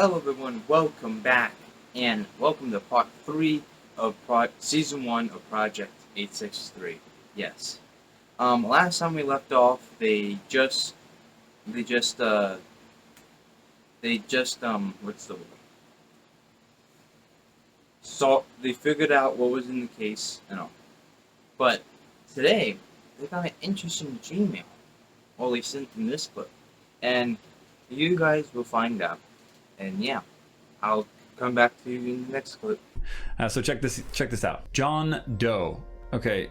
Hello everyone, welcome back, and welcome to part 3 of season 1 of Project 863. Yes. Last time we left off, they just what's the word? So they figured out what was in the case and all. But today, they got an interesting Gmail, or at least in this clip, and you guys will find out. And yeah, I'll come back to you in the next clip. So check this out. John Doe. Okay.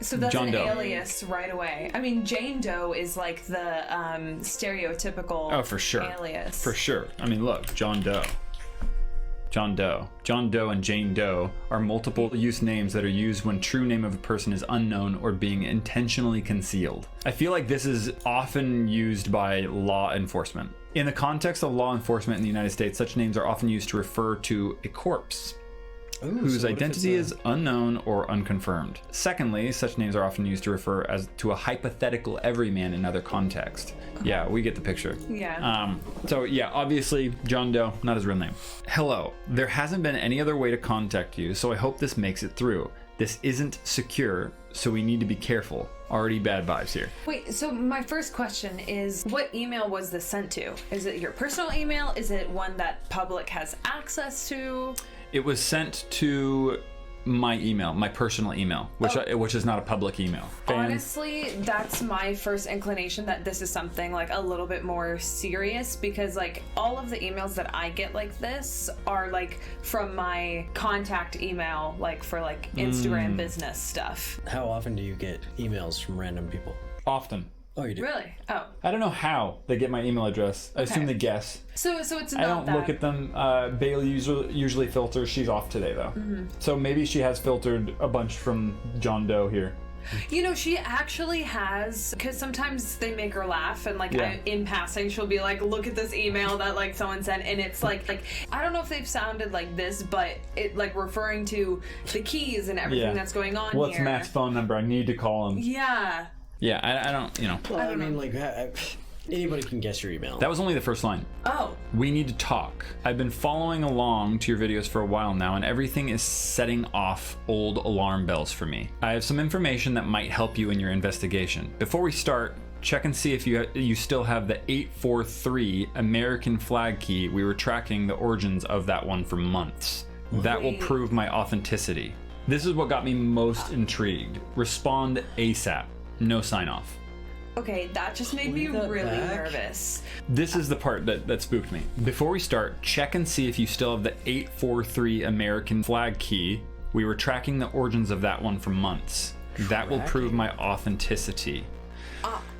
So that's John an Doe. alias right away. I mean, Jane Doe is like the stereotypical for sure. alias. For sure. I mean, look, John Doe. John Doe. John Doe and Jane Doe are multiple use names that are used when true name of a person is unknown or being intentionally concealed. I feel like this is often used by law enforcement. In the context of law enforcement in the United States, such names are often used to refer to a corpse whose identity is unknown or unconfirmed. Secondly, such names are often used to refer to a hypothetical everyman in other context. Yeah, we get the picture. Yeah. So yeah, obviously John Doe, not his real name. Hello, there hasn't been any other way to contact you, so I hope this makes it through. This isn't secure, so we need to be careful. Already bad vibes here. Wait, so my first question is, what email was this sent to? Is it your personal email? Is it one that public has access to? It was sent to my email, my personal email, which is not a public email. Honestly, that's my first inclination that this is something like a little bit more serious, because like all of the emails that I get like this are like from my contact email, like for like Instagram business stuff. How often do you get emails from random people? Often. Oh, you do? Really? Oh. I don't know how they get my email address. I assume they guess. So it's not I don't look at them. Bailey usually filters. She's off today though. So maybe she has filtered a bunch from John Doe here. You know, she actually has, because sometimes they make her laugh, and like in passing she'll be like, look at this email that like someone sent, and it's like I don't know if they've sounded like this, but it like referring to the keys and everything that's going on What's here. Matt's phone number? I need to call him. Yeah. Yeah, I don't, you know. Well, I mean, like, anybody can guess your email. That was only the first line. Oh. We need to talk. I've been following along to your videos for a while now, and everything is setting off old alarm bells for me. I have some information that might help you in your investigation. Before we start, check and see if you still have the 843 American flag key. We were tracking the origins of that one for months. That will prove my authenticity. This is what got me most intrigued. Respond ASAP. No sign off. Okay, that just made me really nervous. This is the part that spooked me. Before we start, check and see if you still have the 843 American flag key. We were tracking the origins of that one for months. That will prove my authenticity.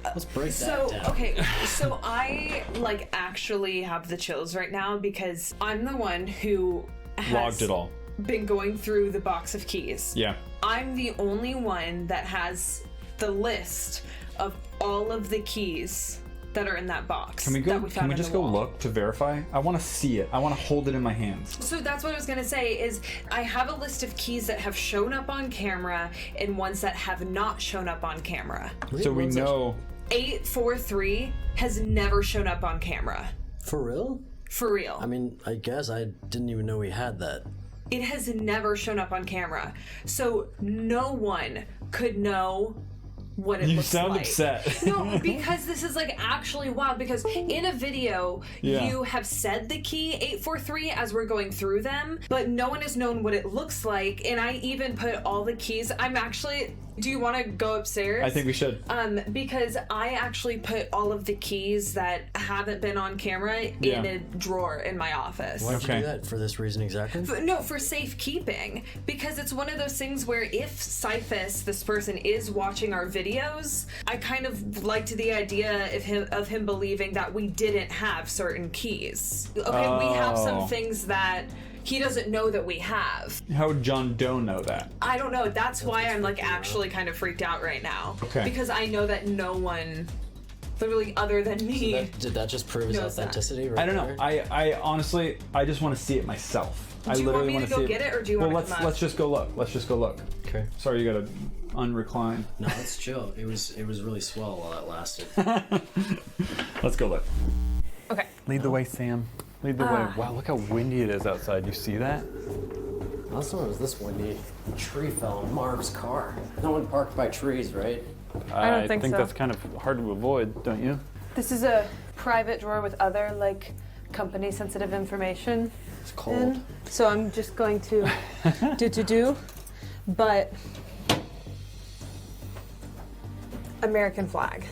Let's break that down. Okay, so I like actually have the chills right now, because I'm the one who has Logged it all. been going through the box of keys. Yeah. I'm the only one that has the list of all of the keys that are in that box. Can we go? Can we in just the go wall. look to verify? I want to see it. I want to hold it in my hands. So that's what I was gonna say, is I have a list of keys that have shown up on camera and ones that have not shown up on camera. So we know. 843 has never shown up on camera. For real? For real. I mean, I guess I didn't even know we had that. It has never shown up on camera. So no one could know what it looks like. You sound upset. No, because this is like actually wild, because in a video you have said the key 843 as we're going through them, but no one has known what it looks like, and I even put all the keys. I'm actually, do you want to go upstairs? I think we should. Because I actually put all of the keys that haven't been on camera in a drawer in my office. Why'd you do that? For this reason exactly? For safekeeping, because it's one of those things where if Cyphus, this person, is watching our videos, I kind of liked the idea of him believing that we didn't have certain keys. Okay, we have some things that he doesn't know that we have. How would John Doe know that? I don't know. That's why I'm like actually kind of freaked out right now. Okay. Because I know that no one, literally other than me. So did that just prove his authenticity? Right I don't know. there? I honestly, I just want to see it myself. Do you want me to go get it, or do you want to come up? Let's just go look. Let's just go look. Okay. Sorry, you gotta unrecline. No, let's chill. It was really swell while that lasted. Let's go look. Okay. Lead the way, Sam. Lead the way. Wow, look how windy it is outside. You see that? Last time it was this windy, a tree fell on Marv's car. No one parked by trees, right? I don't think so. that's kind of hard to avoid, don't you? This is a private drawer with other, like, company-sensitive information. It's cold. in. So I'm just going to do. But American flag.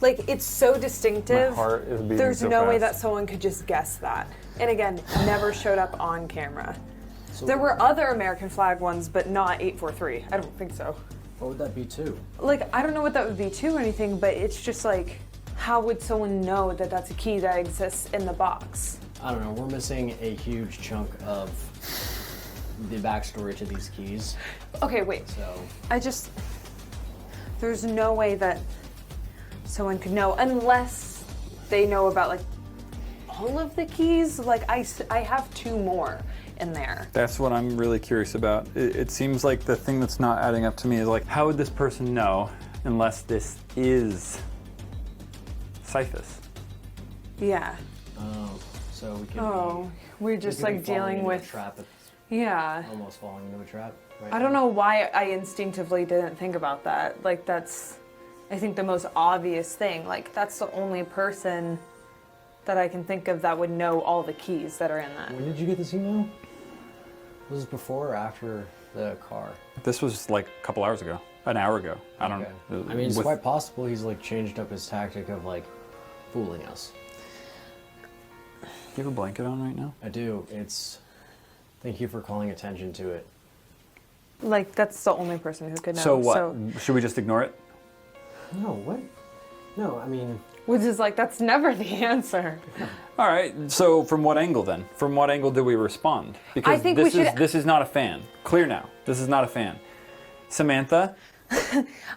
Like, it's so distinctive. My heart is beating There's so no way fast. that someone could just guess that. And again, never showed up on camera. There were other American flag ones, but not 843. I don't think so. What would that be too? Like, I don't know what that would be too or anything, but it's just like, how would someone know that that's a key that exists in the box? I don't know. We're missing a huge chunk of the backstory to these keys. Okay, wait. So There's no way that someone could know unless they know about, like, all of the keys. Like, I have 2 more in there. That's what I'm really curious about. It seems like the thing that's not adding up to me is like, how would this person know unless this is Cyphus? Yeah. oh, so we could Oh, we're be, just we could like be falling dealing into a with. trap. It's Yeah. almost falling into a trap. Right I don't know why I instinctively didn't think about that. Like, that's, I think, the most obvious thing. Like, that's the only person that I can think of that would know all the keys that are in that. When did you get this email? Was this before or after the car? This was like a couple hours ago, an hour ago. I don't Okay. know. I mean, it's quite possible he's like changed up his tactic of like fooling us. Do you have a blanket on right now? I do. Thank you for calling attention to it. Like, that's the only person who could know. So what? Should we just ignore it? No, what? No, I mean, Which is like, that's never the answer. All right. So from what angle then? From what angle do we respond? Because I think we should- this is not a fan. Clear now. This is not a fan. Samantha,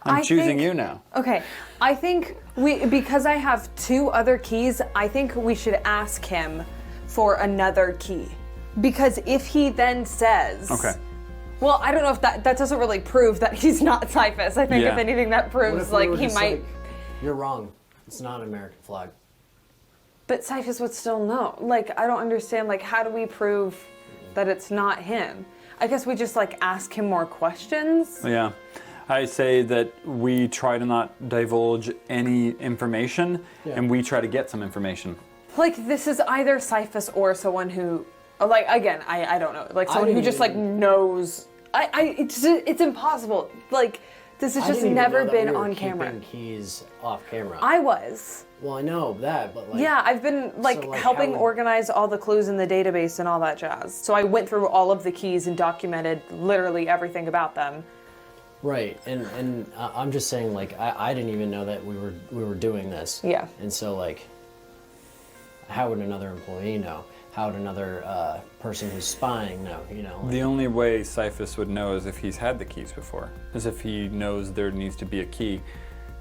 I'm choosing you now. Okay, I think because I have 2 other keys, I think we should ask him for another key. Because if he then says... Okay. Well, I don't know if that doesn't really prove that he's not Cyphus. I think Yeah. if anything that what proves if we like were he just might... like, you're wrong. It's not an American flag. But Cyphus would still know. Like, I don't understand, like, how do we prove that it's not him? I guess we just, like, ask him more questions. Yeah. I say that we try to not divulge any information, and we try to get some information. Like, this is either Cyphus or someone who... Like, again, I don't know. Like, someone who didn't just, like, even- knows... It's impossible. Like, this has I just didn't even never know that been we were on camera. keeping keys off camera. I was. Well, I know that, but like. Yeah, I've been, like, So, like, helping how would- organize all the clues in the database and all that jazz. So I went through all of the keys and documented literally everything about them. Right, and I'm just saying, like, I didn't even know that we were doing this. Yeah. And so, like, how would another employee know? How would another person who's spying know? You know. Like, The only way Cyphus would know is if he's had the keys before, is if he knows there needs to be a key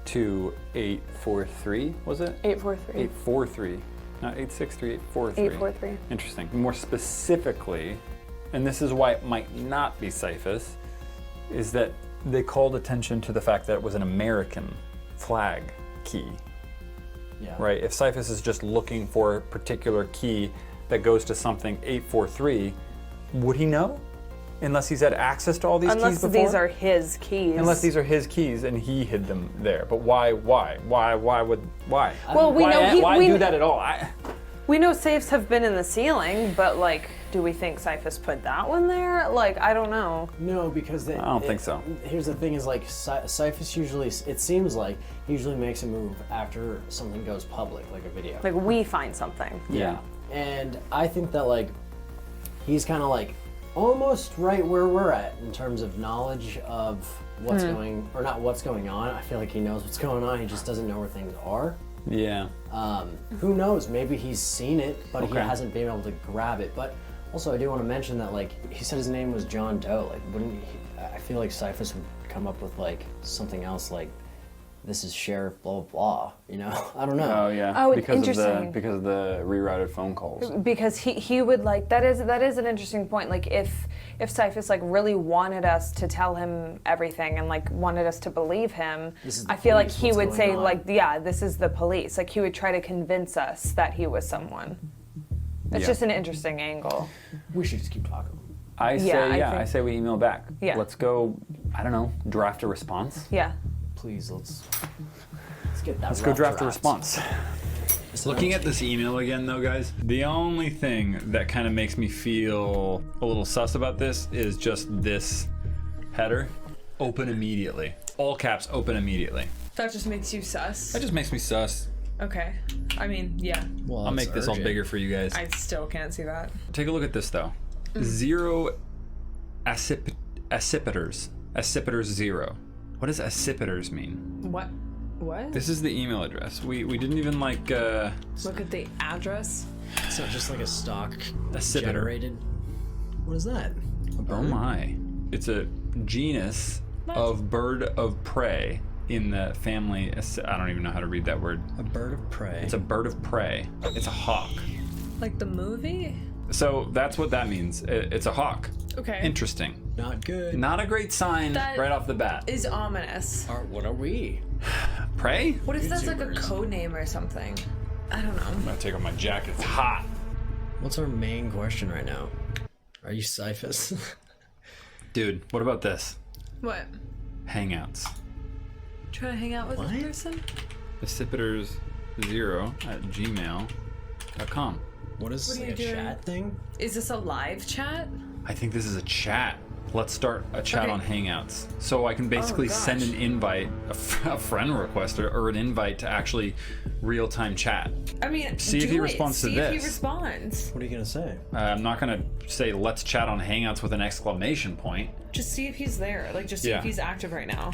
to 843, was it? 843. 843, not 863, 843. 843. Interesting. More specifically, and this is why it might not be Cyphus, is that they called attention to the fact that it was an American flag key, yeah. right? If Cyphus is just looking for a particular key that goes to something 843, would he know? Unless he's had access to all these keys Unless before? these are his keys. Unless these are his keys and he hid them there. But why? Why? Why Well, we know why we do that at all? We know safes have been in the ceiling, but, like, do we think Cyphus put that one there? Like, I don't know. No, because I don't think so. Here's the thing: is like Cyphus usually, it seems like he usually makes a move after something goes public, like a video. Like, we find something. Yeah. And I think that like he's kind of like almost right where we're at in terms of knowledge of what's going, or not what's going on. I feel like he knows what's going on. He just doesn't know where things are. Yeah. Who knows? Maybe he's seen it, but he Okay. hasn't been able to grab it. But also, I do want to mention that like he said his name was John Doe. Like, wouldn't he? I feel like Cyphus would come up with like something else, like this is Sheriff blah blah blah. You know? I don't know. Oh yeah. Oh, because interesting. Because of the rerouted phone calls. Because he would, like, that is an interesting point. Like, if Cyphus, like, really wanted us to tell him everything and, like, wanted us to believe him, This is the I feel like police, he what's would going say, on? like, yeah, this is the police. Like, he would try to convince us that he was someone. It's just an interesting angle. We should just keep talking. I think- say we email back. Yeah. Let's go, I don't know, draft a response. Yeah. Please, let's get that. Let's go draft a response. Looking at this email again, though, guys, the only thing that kind of makes me feel a little sus about this is just this header. Open immediately. All caps, open immediately. That just makes you sus. That just makes me sus. Okay. I mean, yeah. Well, I'll make this all bigger for you guys. I still can't see that. Take a look at this, though. 0 accipiters. Accipiters 0. What does accipiters mean? What? This is the email address. We didn't even like Look at the address. So just like a stock accipiter. generated. What is that? A bird? Oh my. It's a genus of bird of prey in the family. I don't even know how to read that word. A bird of prey. It's a bird of prey. It's a hawk. Like the movie? So that's what that means. It's a hawk. Okay. Interesting. Not good. Not a great sign That right off the bat. is ominous. What are we? Prey? What if that's like a YouTubers. code name or something? I don't know. I'm gonna take off my jacket. It's hot. What's our main question right now? Are you Cyphus? Dude, what about this? What? Hangouts. Try to hang out with What? this person? Accipiters0@gmail.com. What is What are like you a doing? chat thing? Is this a live chat? I think this is a chat. Let's start a chat Okay. on Hangouts. So I can basically send gosh. an invite, a friend request, or an invite to actually real-time chat. I mean, See if do he it. responds to See if he this. responds. What are you gonna say? I'm not gonna say let's chat on Hangouts with an exclamation point. Just see if he's there. Like, just see Yeah. if he's active right now.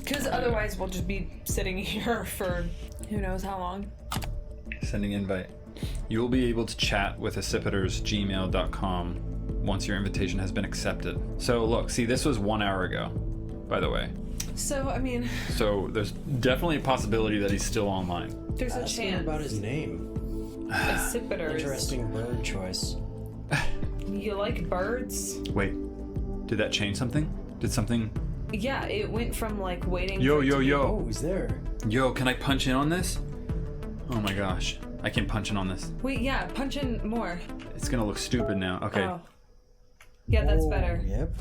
Because otherwise, we'll just be sitting here for who knows how long. Sending invite. You will be able to chat with accipiters@gmail.com once your invitation has been accepted. So look, see, this was 1 hour ago, by the way. So, I mean, So there's definitely a possibility that he's still online. there's a Ask him chance. about his name. Accipiters. Interesting bird choice. You like birds? Wait, did that change something? Did something? Yeah, it went from like waiting. Yo, for it yo, to be- yo. Oh, he's there. Yo, can I punch in on this? Oh my gosh, I can punch in on this. Wait, yeah, punch in more. It's gonna look stupid now. Okay. Oh. Yeah, that's Oh, better. Yep.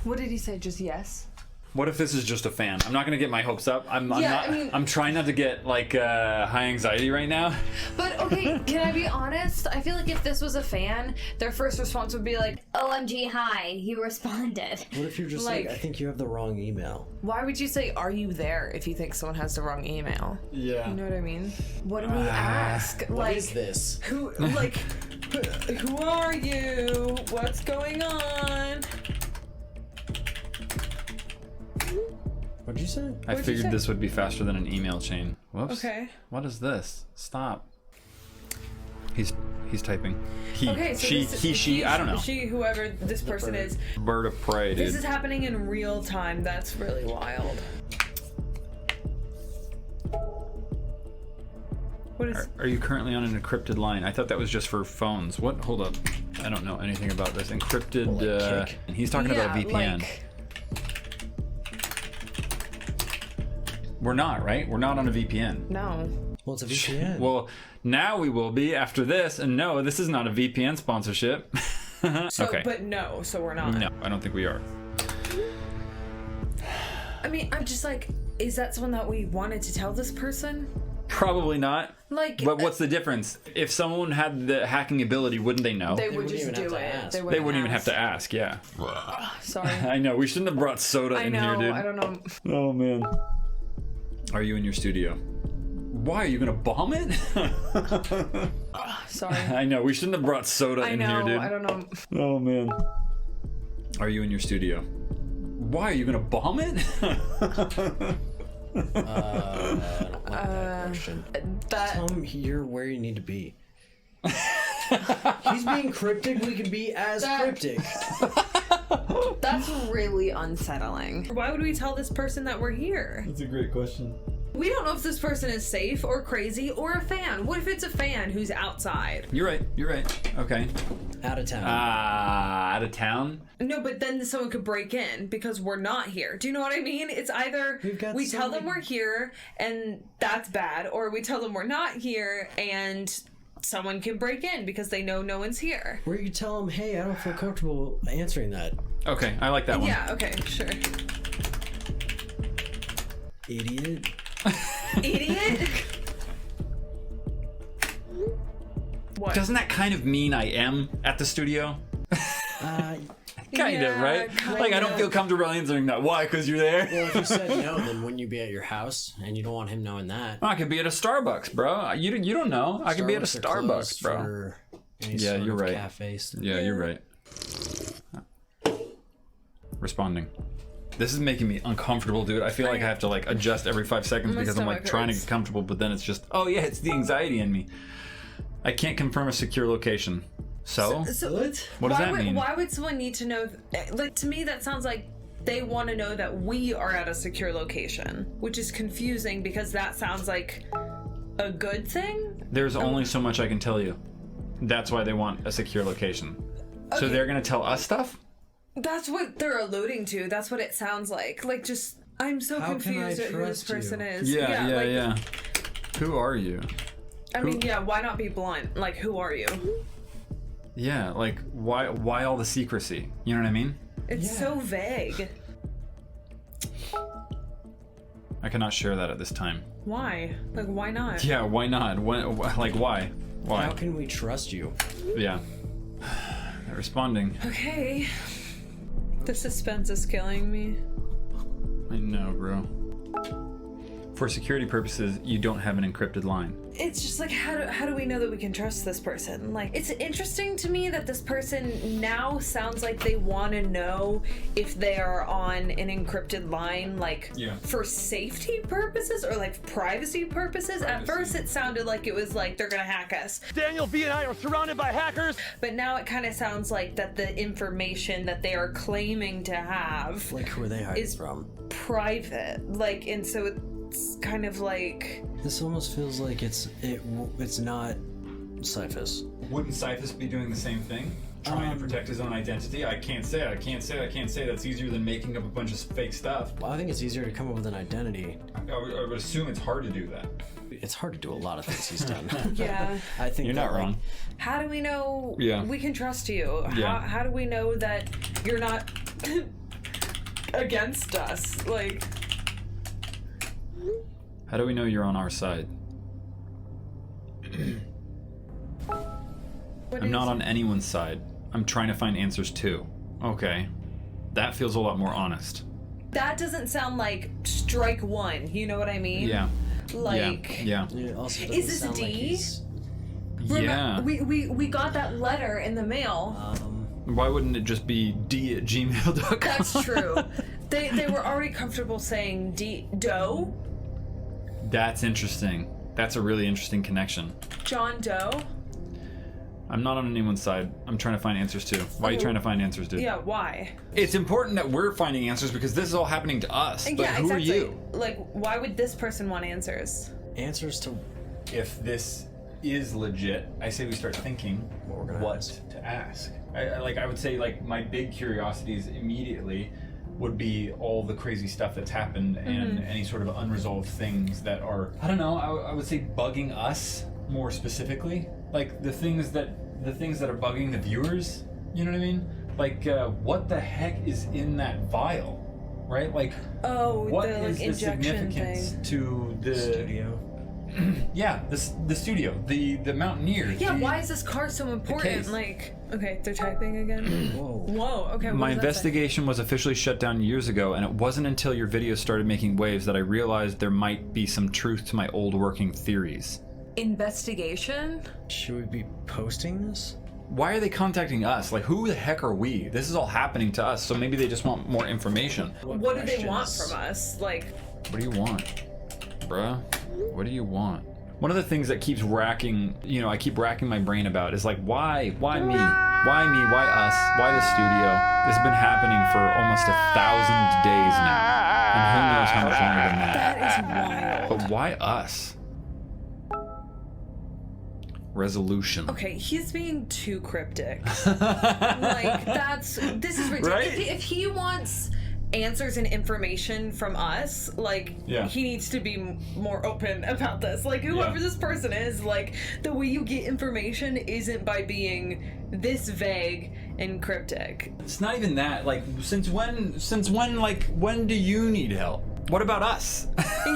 What did he say? Just yes? What if this is just a fan? I'm not gonna get my hopes up. I'm Yeah, not. I mean- I'm trying not to get like high anxiety right now. But okay, can I be honest? I feel like if this was a fan, their first response would be like, "OMG, hi, you responded." What if you're just like, I think you have the wrong email? Why would you say, "Are you there?" if you think someone has the wrong email? Yeah. You know what I mean? What do we ask? What like, is this? who? Like, who are you? What's going on? What'd you say? I What'd you figured say? this would be faster than an email chain. Whoops. Okay. What is this? Stop. He's typing. He, Okay, so she, this, he, she. I don't know. She, whoever this person bird. is. Bird of prey, dude. This is happening in real time. That's really wild. What is? Are you currently on an encrypted line? I thought that was just for phones. What? Hold up. I don't know anything about this. Encrypted. Like kick? And he's talking about VPN. Like, We're not, right? We're not on a VPN. no. Well, it's a VPN. Well, now we will be after this. And no, this is not a VPN sponsorship. So, okay. but no. So we're not. No, I don't think we are. I mean, I'm just like, is that someone that we wanted to tell this person? Probably not. Like, But what's the difference? If someone had the hacking ability, wouldn't they know? they would wouldn't just even have do to it. ask. They wouldn't even have to ask, yeah. Sorry. I know, we shouldn't have brought soda I in know. here, dude. I don't know. Oh, man. Are you in your studio? Why, are you gonna bomb it? Sorry. I know, we shouldn't have brought soda I in know. here, dude. I don't know. Oh, man. Are you in your studio? Why, are you gonna bomb it? I don't like that question. That. Tell him you're where you need to be. He's being cryptic. We can be as cryptic. That's really unsettling. Why would we tell this person that we're here? That's a great question. We don't know if this person is safe or crazy or a fan. What if it's a fan who's outside? You're right. Okay. Out of town. Out of town? No, but then someone could break in because we're not here. Do you know what I mean? It's either We've got we tell them some- we're here and that's bad, or we tell them we're not here and someone can break in because they know no one's here. Or you could tell him, hey, I don't feel comfortable answering that. Okay, I like that one. Yeah, okay, sure. Idiot. Idiot? What? Doesn't that kind of mean I am at the studio? Kind of, right? Like, I don't feel comfortable answering that. Why? Because you're there? Well, if you said no, then wouldn't you be at your house? And you don't want him knowing that. I could be at a Starbucks, bro. You don't know. I could be at a Starbucks are Starbucks, closed bro. for any Yeah, sort you're of right. Cafe stuff. Yeah, you're right. Responding. This is making me uncomfortable, dude. I feel like I have to like adjust every 5 seconds My because I'm like stomach trying to hurts. get comfortable, but then it's just, oh yeah, it's the anxiety in me. I can't confirm a secure location. So what does that mean? Why would someone need to know? Like, to me, that sounds like they want to know that we are at a secure location, which is confusing because that sounds like a good thing. There's only so much I can tell you. That's why they want a secure location. So Okay. they're gonna tell us stuff? That's what they're alluding to. That's what it sounds like. Like, just I'm so How can I confused at who this trust you? person is. Yeah. Like, Who are you? I mean, yeah. Why not be blunt? Like, who are you? Yeah, like why all the secrecy? You know what I mean? It's so vague. I cannot share that at this time. Why? Like, why not? Yeah, why not? Like why? Why? How can we trust you? Yeah. Responding. Okay. The suspense is killing me. I know, bro. For security purposes, you don't have an encrypted line. It's just like, how do we know that we can trust this person? Like, it's interesting to me that this person now sounds like they want to know if they are on an encrypted line, like, Yeah. for safety purposes or like privacy purposes. At first it sounded like it was like they're gonna hack us. Daniel V and I are surrounded by hackers. But now it kind of sounds like that the information that they are claiming to have Like, who are they hiding is from? private. Like, and so it's kind of like, This almost feels like it's not Cyphus. Wouldn't Cyphus be doing the same thing? Trying to protect his own identity? I can't say. That's easier than making up a bunch of fake stuff. Well, I think it's easier to come up with an identity. I would assume it's hard to do that. It's hard to do a lot of things he's done. yeah. I think You're that, not like, wrong. How do we know Yeah. we can trust you? Yeah. How do we know that you're not against us? Like, How do we know you're on our side? I'm not on anyone's side. I'm trying to find answers too. Okay. That feels a lot more honest. that doesn't sound like strike one. You know what I mean? Yeah. Like, Yeah. It also doesn't Is this sound like D? he's, Yeah. we got that letter in the mail. Why wouldn't it just be d@gmail.com? That's true. They were already comfortable saying Doe, That's interesting. That's a really interesting connection. John Doe. I'm not on anyone's side. I'm trying to find answers too. Why are you trying to find answers, dude? Yeah, why? It's important that we're finding answers because this is all happening to us. But Yeah, who exactly. are you? Like, why would this person want answers? answers to If this is legit, I say we start thinking what we're gonna ask. to ask. I would say like my big curiosities immediately would be all the crazy stuff that's happened and any sort of unresolved things that are, I don't know, I would say bugging us more specifically. Like the things that are bugging the viewers, you know what I mean? Like what the heck is in that vial, right? Like Oh, what the is like the injection significance thing. to the Studio. yeah, the studio, the Mountaineers. Yeah, the- why is this car so important? case. Like, okay, they're typing again. Whoa. Whoa, okay. What My does that say? investigation was officially shut down years ago, and it wasn't until your videos started making waves that I realized there might be some truth to my old working theories. Investigation? Should we be posting this? Why are they contacting us? Like, who the heck are we? This is all happening to us, so maybe they just want more information. What do they want questions? from us? Like, What do you want, bruh? What do you want? One of the things that keeps racking, I keep racking my brain about is like, why me? Why me? Why us? Why the studio? This has been happening for almost 1,000 days now, and who knows how much longer than that. that is wild. But why us? Resolution. Okay, he's being too cryptic. Like, this is ridiculous. Right? If he wants answers and information from us, like, Yeah. he needs to be more open about this. Like, whoever this person is, like, the way you get information isn't by being this vague and cryptic. It's not even that. Like, since when, like, when do you need help? What about us?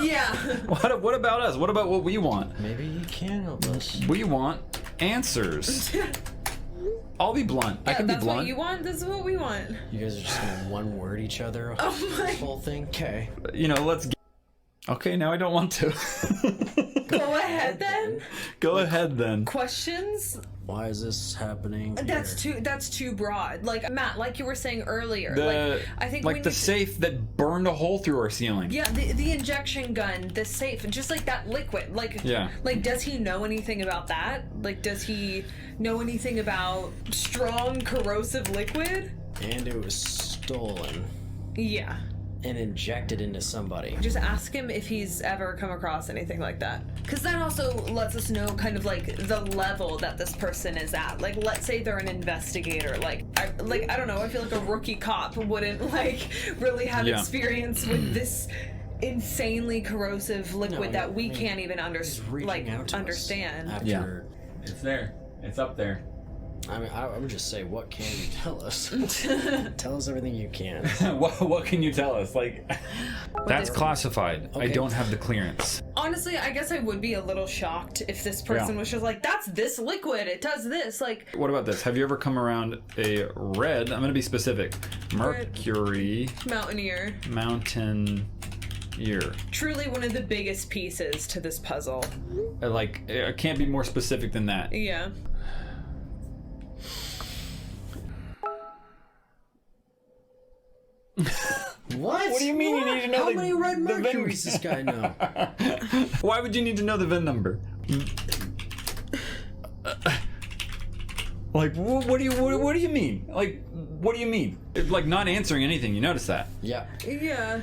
Yeah. What about us? What about what we want? Maybe he can help us. We want answers. I'll be blunt. I Yeah, can be that's blunt. what you want, this is what we want. You guys are just gonna one word each other. Oh my. This whole thing. Okay. You know, let's get... Okay, now I don't want to. Go ahead then. Go ahead then. Questions? Why is this happening? That's here? too broad. Like, Matt, like you were saying earlier, The, like, I think we like the need to- safe that burned a hole through our ceiling. Yeah, the injection gun, the safe, and just like that liquid. Like, Yeah. Like, does he know anything about that? Like, does he know anything about strong corrosive liquid? And it was stolen Yeah. and injected into somebody. Just ask him if he's ever come across anything like that. Because that also lets us know kind of like the level that this person is at. Like, let's say they're an investigator. Like, I don't know, I feel like a rookie cop wouldn't like really have Yeah. experience with this insanely corrosive liquid No, that we I mean, can't even He's reaching out to us understand. After, Yeah. It's there. It's up there. I mean, I would just say, what can you tell us? Tell us everything you can. what can you tell us? Like, that's classified. I Okay. don't have the clearance. Honestly, I guess I would be a little shocked if this person Yeah. was just like, that's this liquid, it does this. Like, What about this? Have you ever come around a red, I'm going to be specific, Mercury Mountaineer. mountain ear? Truly one of the biggest pieces to this puzzle. Like, I can't be more specific than that. Yeah. What? What do you mean you need to know How the- many red the VIN? mercuries this guy know? Why would you need to know the VIN number? Like, what do you mean? Like, what do you mean? Like, not answering anything, you notice that? Yeah. Yeah.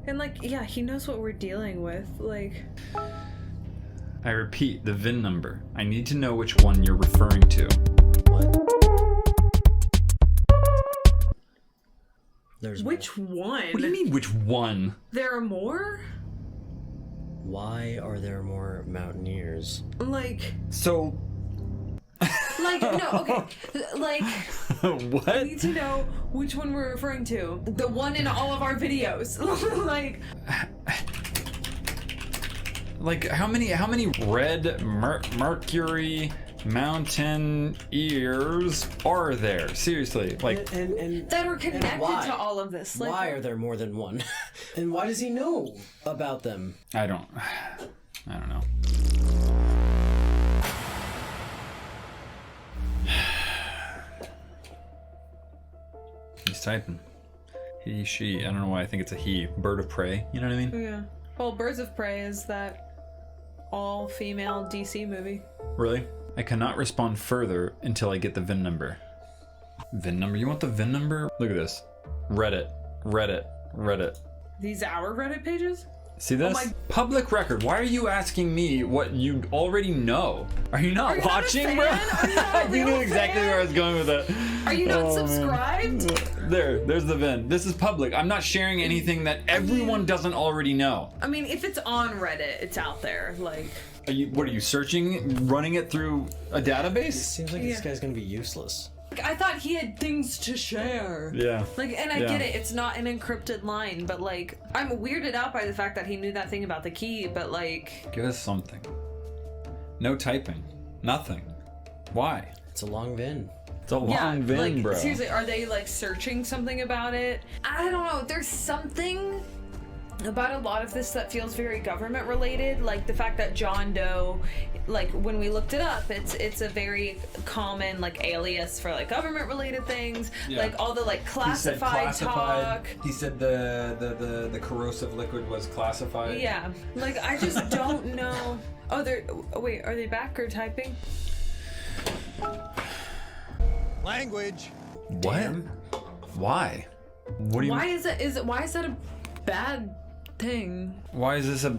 And like, yeah, he knows what we're dealing with. Like, I repeat, the VIN number. I need to know which one you're referring to. What? There's which one? What do you mean, which one? There are more? Why are there more mountaineers? Like, So, no, okay. Like, I what? need to know which one we're referring to. The one in all of our videos. Like, how many red Mercury mountain ears are there? Seriously, like, And that are connected why? to all of this. Like, why are there more than one? And why does he know about them? I don't know. He's typing. He, she, I don't know why I think it's a he. Bird of prey, you know what I mean? Yeah. Well, Birds of Prey is that all-female DC movie. Really? I cannot respond further until I get the VIN number. VIN number? You want the VIN number? Look at this. Reddit. These our Reddit pages? See this? my- Public record. Why are you asking me what you already know? Are you not Are you not a watching, fan? bro? Are you not a You knew real exactly fan? where I was going with that. Are you not Oh, man. subscribed? There's the VIN. This is public. I'm not sharing anything that everyone doesn't already know. I mean, if it's on Reddit, it's out there. Like, What are you searching? Running it through a It database? seems like this guy's gonna be useless. I thought he had things to share. Yeah. Like, and I Yeah. get it, it's not an encrypted line, but like, I'm weirded out by the fact that he knew that thing about the key, but like, Give us something. No typing. Nothing. Why? It's a long VIN. It's a long yeah, VIN, like, bro. seriously, are they like searching something about it? I don't know, there's something about a lot of this that feels very government related, like the fact that John Doe, like when we looked it up, it's a very common like alias for like government related things, Yeah. like all the like classified talk. He said the corrosive liquid was classified. Yeah, like I just don't know. Oh, wait, are they back or typing? Language. What? Why? What do you Why mean? why is that a bad thing? Why is this a...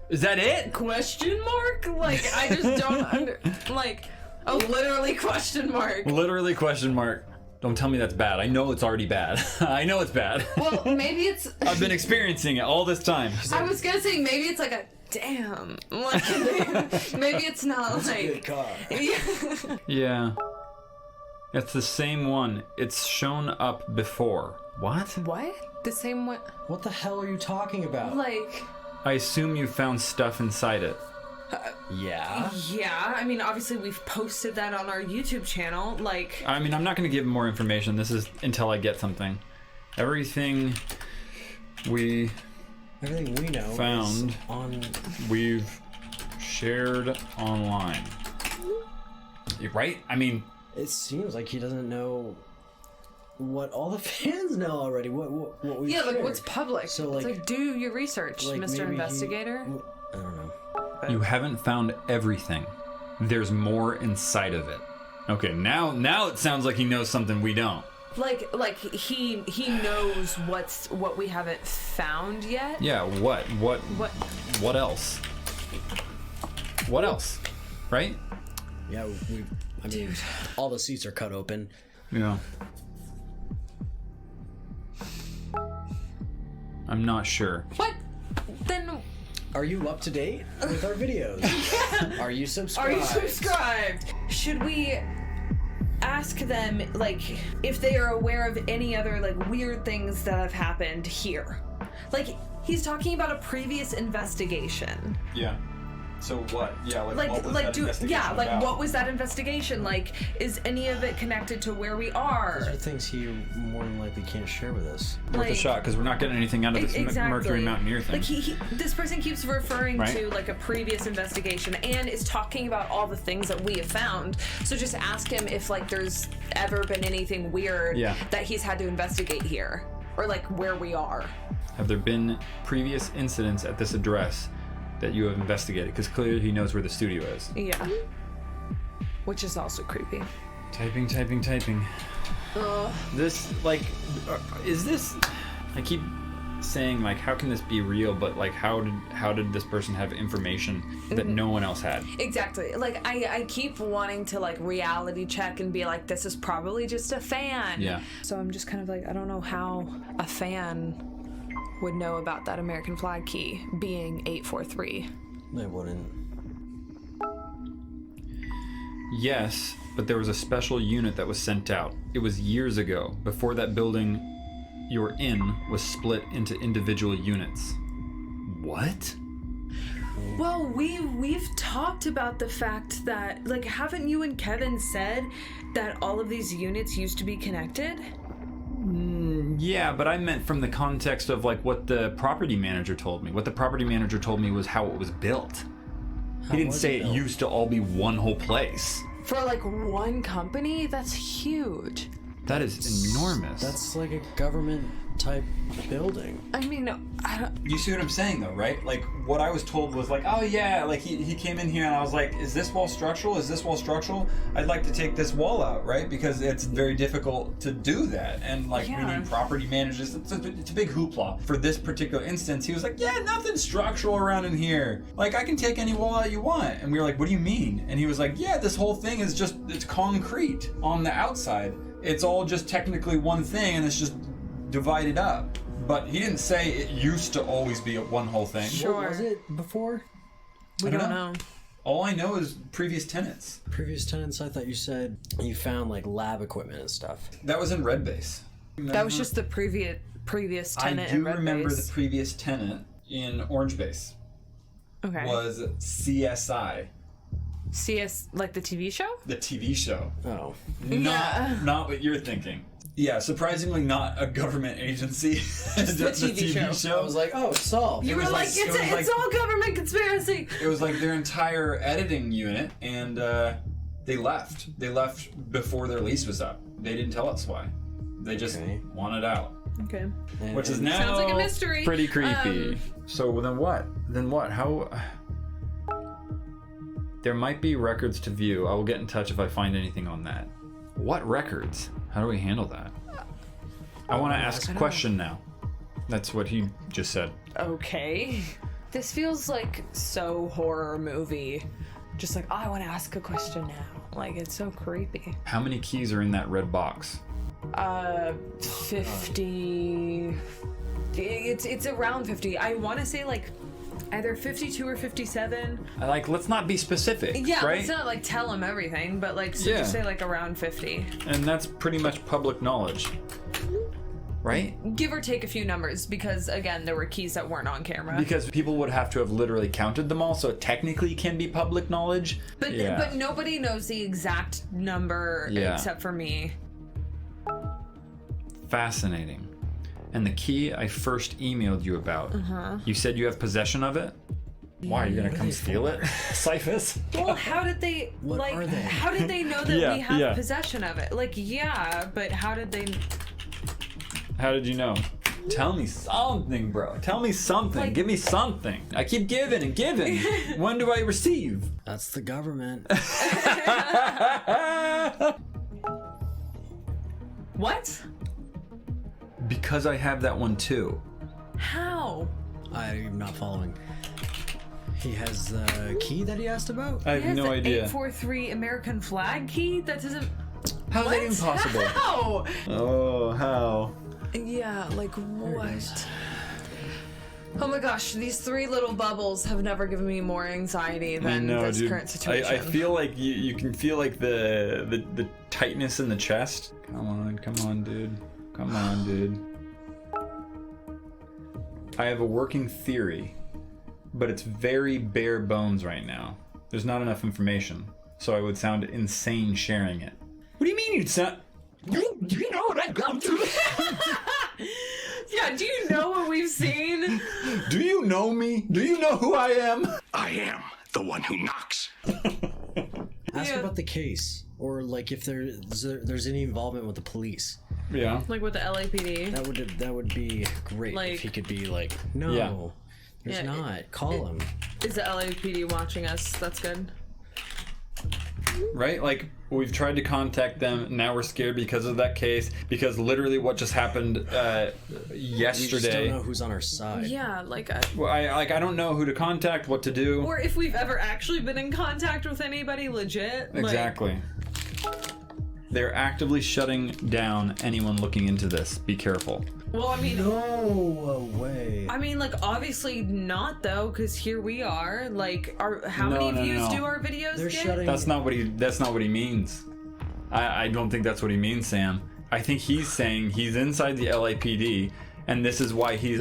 Is that it? Question mark? Like I just don't like, oh, literally question mark. Literally question mark. Don't tell me that's bad. I know it's already bad. I know it's bad. Well, maybe it's. I've been experiencing it all this time. I was gonna say maybe it's like a damn. Like, maybe it's not That's like. a good car. Yeah. Yeah. It's the same one. It's shown up before. What? What? The same one? What the hell are you talking about? Like. I assume you found stuff inside it. Yeah. Yeah, I mean, obviously we've posted that on our YouTube channel. Like. I mean, I'm not going to give more information. This is until I get something. Everything we know found, is on. we've shared online. Right? I mean, It seems like he doesn't know what all the fans know already. What we Yeah, like shared. what's public? So, It's like- like do your research, Like, Mr. maybe Investigator. I don't know. you haven't found everything. There's more inside of it. Okay, now it sounds like he knows something we don't. Like he knows what we haven't found yet. Yeah, what else? What else? Right? Yeah, I mean, all the seats are cut open. Yeah. I'm not sure. What? Then Are you up to date with our videos? Are you subscribed? are you subscribed? Should we ask them like if they are aware of any other like weird things that have happened here? Like he's talking about a previous investigation. Yeah. So what? Yeah, Like what was that investigation? Like is any of it connected to where we Those are? are things he more than likely can't share with us. Worth a like- shot because we're not getting anything out of this Mercury Mountaineer thing. Like he this person keeps referring Right. to like a previous investigation and is talking about all the things that we have found. So just ask him if like there's ever been anything weird Yeah. that he's had to investigate here or like where we are. Have there been previous incidents at this address that you have investigated? Because clearly he knows where the studio is. Yeah. Which is also creepy. Typing. This, like, is this... I keep saying, like, how can this be real? But, like, how did this person have information that no one else had? Exactly. Like I keep wanting to like reality check and be like, this is probably just a fan. Yeah. So I'm just kind of like, I don't know how a fan would know about that American flag key being 843. I wouldn't. Yes, but there was a special unit that was sent out. It was years ago, before that building you were in was split into individual units. What? Well, we've talked about the fact that like haven't you and Kevin said that all of these units used to be connected? Yeah, but I meant from the context of like what the property manager told me. What the property manager told me was how it was built. He didn't was say it it built? used to all be one whole place. For like one company? That's huge. That is enormous. That's like a government type building. I mean, I don't. You see what I'm saying though, right? Like what I was told was like, oh yeah, like he came in here and I was like, is this wall structural? Is this wall structural? I'd like to take this wall out, right? Because it's very difficult to do that. And like we Yeah. need property managers. It's a big hoopla. For this particular instance, he was like, yeah, nothing structural around in here. Like I can take any wall out you want. And we were like, what do you mean? And he was like, yeah, this whole thing is just, it's concrete on the outside. It's all just technically one thing and it's just divided up. But he didn't say it used to always be one whole thing. Sure. What was it before? We I don't don't know. know. All I know is previous tenants. Previous tenants, I thought you said you found like lab equipment and stuff. That was in Red Base. That was just the previous tenant I do in Red remember Base. the previous tenant in Orange Base Okay. was CSI, CS like the TV show? the TV show. Oh. Not what you're thinking. Yeah, surprisingly not a government agency. Just the TV show. I was like, oh, it's solved. You were was like, like- it's all government conspiracy. It was like their entire editing unit, and they left. They left before their lease was up. They didn't tell us why. They just Okay. wanted out. Okay. Which is And- now Sounds like a mystery. pretty creepy. So then what? Then what? How? There might be records to view. I will get in touch if I find anything on that. What records? How do we handle that? I want to ask a question now. That's what he just said. Okay. This feels like so horror movie. Just like, oh, I want to ask a question now. Like, it's so creepy. How many keys are in that red box? 50. It's around 50. I want to say like either 52 or 57. Like, let's not be specific, Yeah, right? let's not like tell him everything, but like so Yeah. just say like around 50. And that's pretty much public knowledge, right? Give or take a few numbers, because again, there were keys that weren't on camera. Because people would have to have literally counted them all, so it technically can be public knowledge. But nobody knows the exact number except for me. Fascinating. And the key I first emailed you about, you said you have possession of it? Why, are you gonna come steal it? Cyphus? Well, how did they are they? how did they know that Yeah, we have yeah. possession of it? Like, yeah, but how did they? How did you know? Tell me something, bro. Tell me something. Like- Give me something. I keep giving and giving. When do I receive? That's the government. What? Because I have that one too. How? I'm not following. He has the key that he asked about? I have Yes, no the idea. 843 American flag key? That doesn't. How's that even possible? How? Oh, how? Yeah, like what? Oh my gosh, these three little bubbles have never given me more anxiety I than know, this dude. current situation. I feel like you can feel like the tightness in the chest. Come on, dude. Come on, dude. I have a working theory, but it's very bare bones right now. There's not enough information, so I would sound insane sharing it. What do you mean you'd sound... Do you know what I've gone through? Yeah, do you know what we've seen? Do you know me? Do you know who I am? I am the one who knocks. Ask Yeah. about the case, or like if there's any involvement with the police. Yeah. Like with the LAPD? That would be great Like- if he could be like, no, Yeah. there's Yeah, not. Call him. Is the LAPD watching us? That's good. Right? Like, we've tried to contact them. Now we're scared because of that case. Because literally what just happened We just don't yesterday. know who's on our side. Yeah, like Well, I don't know who to contact, what to do. or if we've ever actually been in contact with anybody legit. Like, Exactly. They're actively shutting down anyone looking into this. Be careful. well, I mean, No way. I mean, like, obviously not though, because here we are. Like, how many No, views no. do our videos They're get? shutting. That's not what he means. I don't think that's what he means, Sam. I think he's saying he's inside the LAPD, and this is why he's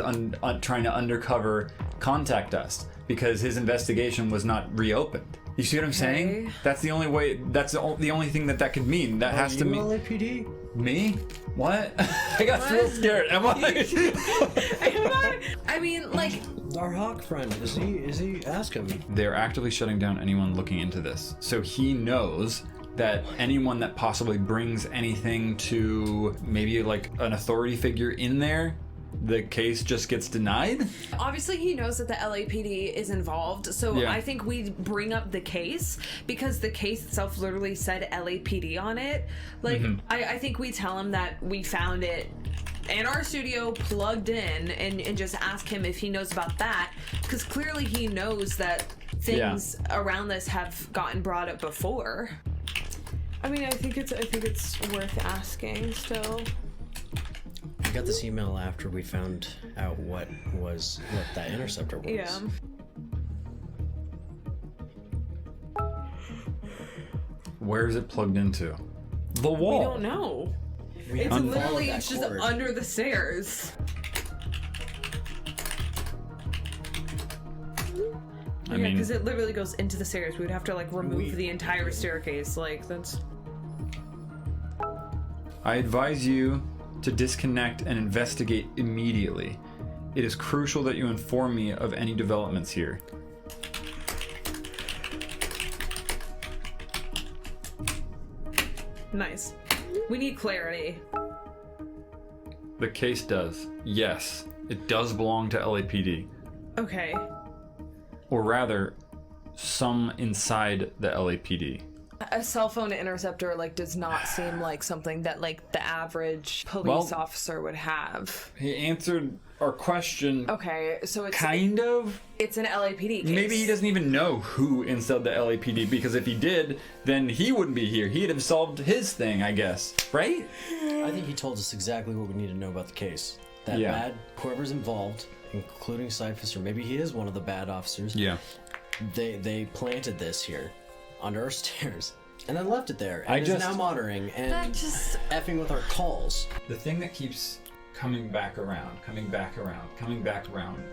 trying to undercover contact us, because his investigation was not reopened. You see what I'm saying? Okay. That's the only way. That's the only thing that could mean. That has to mean LAPD? me. What? I got real scared. Am I? I mean, like, Our hawk friend. Is he? Ask him. They're actively shutting down anyone looking into this. So he knows that anyone that possibly brings anything to maybe like an authority figure in there, the case just gets denied. obviously he knows that the LAPD is involved, so Yeah. I think we bring up the case because the case itself literally said LAPD on it. Like, I think we tell him that we found it in our studio plugged in and just ask him if he knows about that, because clearly he knows that things around this have gotten brought up before. I mean, I think it's worth asking still. We got this email after we found out what that interceptor was. Yeah. Where is it plugged into? The wall. We don't know. We It's haven't literally followed that it's just cord. under the stairs. I Yeah, mean, because it literally goes into the stairs. We would have to like remove We- the entire staircase. Like that's. I advise you to disconnect and investigate immediately. It is crucial that you inform me of any developments here. Nice. We need clarity. The case does. Yes, it does belong to LAPD. Okay. Or rather, some inside the LAPD. A cell phone interceptor like does not seem like something that like the average police Well- officer would have. He answered our question, Okay, so it's kind of. it's an LAPD case. Maybe he doesn't even know who inside the LAPD, because if he did, then he wouldn't be here. He'd have solved his thing, I guess. Right? I think he told us exactly what we need to know about the case. That Yeah. whoever's involved, including Cyphus, or maybe he is one of the bad officers. Yeah. They planted this here, under our stairs, and then left it there. And I is just- now monitoring and That just effing with our calls. The thing that keeps coming back around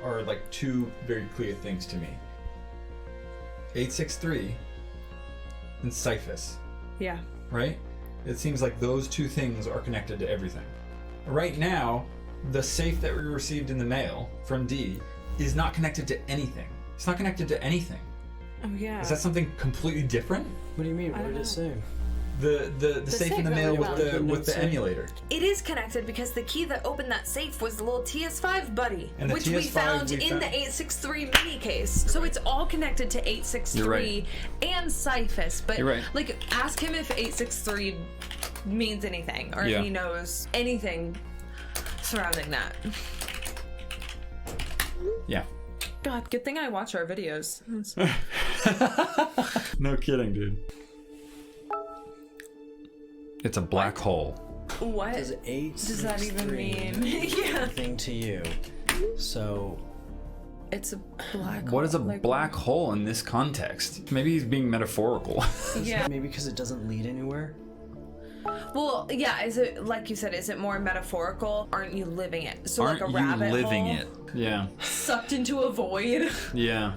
are like two very clear things to me. 863 and Cyphus, yeah. right? It seems like those two things are connected to everything. Right now, the safe that we received in the mail from D is not connected to anything. It's not connected to anything. Oh yeah. Is that something completely different? What do you mean? What don't did know. it say? The safe in the safe mail that we found. with the emulator. It is connected because the key that opened that safe was the little TS5 buddy, And the which we TS5 found we in found- the 863 mini case. So it's all connected to 863 You're right. and Cyphus. But You're right. like, ask him if 863 means anything or Yeah. if he knows anything surrounding that. Yeah. God, good thing I watch our videos. No kidding, dude. It's a black hole. What Does 8 does that even mean? Yeah. Thing to you. So It's a black hole. What is a like- black hole in this context? Maybe he's being metaphorical. Yeah. maybe because it doesn't lead anywhere. Well, yeah, is it, like you said, is it more metaphorical? Aren't you living it? So Aren't like a you rabbit living hole it? Yeah. sucked into a void. Yeah.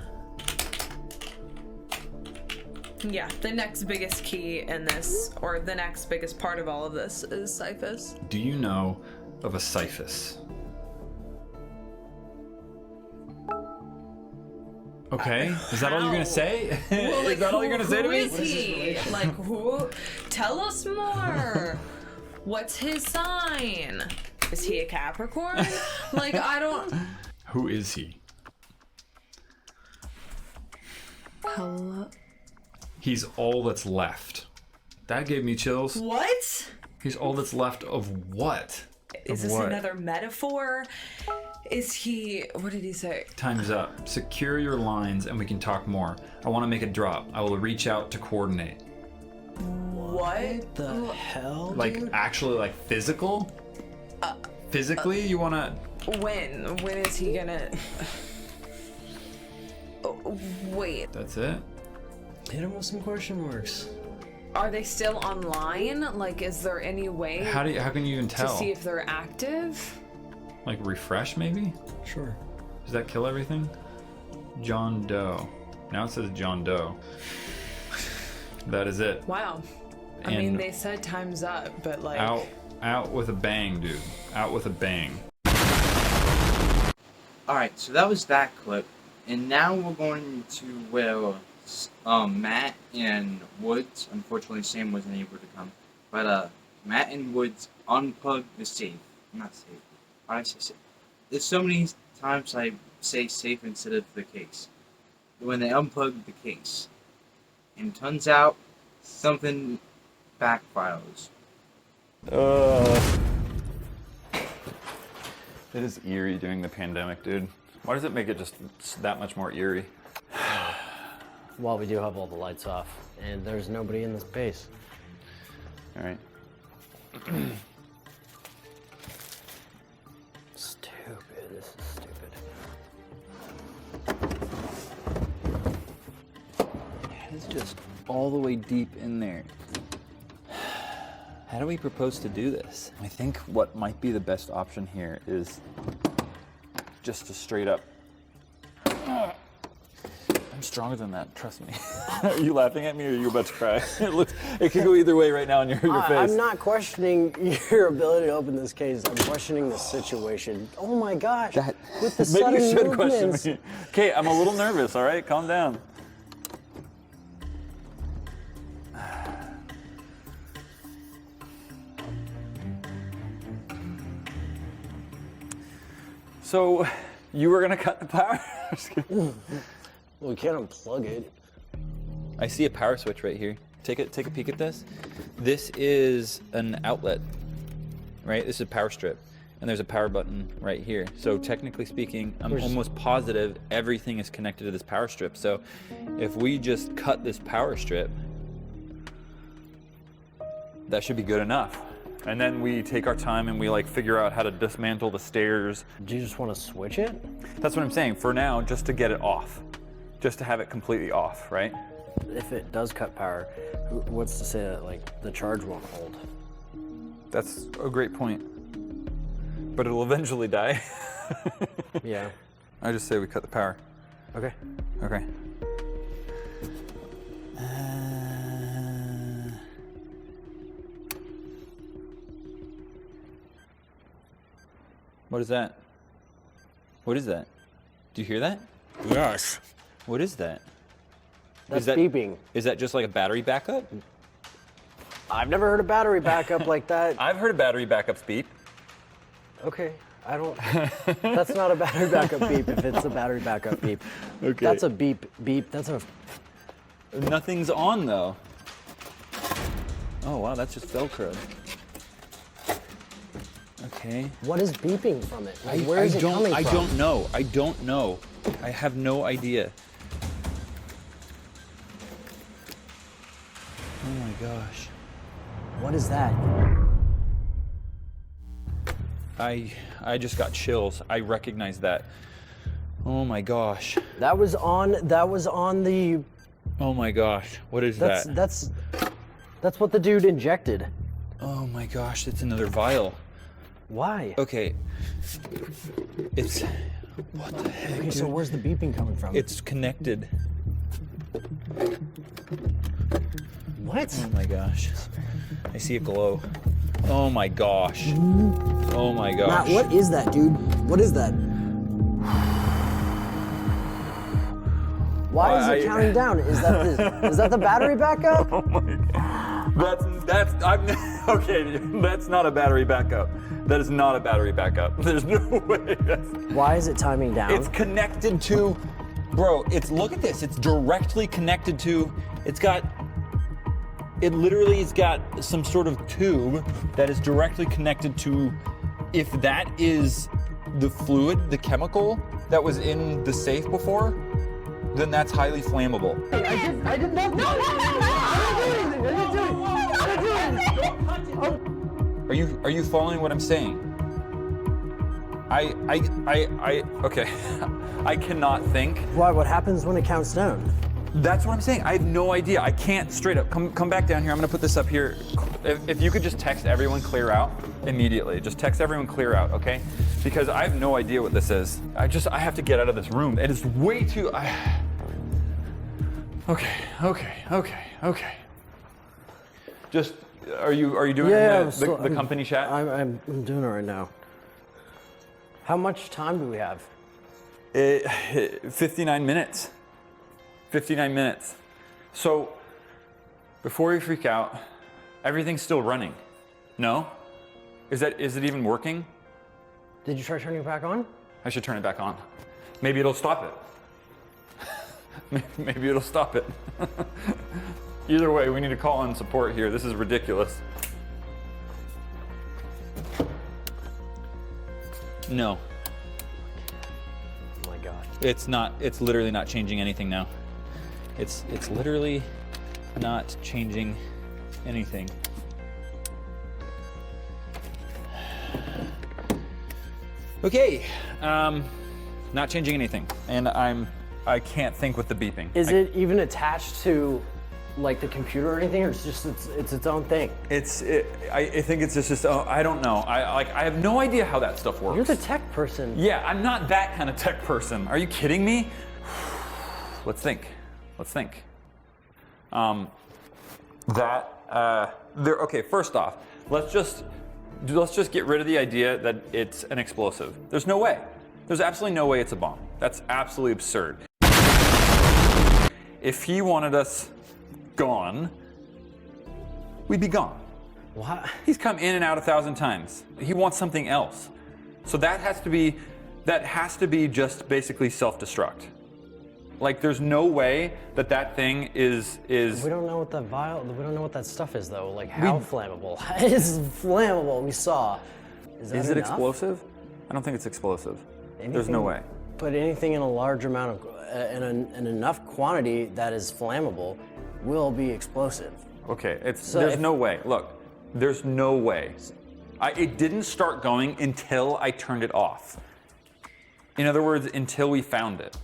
Yeah, the next biggest key in this, or the next biggest part of all of this, is Cyphus. Do you know of a Cyphus? Okay. Is that all you're gonna say? Well, Is that all you're gonna say to me? Who is he? Like, who? Tell us more. What's his sign? Is he a Capricorn? Like, I don't. Who is he? Hello? He's all that's left. That gave me chills. What? He's all that's left of what? Is Of this what? another metaphor? Is he? What did he say? Time's up. Secure your lines and we can talk more. I want to make a drop. I will reach out to coordinate. What? The hell, Like, dude? actually, like, physical? Physically, you want to... When? When is he gonna? Oh, wait. That's it? Hit him with some question marks. Are they still online? Like, is there any way How can you even to tell? see if they're active? Like, refresh, maybe? Sure. Does that kill everything? John Doe. Now it says John Doe. That is it. Wow. I And mean, they said time's up, but like. Out with a bang, dude. Out with a bang. Alright, so that was that clip. And now we're going to where Matt and Woods, unfortunately Sam wasn't able to come, but Matt and Woods unplugged the safe. Not safe. Why did I say safe? There's so many times I say safe instead of the case. When they unplugged the case. And turns out something backfires. It is eerie during the pandemic, dude. Why does it make it just that much more eerie? Well, we do have all the lights off, and there's nobody in this base. All right. Stupid. This is stupid. It's just all the way deep in there. How do we propose to do this? I think what might be the best option here is just to straight up. I'm stronger than that, trust me. Are you laughing at me or are you about to cry? It could go either way right now on your face. I'm not questioning your ability to open this case. I'm questioning the situation. Oh my gosh. With the Maybe sudden you should movements. question me. Okay, I'm a little nervous, all right? Calm down. So, you were gonna cut the power? Just kidding. Well, we can't unplug it. I see a power switch right here. Take a peek at this. This is an outlet, right? This is a power strip, and there's a power button right here. So technically speaking, I'm almost positive everything is connected to this power strip. So if we just cut this power strip, that should be good enough. And then we take our time and we like figure out how to dismantle the stairs. Do you just want to switch it? That's what I'm saying. For now, just to get it off. Just to have it completely off, right? If it does cut power, what's to say that like the charge won't hold? That's a great point. But it'll eventually die. Yeah. I just say we cut the power. Okay. Okay. What is that? What is that? Do you hear that? Yes. What is that? That's that beeping. Is that just like a battery backup? I've never heard a battery backup like that. I've heard battery backups beep. Okay. I don't. That's not a battery backup beep if it's a battery backup beep. Okay. That's a beep. That's a. Nothing's on though. Oh wow, that's just Velcro. Okay. What is beeping from it? Like, where is it coming from? I don't know. I don't know. I have no idea. Oh my gosh. What is that? I just got chills. I recognize that. Oh my gosh. That was on the. Oh my gosh. What is that? That's what the dude injected. Oh my gosh, it's another vial. Why? Okay. It's what the heck? Okay, so where's the beeping coming from? It's connected. What? Oh my gosh. I see a glow. Oh my gosh. Oh my gosh. Matt, what is that, dude? What is that? Why is it counting down? Is that the battery backup? Oh my god. Okay, that's not a battery backup. That is not a battery backup. There's no way. Why is it timing down? It's connected to, bro, look at this. It's directly connected to, it literally has got some sort of tube that is directly connected to, if that is the fluid, the chemical that was in the safe before, then that's highly flammable. I did not. No! Are you following what I'm saying? Okay. I cannot think. Why? What happens when it counts down? That's what I'm saying. I have no idea. I can't straight up. Come back down here. I'm gonna put this up here. If you could just text everyone clear out immediately. Just text everyone clear out, okay? Because I have no idea what this is. I have to get out of this room. It is way too. Okay. Just are you doing the company chat? I'm doing it right now. How much time do we have? 59 minutes. 59 minutes. So, before you freak out, everything's still running. No? Is it even working? Did you try turning it back on? I should turn it back on. Maybe it'll stop it. Maybe it'll stop it. Either way, we need to call in support here. This is ridiculous. No. Oh my god. It's literally not changing anything now. It's literally not changing anything. Okay, not changing anything, and I can't think with the beeping. Is it even attached to like the computer or anything, or it's just it's its own thing? I think it's just I don't know. I have no idea how that stuff works. You're the tech person. Yeah, I'm not that kind of tech person. Are you kidding me? Let's think. Okay, first off, let's just get rid of the idea that it's an explosive. There's no way. There's absolutely no way it's a bomb. That's absolutely absurd. If he wanted us gone, we'd be gone. What? He's come in and out 1,000 times. He wants something else. So that has to be just basically self-destruct. Like, there's no way that thing is. We don't know what the vial. We don't know what that stuff is, though. Like, how flammable? It's flammable. We saw. Is it enough? Explosive? I don't think it's explosive. There's no way. But anything in a large amount of, in enough quantity that is flammable, will be explosive. Okay, there's no way. Look, There's no way. It didn't start going until I turned it off. In other words, until we found it.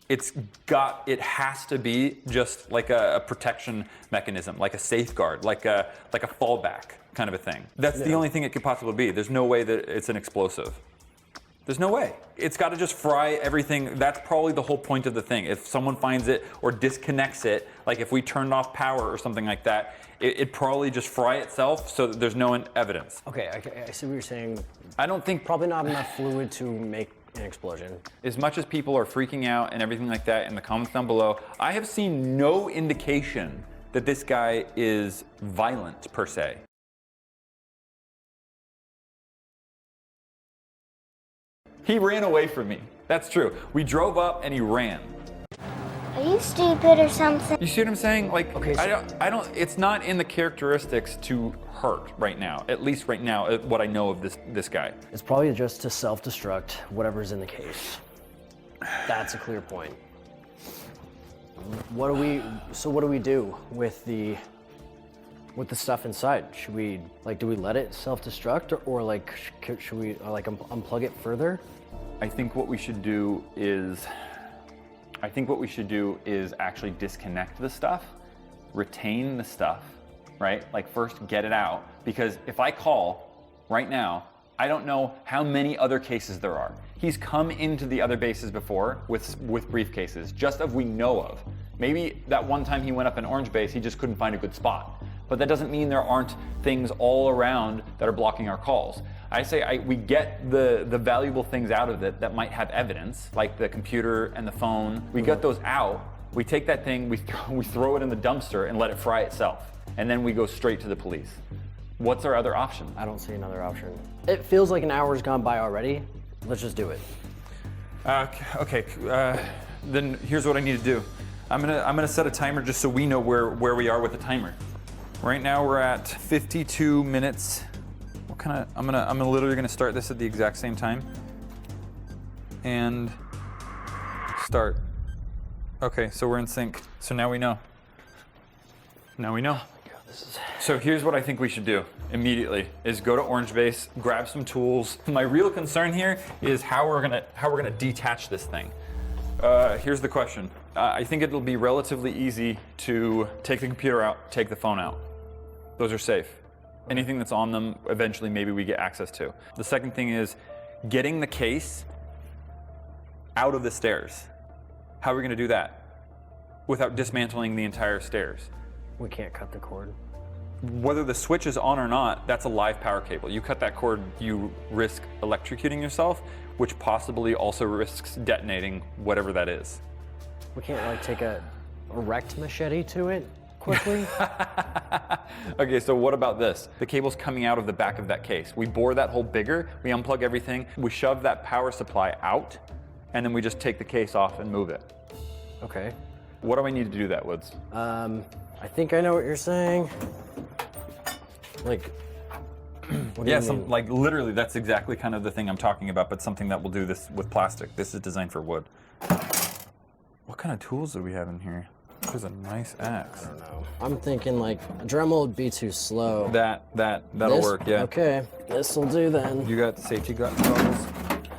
It has to be just like a protection mechanism, like a safeguard, like a fallback kind of a thing. That's the only thing it could possibly be. There's no way that it's an explosive. There's no way. It's got to just fry everything. That's probably the whole point of the thing. If someone finds it or disconnects it, like if we turned off power or something like that, it'd probably just fry itself so that there's no evidence. Okay, I see what you're saying. I don't think Probably not enough fluid to make an explosion. as much as people are freaking out and everything like that in the comments down below, I have seen no indication that this guy is violent per se. He ran away from me. That's true. We drove up and he ran. Are you stupid or something? You see what I'm saying? Like, Okay, so- I don't, it's not in the characteristics to hurt right now. At least right now, what I know of this guy. It's probably just to self-destruct whatever's in the case. That's a clear point. What do we do with the stuff inside? Should we, do we let it self-destruct or like, should we unplug it further? I think what we should do is actually disconnect the stuff, retain the stuff, right? Like first get it out, because if I call right now, I don't know how many other cases there are. He's come into the other bases before with briefcases, just of we know of. Maybe that one time he went up an orange base, he just couldn't find a good spot. But that doesn't mean there aren't things all around that are blocking our calls. I say we get the valuable things out of it that might have evidence, like the computer and the phone. We get those out, we take that thing, we throw it in the dumpster and let it fry itself. And then we go straight to the police. What's our other option? I don't see another option. It feels like an hour's gone by already. Let's just do it. Okay, then here's what I need to do. I'm gonna set a timer just so we know where we are with the timer. Right now we're at 52 minutes. I'm literally gonna start this at the exact same time. And start. Okay, so we're in sync. So now we know. Now we know. So here's what I think we should do immediately is go to Orange Base, grab some tools. My real concern here is how we're gonna detach this thing. Here's the question. I think it'll be relatively easy to take the computer out, take the phone out. Those are safe. Anything that's on them, eventually maybe we get access to. The second thing is getting the case out of the stairs. How are we gonna do that without dismantling the entire stairs? We can't cut the cord. Whether the switch is on or not, that's a live power cable. You cut that cord, you risk electrocuting yourself, which possibly also risks detonating whatever that is. We can't take a erect machete to it quickly? Okay, so what about this? The cable's coming out of the back of that case. We bore that hole bigger, we unplug everything, we shove that power supply out, and then we just take the case off and move it. Okay. What do I need to do that, Woods? I think I know what you're saying. What do you mean? Literally, that's exactly kind of the thing I'm talking about, but something that will do this with plastic. This is designed for wood. What kind of tools do we have in here? There's a nice axe. I don't know. I'm thinking a Dremel would be too slow. That'll work, yeah. Okay, this'll do then. You got the safety goggles?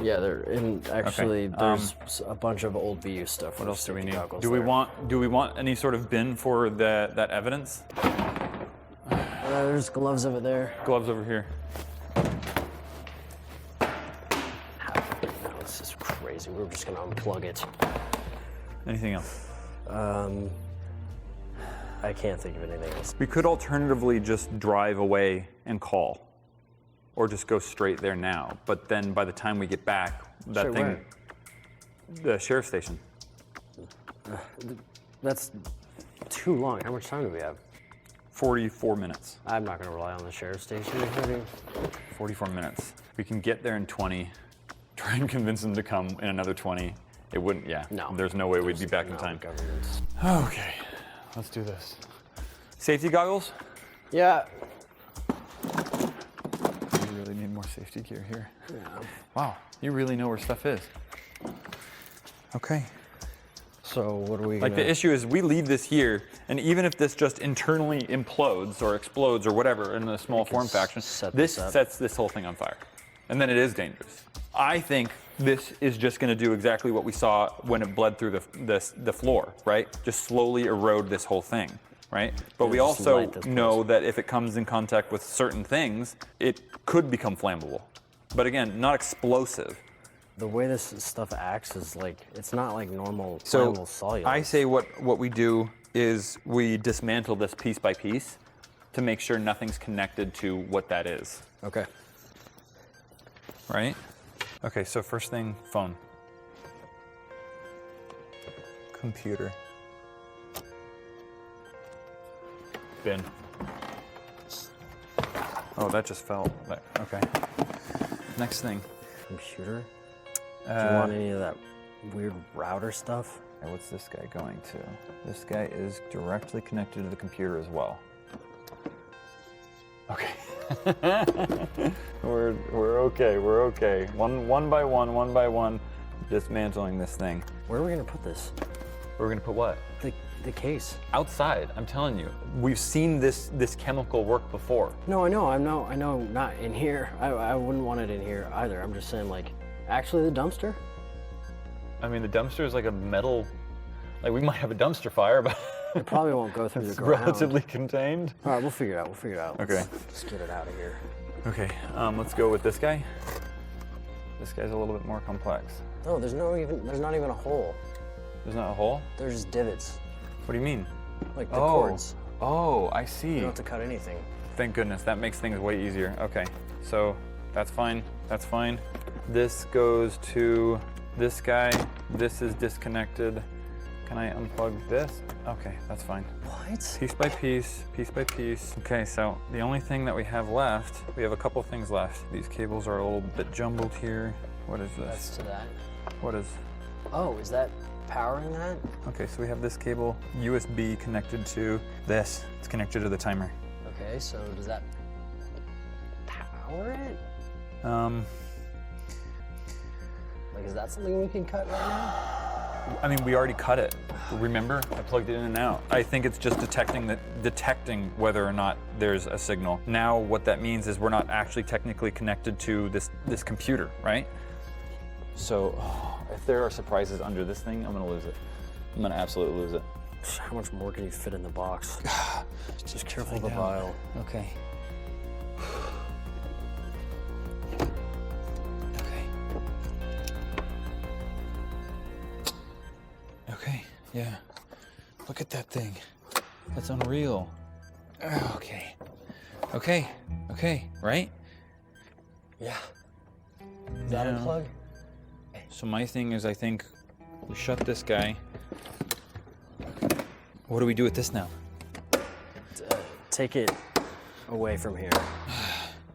Yeah, there's a bunch of old BU stuff. What else do we need? Do we want any sort of bin for that evidence? There's gloves over there. Gloves over here. No, this is crazy. We're just gonna unplug it. Anything else? I can't think of anything else. We could alternatively just drive away and call. Or just go straight there now. But then by the time we get back, the sheriff's station. That's too long. How much time do we have? 44 minutes. I'm not gonna rely on the sheriff's station. 44 minutes. We can get there in 20, try and convince them to come in another 20. It wouldn't, yeah. No. There's no way we'd be back in time. Government. Okay, let's do this. Safety goggles? Yeah. We really need more safety gear here. Yeah. Wow, you really know where stuff is. Okay. So what are we Like gonna... the issue is we leave this here, and even if this just internally implodes or explodes or whatever in a small form faction, this sets this whole thing on fire. And then it is dangerous. I think this is just gonna do exactly what we saw when it bled through the floor, right? Just slowly erode this whole thing, right? But we also know that if it comes in contact with certain things, it could become flammable. But again, not explosive. The way this stuff acts is like, it's not like normal So flammable solutes. I say what we do is we dismantle this piece by piece to make sure nothing's connected to what that is. Okay. Right? Okay, so first thing, phone. Computer. Bin. Oh, that just fell. Okay. Next thing. Computer? Do you want any of that weird router stuff? What's this guy going to? This guy is directly connected to the computer as well. Okay. we're okay, we're okay. One by one, dismantling this thing. Where are we gonna put this? We're gonna put what? The case. Outside, I'm telling you. We've seen this chemical work before. No, I know, not in here. I wouldn't want it in here either. I'm just saying, like, actually the dumpster? I mean, the dumpster is like a metal, like we might have a dumpster fire, but it probably won't go through the it's ground. relatively contained. All right, we'll figure it out. Okay. Let's just get it out of here. Okay, let's go with this guy. This guy's a little bit more complex. No, there's not even a hole. There's not a hole? There's just divots. What do you mean? Like the cords. Oh, I see. You don't have to cut anything. Thank goodness, that makes things way easier. Okay, so that's fine, that's fine. This goes to this guy. This is disconnected. Can I unplug this? Okay, that's fine. What? Piece by piece, piece by piece. Okay, so the only thing that we have left, we have a couple things left. These cables are a little bit jumbled here. What is this? That's to that. What is? Oh, is that powering that? Okay, so we have this cable, USB connected to this. It's connected to the timer. Okay, so does that power it? Like, is that something we can cut right now? I mean, we already cut it. Remember? I plugged it in and out. I think it's just detecting whether or not there's a signal. Now, what that means is we're not actually technically connected to this computer, right? So, if there are surprises under this thing, I'm gonna lose it. I'm gonna absolutely lose it. How much more can you fit in the box? Just careful of the vial. Okay. Okay, yeah. Look at that thing. That's unreal. Okay. Okay, right? Yeah. Is that a plug? So my thing is, I think we shut this guy. What do we do with this now? Take it away from here.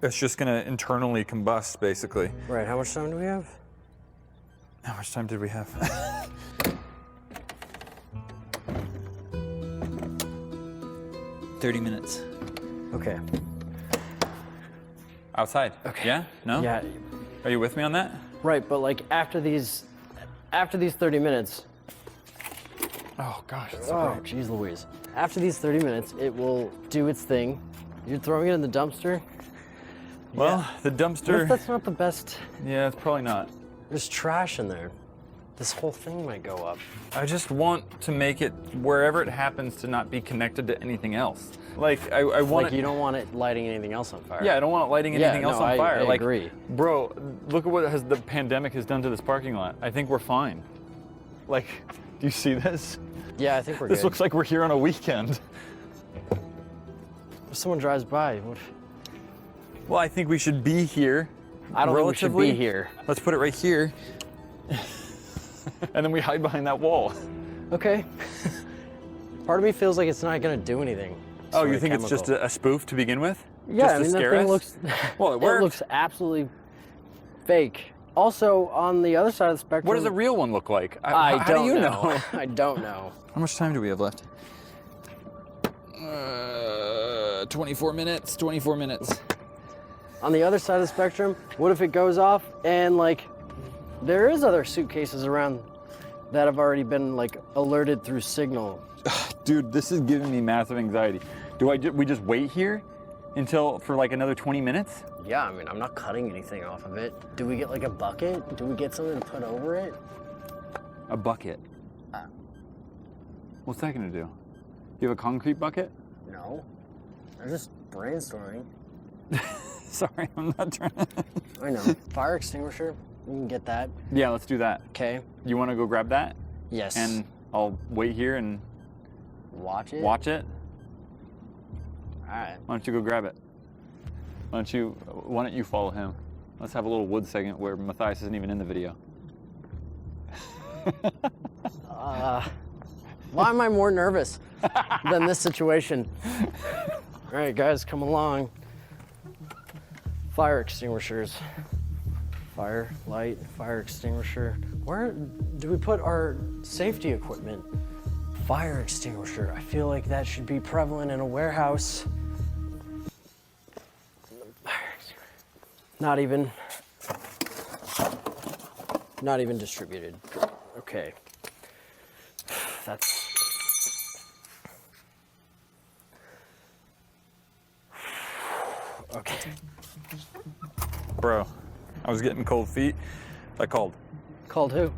It's just gonna internally combust, basically. Right, how much time do we have? How much time did we have? 30 minutes. Okay. Outside. Okay. Yeah? No? Yeah. Are you with me on that? Right, but like after these 30 minutes. Oh gosh, it's Oh, geez Louise. After these 30 minutes, it will do its thing. You're throwing it in the dumpster? Well, the What dumpster. if that's not the best? Yeah, it's probably not. There's trash in there. This whole thing might go up. I just want to make it wherever it happens to not be connected to anything else. Like I want Like, you don't want it lighting anything else on fire. Yeah, I don't want it lighting anything else on fire. I Like, agree. bro, look at what the pandemic has done to this parking lot. I think we're fine. Like, do you see this? Yeah, I think we're This good. looks like we're here on a weekend. If someone drives by, what? Well, I think we should be here. I don't think we should be here. Let's put it right here. And then we hide behind that wall. Okay. Part of me feels like it's not gonna do anything. Oh, Sort you of think it's just chemical. a spoof to begin with? Yeah, just I to mean, that scare thing us? looks. Well, it It worked. looks absolutely fake. Also, on the other side of the spectrum. What does a real one look like? I How don't do you know. I don't know. How much time do we have left? 24 minutes. 24 minutes. On the other side of the spectrum, what if it goes off and like there is other suitcases around that have already been like alerted through signal. Dude, this is giving me massive anxiety. We just wait here for like another 20 minutes? Yeah, I mean, I'm not cutting anything off of it. Do we get like a bucket? Do we get something to put over it? A bucket? What's that gonna do? Do you have a concrete bucket? No. I'm just brainstorming. Sorry, I'm not trying to... I know. Fire extinguisher, we can get that. Yeah, let's do that. Okay. You wanna go grab that? Yes. And I'll wait here and... Watch it? Watch it? Alright. Why don't you go grab it? Why don't you follow him? Let's have a little wood segment where Matthias isn't even in the video. Why am I more nervous than this situation? All right, guys, come along. Fire extinguishers. Fire, light, fire extinguisher. Where do we put our safety equipment? Fire extinguisher. I feel like that should be prevalent in a warehouse. Not even distributed. Okay. That's... Okay. Bro, I was getting cold feet. I called. Called who?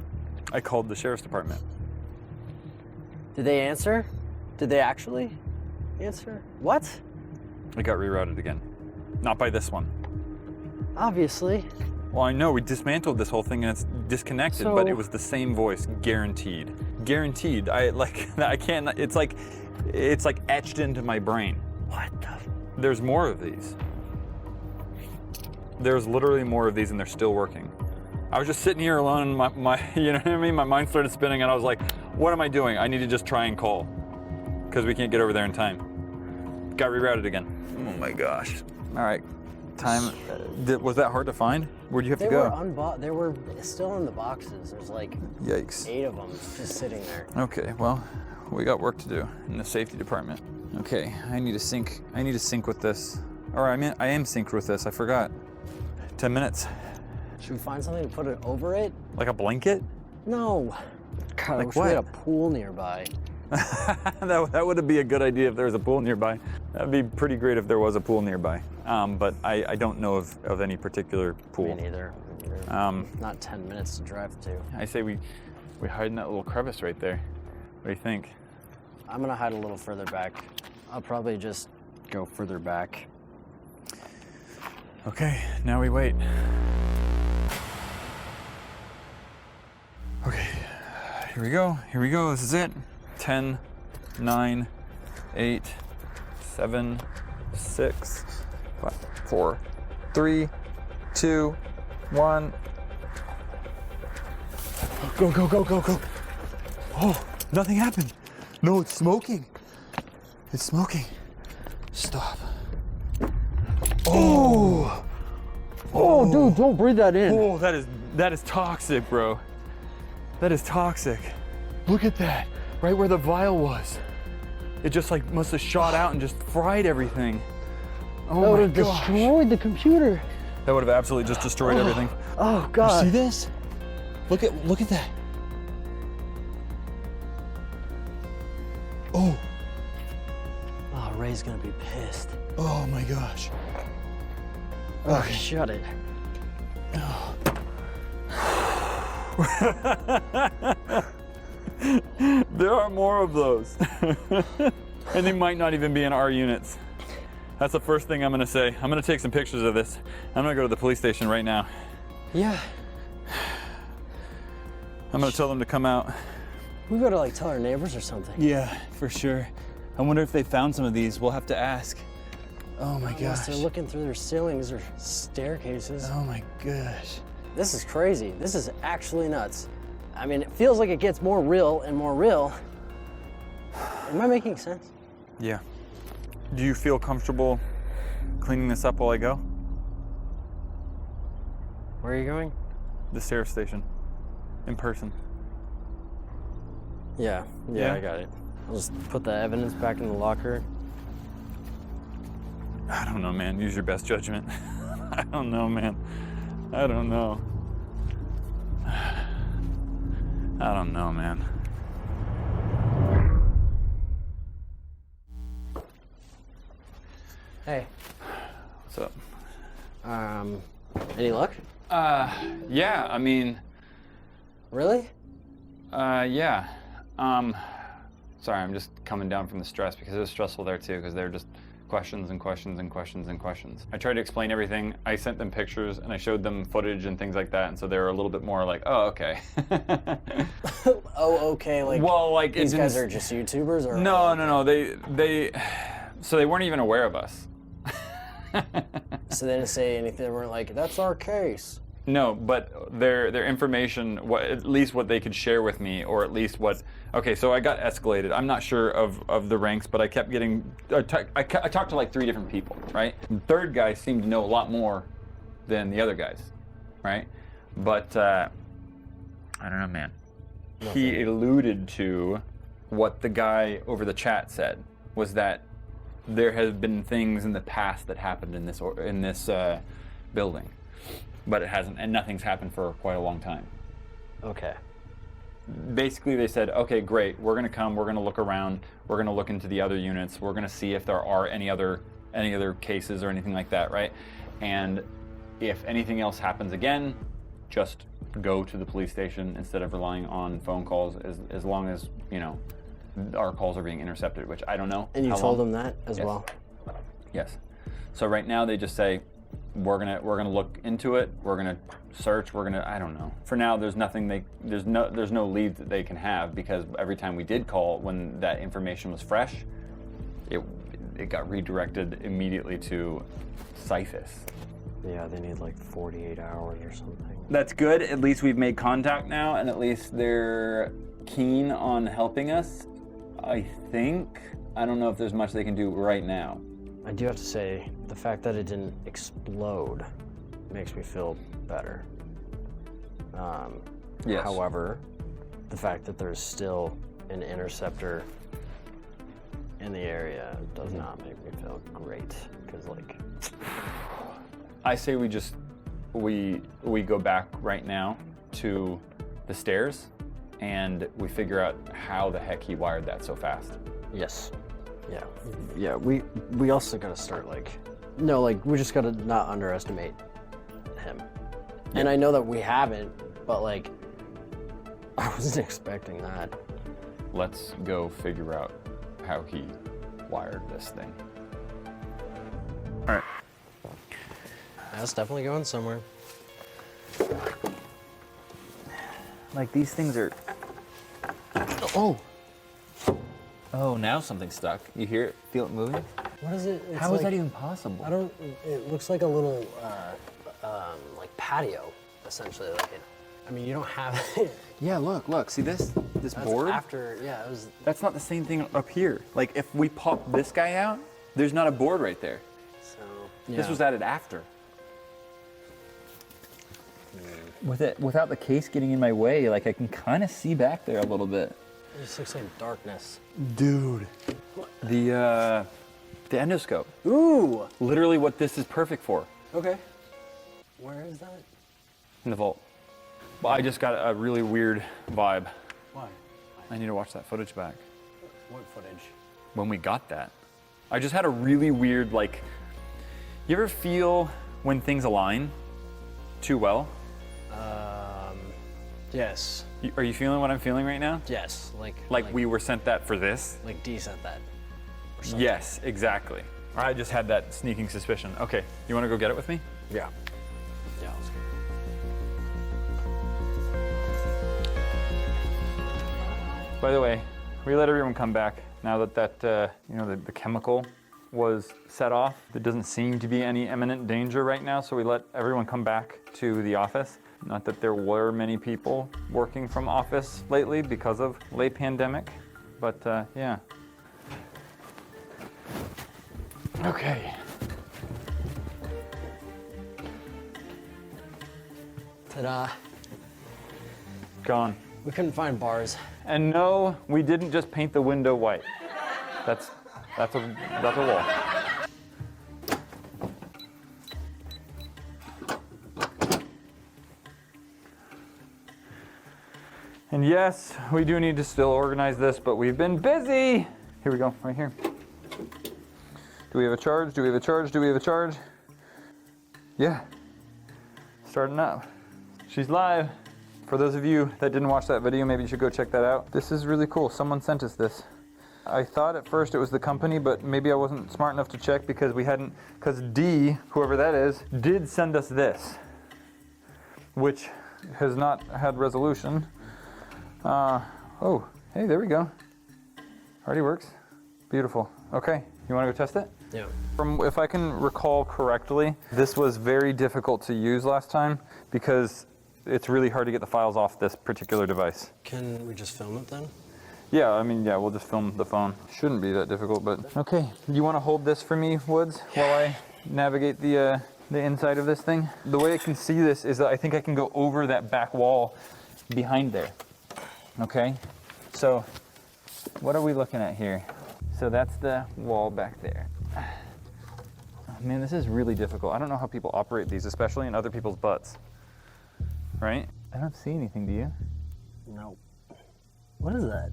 I called the sheriff's department. Did they answer? Did they actually answer? What? It got rerouted again. Not by this one. Obviously. Well, I know, we dismantled this whole thing and it's disconnected, but So- it was the same voice, guaranteed. Guaranteed. I can't, it's like etched into my brain. What the? There's more of these. There's literally more of these and they're still working. I was just sitting here alone and my you know what I mean? My mind started spinning and I was like, what am I doing? I need to just try and call because we can't get over there in time. Got rerouted again. Oh my gosh. All right, time. Was that hard to find? Where'd you have to go? They were still in the boxes. There's like Yikes. 8 of them just sitting there. Okay, well, we got work to do in the safety department. Okay, I need to sync with this. Or I am synced with this, I forgot. 10 minutes. Should we find something to put it over it? Like a blanket? No. God, I Like wish we had a what? pool nearby. that would be a good idea if there was a pool nearby. That'd be pretty great if there was a pool nearby. But I don't know of any particular pool. Me neither. Not 10 minutes to drive to. I say we hide in that little crevice right there. What do you think? I'm gonna hide a little further back. I'll probably just go further back. Okay, now we wait. Okay, here we go, this is it. 10, 9, 8, 7, 6, 5, 4, 3, 2, 1. Go, go, go, go, go. Oh, nothing happened. No, it's smoking. It's smoking. Stop. Oh! Oh, dude, don't breathe that in. Oh, that is toxic, bro. That is toxic. Look at that, right where the vial was. It just like must have shot out and just fried everything. Oh That would my have gosh. destroyed the computer. That would have absolutely just destroyed everything. Oh, God. You see this? Look at that. Oh, Oh, Ray's gonna be pissed. oh my gosh. Oh, shut it. There are more of those. And they might not even be in our units. That's the first thing I'm gonna say. I'm gonna take some pictures of this. I'm gonna go to the police station right now. Yeah. I'm gonna tell them to come out. We gotta like tell our neighbors or something. Yeah, for sure. I wonder if they found some of these. We'll have to ask. Oh my Unless gosh. they're looking through their ceilings or staircases. Oh my gosh. This is crazy. This is actually nuts. I mean, it feels like it gets more real and more real. Am I making sense? Yeah. Do you feel comfortable cleaning this up while I go? Where are you going? The sheriff station. In person. Yeah, Yeah? I got it. I'll just put the evidence back in the locker. I don't know, man. Use your best judgment. I don't know, man. I don't know. I don't know, man. Hey. What's up? Any luck? Yeah, I mean, Really? yeah. Sorry, I'm just coming down from the stress because it was stressful there too, because they're just questions and questions and questions and questions. I tried to explain everything. I sent them pictures and I showed them footage and things like that, and so they were a little bit more like, oh, okay. Oh, okay. Like, Well, like, it these guys didn't- are just YouTubers, or No. So they weren't even aware of us. So they didn't say anything. They weren't like, "That's our case." No, but their information, at least what they could share with me, or at least what. Okay, so I got escalated. I'm not sure of the ranks, but I kept getting. I talked to like 3 different people, right? The third guy seemed to know a lot more than the other guys, right? But I don't know, man. He alluded to what the guy over the chat said, was that there have been things in the past that happened in this building, but it hasn't, and nothing's happened for quite a long time. Okay. Basically, they said, okay, great, we're gonna come, we're gonna look around, we're gonna look into the other units, we're gonna see if there are any other cases or anything like that, right? And if anything else happens again, just go to the police station instead of relying on phone calls, as long as, you know, our calls are being intercepted, which I don't know. And you how told long. them that as Yes. well? Yes. So right now they just say, we're gonna look into it. We're gonna search. I don't know. For now, there's nothing there's no lead that they can have, because every time we did call when that information was fresh, it got redirected immediately to Cyphus. Yeah, they need like 48 hours or something. That's good. At least we've made contact now, and at least they're keen on helping us. I think. I don't know if there's much they can do right now. I do have to say, the fact that it didn't explode makes me feel better. Yes. However, the fact that there's still an interceptor in the area does not make me feel great. Because, like, I say we go back right now to the stairs, and we figure out how the heck he wired that so fast. yes. Yeah, we also gotta start, like, no, like, we just gotta not underestimate him. And I know that we haven't, but, like, I wasn't expecting that. Let's go figure out how he wired this thing. All right. That's definitely going somewhere. Like, these things are. Oh, now something's stuck. You hear it? Feel it moving? What is it? How is that even possible? I don't. It looks like a little, like patio, essentially. Like it. I mean, you don't have it. Yeah, look. See this That's board? after. Yeah, it was. That's not the same thing up here. Like, if we pop this guy out, there's not a board right there. So. This was added after. Without the case getting in my way, like, I can kind of see back there a little bit. It just looks like darkness. Dude. The endoscope. Ooh. Literally what this is perfect for. Okay. Where is that? In the vault. But I just got a really weird vibe. Why? I need to watch that footage back. What footage? When we got that. I just had a really weird, like, you ever feel when things align too well? Yes. Are you feeling what I'm feeling right now? Yes. Like we were sent that for this? Like D sent that. Or something. Yes, exactly. I just had that sneaking suspicion. Okay, you want to go get it with me? Yeah. Yeah. Let's go. By the way, we let everyone come back now that the chemical was set off. There doesn't seem to be any imminent danger right now, so we let everyone come back to the office. Not that there were many people working from office lately because of late pandemic, but yeah. Okay. Ta-da. Gone. We couldn't find bars. And no, we didn't just paint the window white. That's a wall. And yes, we do need to still organize this, but we've been busy. Here we go, right here. Do we have a charge? Do we have a charge? Do we have a charge? Yeah, starting up. She's live. For those of you that didn't watch that video, maybe you should go check that out. This is really cool. Someone sent us this. I thought at first it was the company, but maybe I wasn't smart enough to check because D, whoever that is, did send us this, which has not had resolution. Oh, hey, there we go. Already works. Beautiful. Okay, you want to go test it? Yeah. If I can recall correctly, this was very difficult to use last time because it's really hard to get the files off this particular device. Can we just film it then? Yeah, I mean, yeah, we'll just film the phone. Shouldn't be that difficult, but okay. You want to hold this for me, Woods, while I navigate the inside of this thing? The way I can see this is that I think I can go over that back wall behind there. Okay, so what are we looking at here? So that's the wall back there. Man, this is really difficult. I don't know how people operate these, especially in other people's butts. Right? I don't see anything, do you? No. What is that?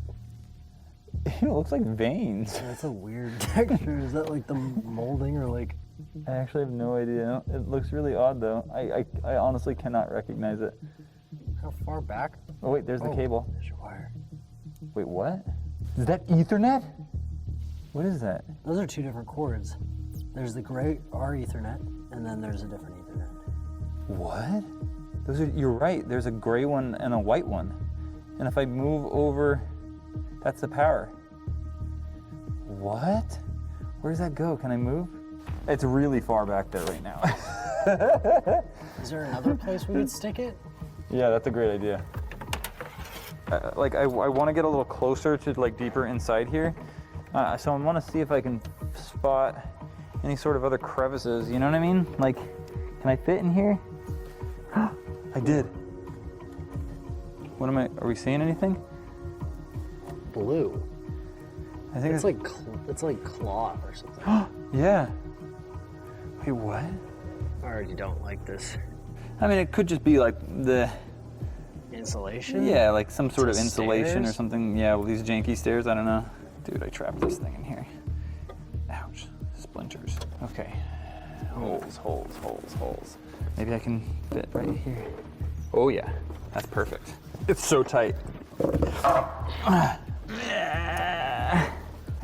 It looks like veins. That's a weird texture. Is that like the molding or like? I actually have no idea. It looks really odd though. I honestly cannot recognize it. How far back? Oh wait, there's the cable. There's your wire. Wait, what? Is that Ethernet? What is that? Those are two different cords. There's the gray R Ethernet, and then there's a different Ethernet. What? Those are, you're right, there's a gray one and a white one. And if I move over, that's the power. What? Where does that go? Can I move? It's really far back there right now. Is there another place we could stick it? Yeah, that's a great idea. I want to get a little closer to like deeper inside here. So I want to see if I can spot any sort of other crevices, you know what I mean? Like, can I fit in here? I did. What am I, are we seeing anything? Blue. I think it's like cloth or something. Yeah. Wait, what? I already don't like this. I mean, it could just be like the insulation? Yeah, like some sort of insulation stairs? or something. Yeah, well, these janky stairs, I don't know. Dude, I trapped this thing in here. Ouch, splinters. Okay, holes, holes, holes, holes. Maybe I can fit right here. Oh yeah, that's perfect. It's so tight. I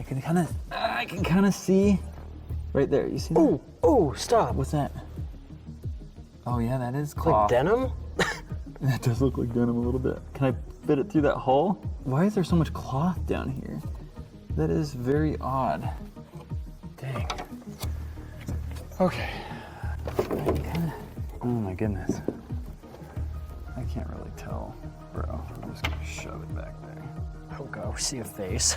can kind of see right there. You see that? Oh, stop. What's that? Oh yeah, that is Like cloth. denim? That does look like denim a little bit. Can I fit it through that hole? Why is there so much cloth down here? That is very odd. Dang. Okay. Oh my goodness. I can't really tell, bro. I'm just gonna shove it back there. Oh god, we see a face.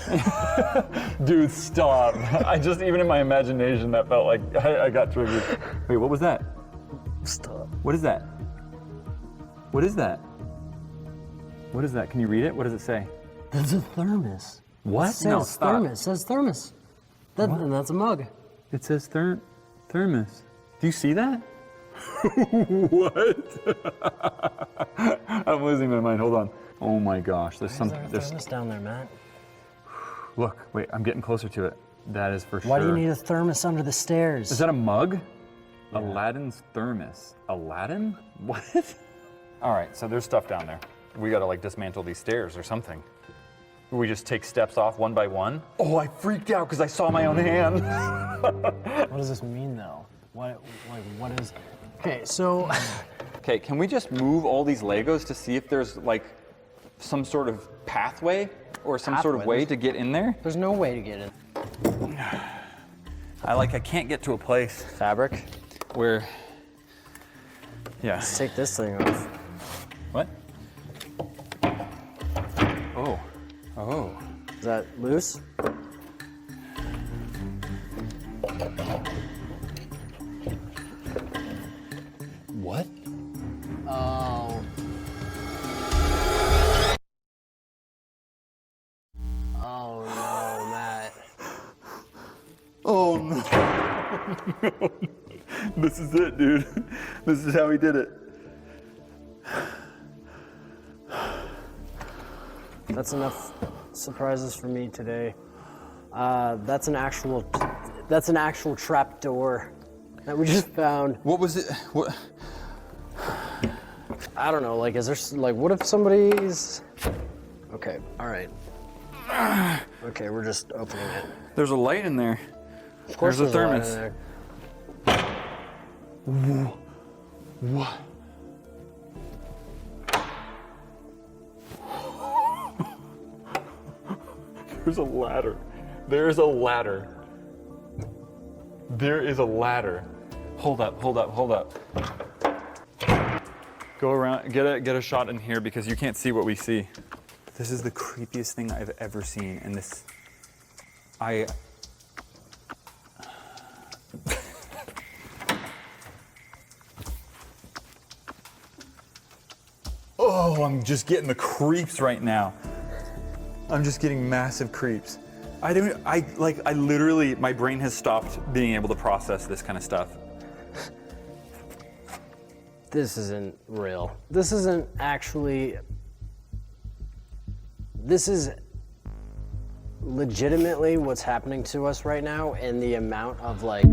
Dude, stop. I just, even in my imagination, that felt like I got triggered. Wait, what was that? Stop. What is that? What is that? What is that? Can you read it? What does it say? That's a thermos. What? It says thermos. It says thermos. And that's a mug. It says thermos. Do you see that? What? I'm losing my mind. Hold on. Oh my gosh. There's something. There's thermos down there, Matt. Look, wait. I'm getting closer to it. That is for sure. Why do you need a thermos under the stairs? Is that a mug? Yeah. Aladdin's thermos. Aladdin? What? All right. So there's stuff down there. We gotta like dismantle these stairs or something. We just take steps off one by one. Oh, I freaked out because I saw my own hand. What does this mean though? What is? Okay, so. Okay, can we just move all these Legos to see if there's like some sort of pathway or some sort of way to get in there? There's no way to get in. I can't get to a place. Fabric? Where, yeah. Let's take this thing off. What? Oh, oh. Is that loose? What? Oh. Oh no, Matt. Oh no. No. This is it, dude. This is how he did it. That's enough surprises for me today. That's an actual trap door that we just found. What was it? What? I don't know, like, is there, like, what if somebody's... Okay, all right. Okay, we're just opening it. There's a light in there. Of course there's a thermos. light in there. What? There's a ladder. There's a ladder. There is a ladder. Hold up, hold up, hold up. Go around, get a shot in here because you can't see what we see. This is the creepiest thing I've ever seen, and this, Oh, I'm just getting the creeps right now. I'm just getting massive creeps. I literally, my brain has stopped being able to process this kind of stuff. This isn't real. This isn't actually... This is legitimately what's happening to us right now, and the amount of, like...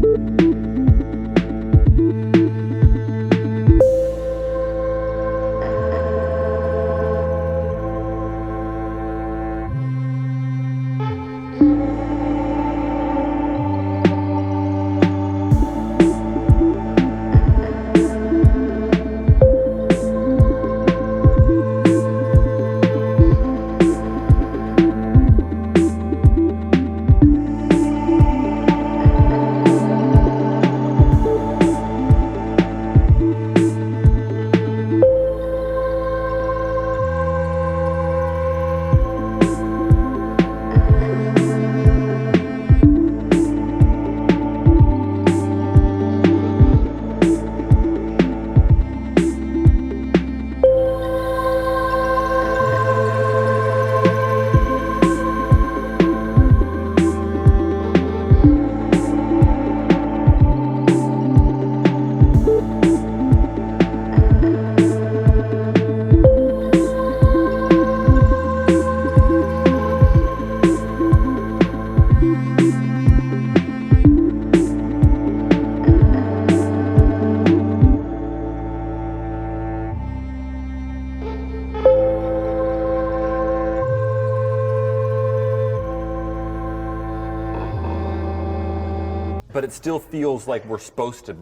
But it still feels like we're supposed to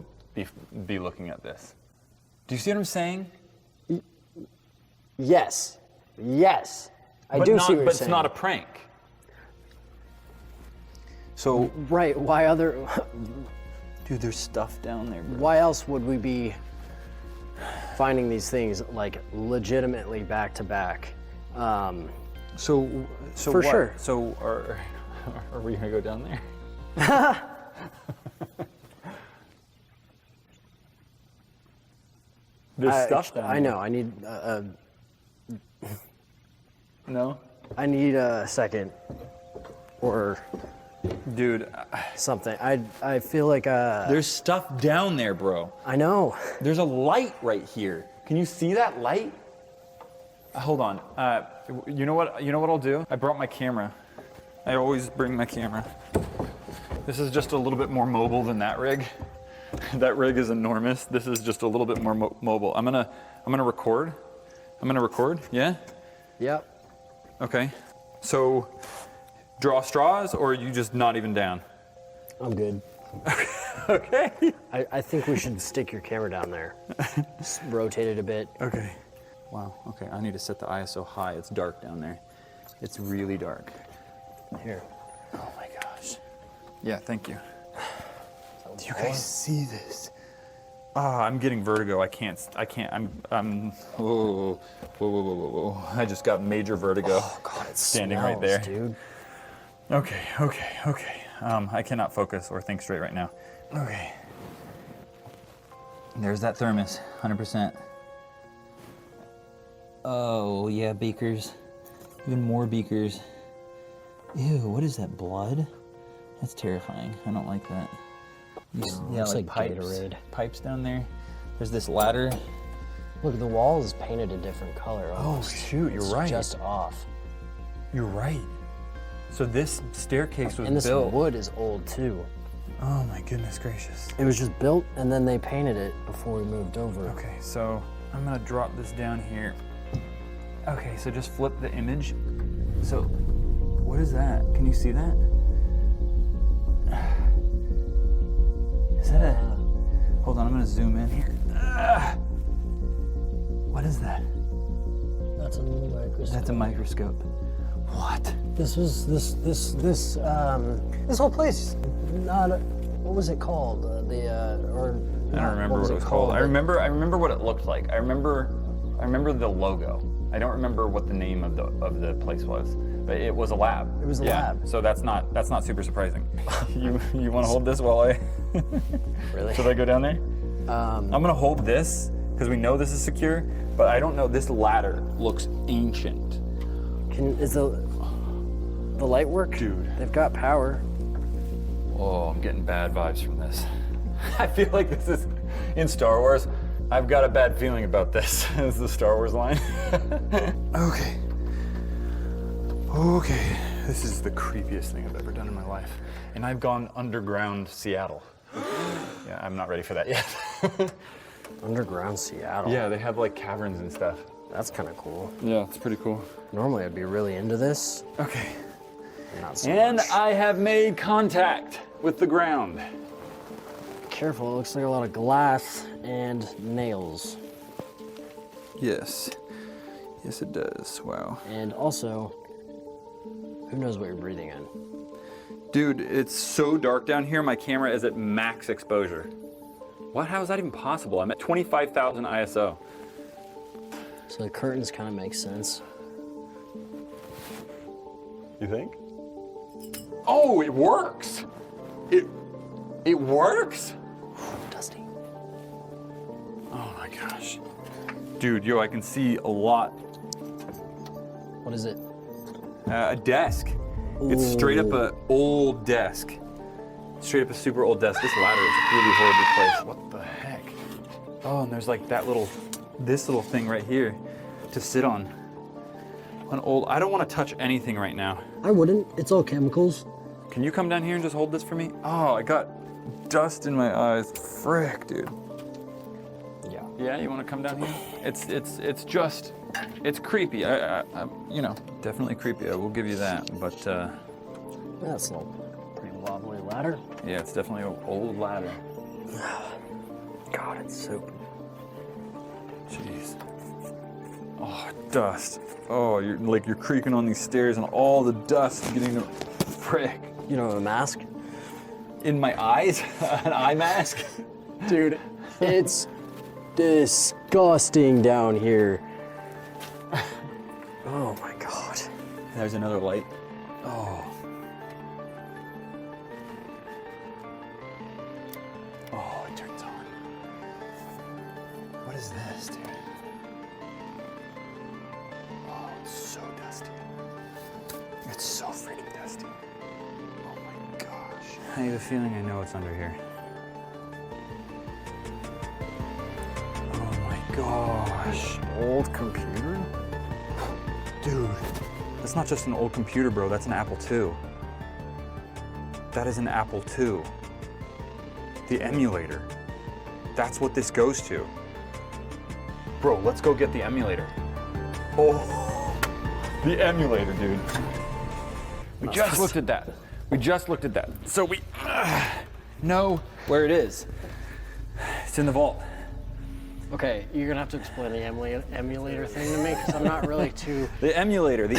be looking at this. Do you see what I'm saying? Yes. Yes. I do see what you're saying. But it's not a prank. So... Right, why other... Dude, there's stuff down there, bro. Why else would we be finding these things, like, legitimately back to back? So for what? Sure. So are we gonna go down there? There's stuff down there. I know. I need No? I need a second, or dude, something. I feel like there's stuff down there, bro. I know. There's a light right here. Can you see that light? Hold on. You know what I'll do? I brought my camera. I always bring my camera. This is just a little bit more mobile than that rig. That rig is enormous. This is just a little bit more mobile. I'm gonna record. Yeah. Yep. Okay. So, draw straws, or are you just not even down? I'm good. Okay. I think we should stick your camera down there. Just rotate it a bit. Okay. Wow. Okay. I need to set the ISO high. It's dark down there. It's really dark. Here. Oh my gosh. Yeah. Thank you. Do you guys see this? Ah, I'm getting vertigo. I can't. I'm. Whoa. I just got major vertigo. Oh God, it's standing right there, dude. Okay. I cannot focus or think straight right now. Okay. There's that thermos, 100%. Oh yeah, beakers. Even more beakers. Ew, what is that, blood? That's terrifying. I don't like that. Yeah, looks like pipes. Gatorade. Pipes down there. There's this ladder. Look, the wall is painted a different color. Oh Almost. shoot, you're It's right. just off. You're right. So this staircase was And this built. wood is old too. Oh my goodness gracious. It was just built and then they painted it before we moved over. Okay, so I'm gonna drop this down here. Okay, so just flip the image. So, what is that? Can you see that? Is that a... Hold on, I'm gonna zoom in here. What is that? That's a microscope. That's a microscope. What? This whole place, what was it called? I don't remember what it was called. I remember what it looked like. I remember the logo. I don't remember what the name of the place was, but it was a lab. It was a lab. So that's not super surprising. You want to hold this while I? Really? Should I go down there? I'm gonna hold this because we know this is secure, but I don't know. This ladder looks ancient. Is the light work? Dude. They've got power. Oh, I'm getting bad vibes from this. I feel like this is in Star Wars. I've got a bad feeling about this. This is the Star Wars line. Okay. Okay. This is the creepiest thing I've ever done in my life. And I've gone underground Seattle. Yeah, I'm not ready for that yet. Underground Seattle. Yeah, they have like caverns and stuff. That's kind of cool. Yeah, it's pretty cool. Normally I'd be really into this. Okay. Not so And much. I have made contact with the ground. Careful, it looks like a lot of glass and nails. Yes. Yes, it does. Wow. And also, who knows what you're breathing in? Dude, it's so dark down here. My camera is at max exposure. What? How is that even possible? I'm at 25,000 ISO. So the curtains kind of make sense. You think? Oh, it works. It works. Dusty. Oh my gosh. Dude, yo, I can see a lot. What is it? A desk. It's straight up a old desk. Straight up a super old desk. This ladder is really horribly placed. What the heck? Oh, and there's like this little thing right here to sit on. I don't want to touch anything right now. I wouldn't. It's all chemicals. Can you come down here and just hold this for me? Oh, I got dust in my eyes. Frick, dude. Yeah. Yeah, you want to come down here? It's creepy. I you know, definitely creepy. I will give you that. But That's a pretty lovely ladder. yeah, it's definitely an old ladder. God, it's soapy. Jeez. Oh, dust. Oh, you're creaking on these stairs and all the dust is getting frick. You know, a mask? In my eyes? An eye mask? Dude, it's disgusting down here. Oh my God. There's another light. Oh. Oh, it turns on. What is this, dude? Oh, it's so dusty. It's so freaking dusty. Oh my gosh. I have a feeling I know what's under here. Oh my gosh. Old computer? Dude, that's not just an old computer, bro. That's an Apple II. That is an Apple II. The emulator. That's what this goes to. Bro, let's go get the emulator. Oh, the emulator, dude. We just looked at that. We just looked at that. So we know where it is. It's in the vault. Okay, you're gonna have to explain the emulator thing to me because I'm not really too. The emulator. The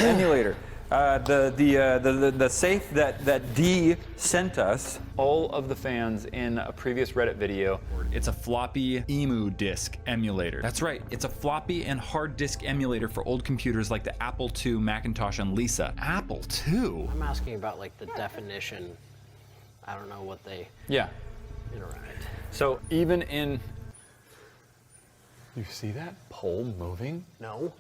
safe that D sent us. All of the fans in a previous Reddit video. It's a floppy EMU disk emulator. That's right. It's a floppy and hard disk emulator for old computers like the Apple II, Macintosh, and Lisa. Apple II? I'm asking about like the definition. I don't know what they Yeah. interact. So even in. You see that pole moving? No.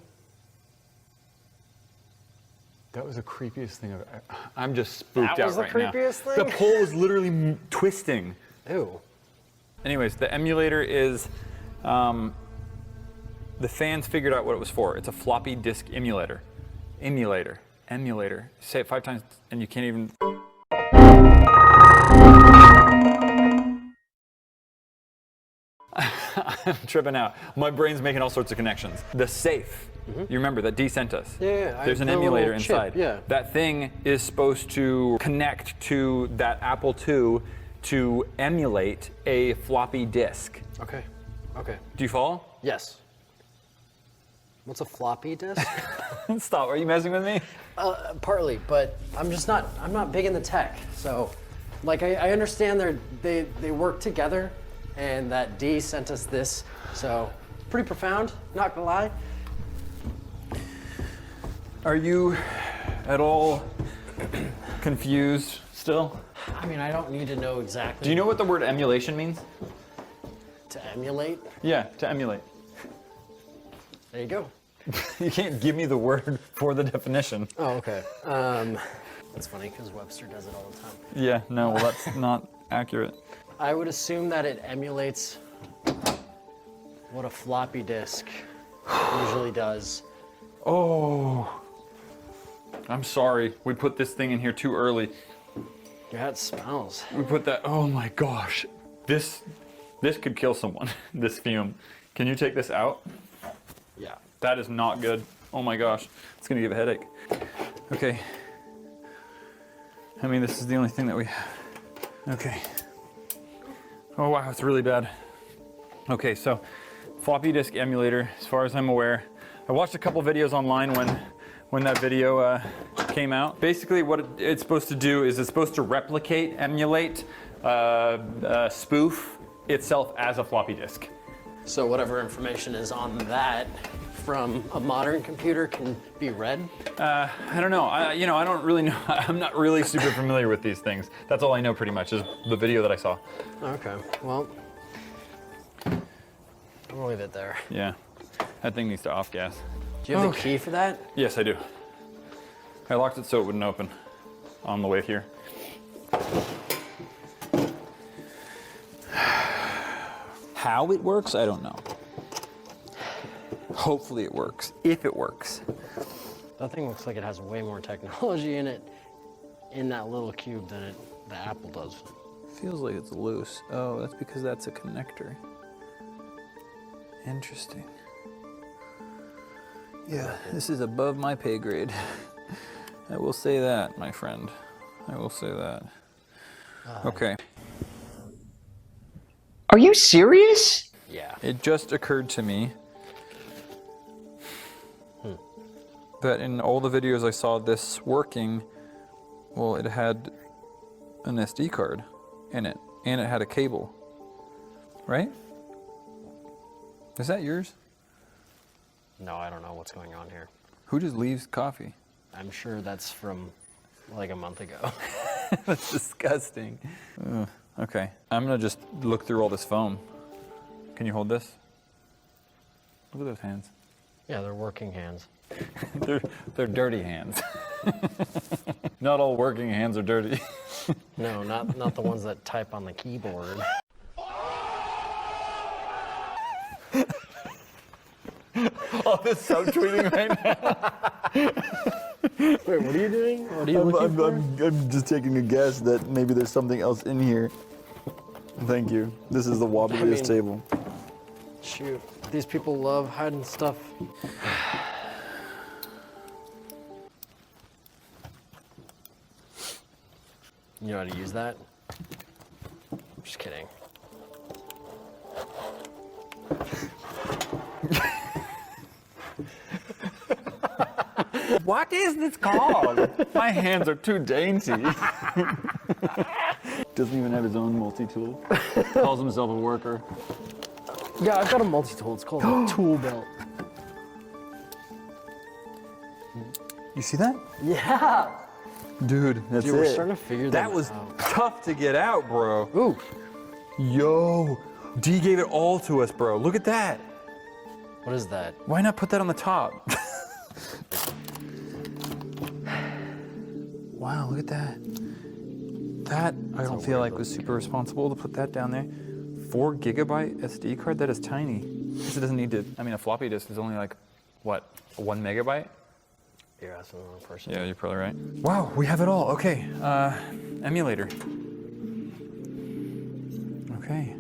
That was the creepiest thing I'm just spooked That was out the right now. creepiest thing? The pole was literally twisting. Ew. Anyways, the emulator is, the fans figured out what it was for. It's a floppy disk emulator. Emulator. Say it 5 times and you can't even. I'm tripping out. My brain's making all sorts of connections. The safe. You remember that D sent us? Yeah. There's an the emulator little chip, inside. Yeah. That thing is supposed to connect to that Apple II to emulate a floppy disk. Okay. Do you follow? Yes. What's a floppy disk? Stop. Are you messing with me? Partly, but I'm not big in the tech. So, like, I understand they work together, and that D sent us this. So, pretty profound, not gonna lie. Are you at all confused still? I mean, I don't need to know exactly. Do you know what the word emulation means? To emulate? Yeah, to emulate. There you go. You can't give me the word for the definition. Oh, okay. That's funny because Webster does it all the time. Yeah, no, well, that's not accurate. I would assume that it emulates what a floppy disk usually does. Oh, I'm sorry. We put this thing in here too early. Yeah, it smells. We put that, oh my gosh. This could kill someone, this fume. Can you take this out? Yeah. That is not good. Oh my gosh, it's gonna give a headache. Okay. I mean, this is the only thing that we have. Okay. Oh wow, it's really bad. Okay, so floppy disk emulator, as far as I'm aware. I watched a couple videos online when that video came out. Basically what it's supposed to do is it's supposed to replicate, emulate, spoof itself as a floppy disk. So whatever information is on that from a modern computer can be read? I don't know. I don't really know. I'm not really super familiar with these things. That's all I know pretty much is the video that I saw. Okay, well, I'll leave it there. Yeah, that thing needs to off gas. Do you have the key for that? Yes, I do. I locked it so it wouldn't open on the way here. How it works, I don't know. Hopefully it works, if it works. That thing looks like it has way more technology in it, in that little cube than the Apple does. Feels like it's loose. Oh, that's because that's a connector. Interesting. Yeah, this is above my pay grade. I will say that, my friend. I will say that. Okay. Are you serious? Yeah. It just occurred to me that in all the videos I saw this working, well, it had an SD card in it, and it had a cable, right? Is that yours? No, I don't know what's going on here. Who just leaves coffee? I'm sure that's from like a month ago. That's disgusting. Ugh. Okay, I'm gonna just look through all this foam. Can you hold this? Look at those hands. Yeah, they're working hands. they're dirty hands. Not all working hands are dirty. No, not the ones that type on the keyboard. Oh, this subtweeting right now. Wait, what are you doing? What are you looking for? I'm just taking a guess that maybe there's something else in here. Thank you. This is the wobbliest table. Shoot, these people love hiding stuff. You know how to use that? Just kidding. What is this called? My hands are too dainty. Doesn't even have his own multi-tool. Calls himself a worker. Yeah, I've got a multi-tool. It's called a tool belt. You see that? Yeah. Dude, that's Dude, it. we're starting to figure that out. That was tough to get out, bro. Ooh. Yo, D gave it all to us, bro. Look at that. What is that? Why not put that on the top? Wow, look at that. That, I don't feel like was super responsible to put that down there. 4 gigabyte SD card, that is tiny. Because it doesn't need to, I mean, a floppy disk is only like, what, 1 megabyte? You're asking the wrong person. Yeah, you're probably right. Wow, we have it all. Okay, emulator. Okay,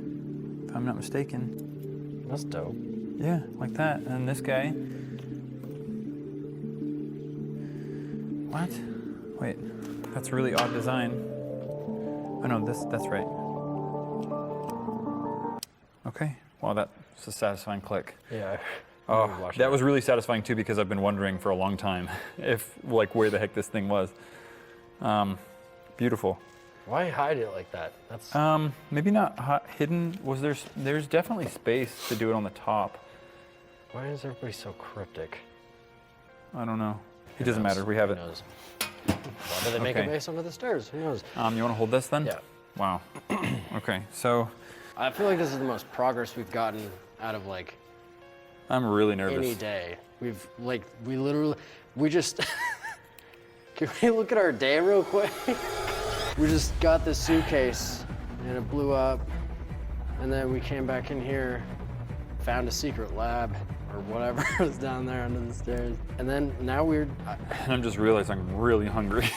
if I'm not mistaken. That's dope. Yeah, like that. And this guy. What? Wait, that's a really odd design. Oh no, that's right. Okay, well that's a satisfying click. Yeah. Oh, that was really satisfying too because I've been wondering for a long time if, like, where the heck this thing was. Beautiful. Why hide it like that? That's. Maybe not hidden. There's definitely space to do it on the top. Why is everybody so cryptic? I don't know. It doesn't matter. We have Who it. knows? Why did they make a base under the stairs? Who knows? You want to hold this then? Yeah. Wow. Okay, so I feel like this is the most progress we've gotten out of like I'm really nervous. any day. We just can we look at our day real quick? We just got this suitcase and it blew up, and then we came back in here, found a secret lab or whatever was down there under the stairs, and then now And I'm just realizing I'm really hungry.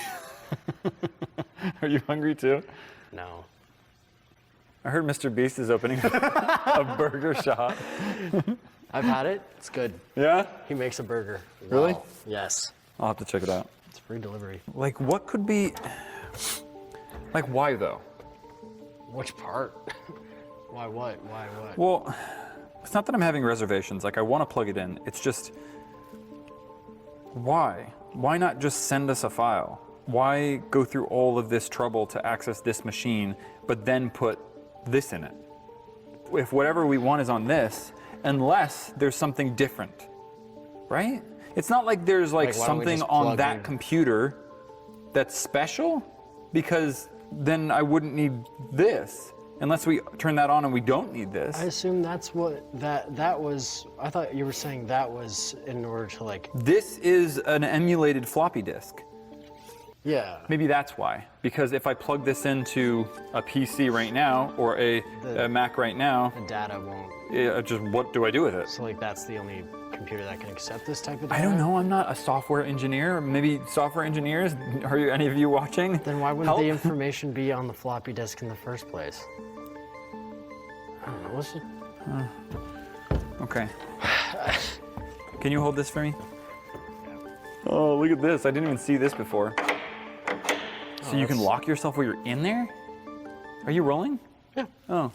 Are you hungry too? No. I heard Mr. Beast is opening a burger shop. I've had it. It's good. Yeah? He makes a burger. Really? Wow. Yes. I'll have to check it out. It's free delivery. Like, what could be... Like, why though? Which part? Why what? Why what? Well, it's not that I'm having reservations. Like, I want to plug it in. It's just... Why? Why not just send us a file? Why go through all of this trouble to access this machine, but then put this in it? If whatever we want is on this, unless there's something different, right? It's not like there's like Like, why don't we something just on plug that in? computer that's special, because then I wouldn't need this unless we turn that on and we don't need this. I assume that's what that was. I thought you were saying that was in order to like. This is an emulated floppy disk. Yeah. Maybe that's why. Because if I plug this into a PC right now or a Mac right now, The data won't. just what do I do with it? So like that's the only computer that can accept this type of I data? don't know. I'm not a software engineer. Maybe software engineers. Are you, any of you watching? Then why wouldn't Help? the information be on the floppy disk in the first place? I don't know. What's it? Okay. Can you hold this for me? Oh, look at this. I didn't even see this before. So you can lock yourself while you're in there? Are you rolling? Yeah. Oh.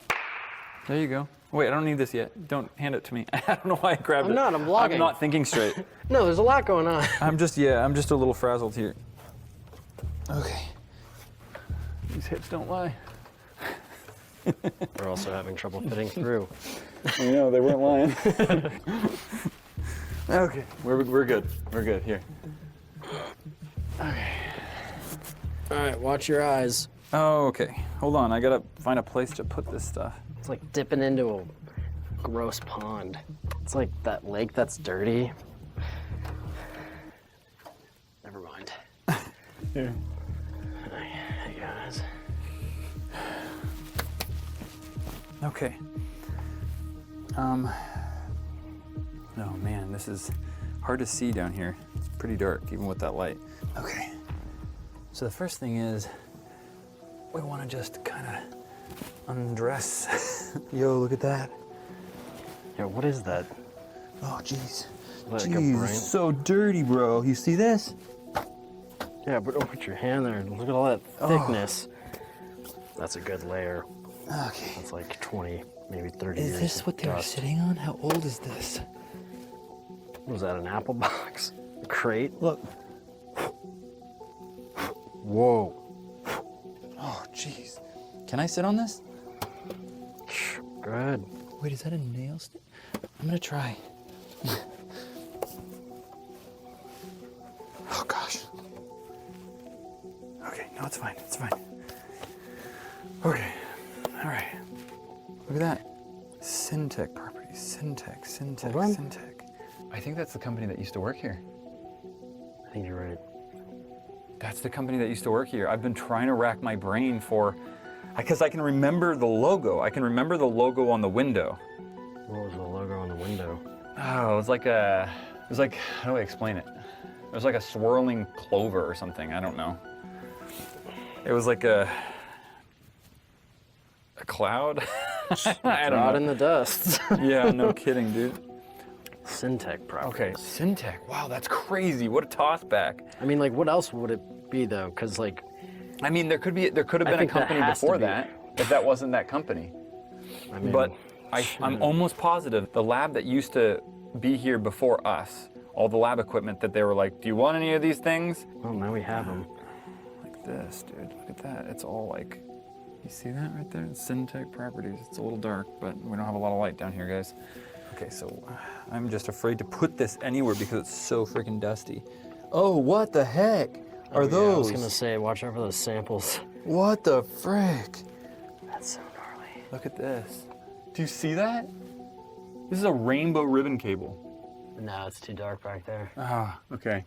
There you go. Wait, I don't need this yet. Don't hand it to me. I don't know why I grabbed it. I'm not, I'm vlogging. I'm not thinking straight. No, there's a lot going on. I'm just a little frazzled here. Okay. These hips don't lie. We're also having trouble fitting through. I know, they weren't lying. Okay, we're good. We're good, here. Okay. All right, watch your eyes. Oh, okay. Hold on, I gotta find a place to put this stuff. It's like dipping into a gross pond. It's like that lake that's dirty. Never mind. Here. Hey guys. Okay. Oh man, this is hard to see down here. It's pretty dark, even with that light. Okay. So the first thing is, we want to just kind of undress. Yo, look at that. Yo, what is that? Oh, jeez. Like a Jeez, brain? it's so dirty, bro. You see this? Yeah, but don't put your hand there. Look at all that thickness. That's a good layer. Okay. That's like 20, maybe 30 Is years. this what they were dust. sitting on? How old is this? Was that an apple box? A crate? Look. Whoa. Oh, jeez. Can I sit on this? Good. Wait, is that a nail stick? I'm gonna try. Oh gosh. Okay, no, it's fine. It's fine. Okay. All right. Look at that. Syntec properties. Syntec. Syntec. Hold on. Syntec. I think that's the company that used to work here. I think you're right. That's the company that used to work here. I've been trying to rack my brain for, because I can remember the logo. I can remember the logo on the window. What was the logo on the window? Oh, it was like, how do I explain it? was like a swirling clover or something. I don't know. It was like a cloud. I don't know. in the dust. Yeah, no kidding, dude. Syntech property. Okay, Syntech. Wow, that's crazy. What a toss back. I mean, like, what else would it be though? Because like, I mean, there could have been a think that company has to before be- that, if that wasn't that company. I mean, But I'm almost positive the lab that used to be here before us, all the lab equipment that they were like, do you want any of these things? well, now we have them. Like this, dude. Look at that. It's all like, you see that right there? It's Syntech Properties. It's a little dark, but we don't have a lot of light down here, guys. Okay, so I'm just afraid to put this anywhere because it's so freaking dusty. Oh, what the heck are Yeah, I those? was gonna say, watch out for those samples. What the frick? That's so gnarly. Look at this. Do you see that? This is a rainbow ribbon cable. No, it's too dark back there. Ah, okay.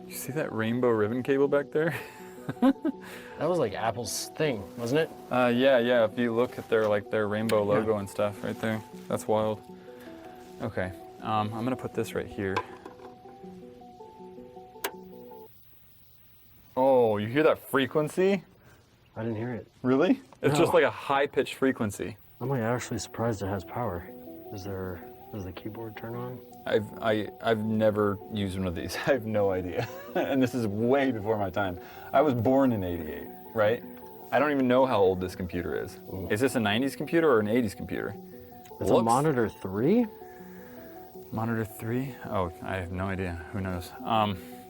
You see that rainbow ribbon cable back there? That was like Apple's thing, wasn't it? Yeah. If you look at their rainbow logo and stuff right there, that's wild. Okay, I'm gonna put this right here. Oh, you hear that frequency? I didn't hear it. Really? It's just No. like a high-pitched frequency. I'm like actually surprised it has power. Does the keyboard turn on? I've never used one of these. I have no idea. And this is way before my time. I was born in '88, right? I don't even know how old this computer is. Is this a 90s computer or an 80s computer? It's a Monitor 3? Monitor 3? Oh, I have no idea. Who knows?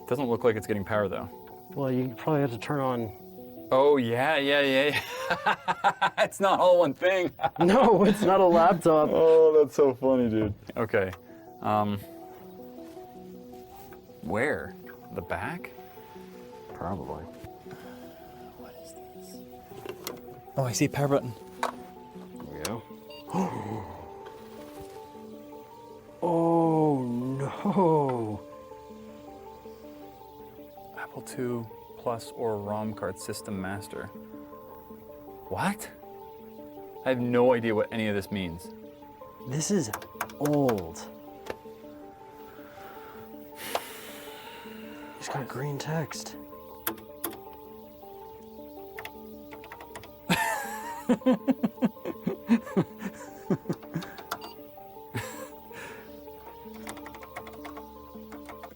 Doesn't look like it's getting power though. Well, you probably have to turn on. Oh, yeah. It's not all one thing. No, it's not a laptop. Oh, that's so funny, dude. Okay. Where? The back? Probably. What is this? Oh, I see a power button. There we go. Oh no. Apple II Plus or ROM card system master. What? I have no idea what any of this means. This is old. It's got green text.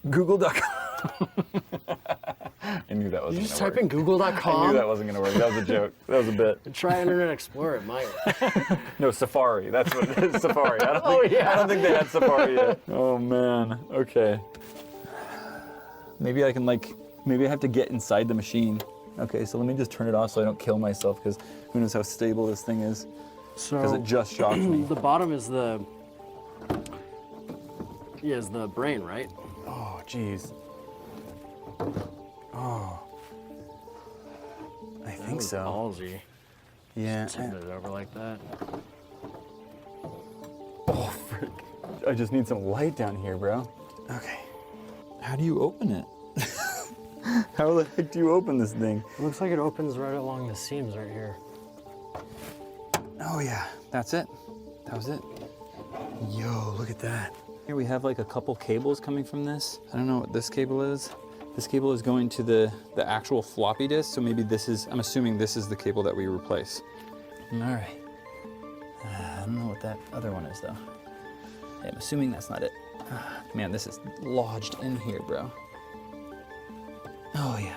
Google.com. I knew that wasn't You just gonna type work. in google.com? I knew that wasn't gonna work. That was a joke. That was a bit. Try Internet Explorer, it might. No, Safari. That's what it is. Safari. I don't think they had Safari yet. Oh man. Okay. Maybe I can maybe I have to get inside the machine. Okay, so let me just turn it off so I don't kill myself because who knows how stable this thing is. Because it just shocked me. The bottom is the brain, right? Oh, jeez. Oh. I think so. Ballsy. Yeah. Turn it over like that. Oh, frick. I just need some light down here, bro. Okay. How do you open it? How the heck do you open this thing? It looks like it opens right along the seams right here. Oh yeah, that's it. That was it. Yo, look at that. Here we have like a couple cables coming from this. I don't know what this cable is. This cable is going to the actual floppy disk, so maybe this is, I'm assuming this is the cable that we replace. All right. I don't know what that other one is though. Hey, I'm assuming that's not it. Man, this is lodged in here, bro. Oh yeah,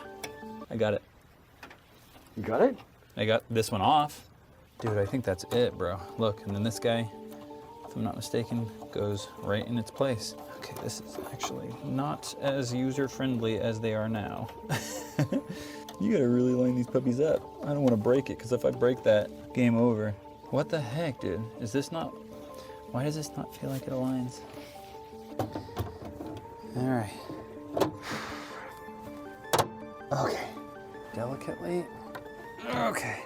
I got it. You got it? I got this one off. Dude, I think that's it, bro. Look, and then this guy, if I'm not mistaken, goes right in its place. Okay, this is actually not as user-friendly as they are now. You gotta really line these puppies up. I don't wanna break it, because if I break that, game over. What the heck, dude? Is this not, why does this not feel like it aligns? All right. Okay, delicately. Okay.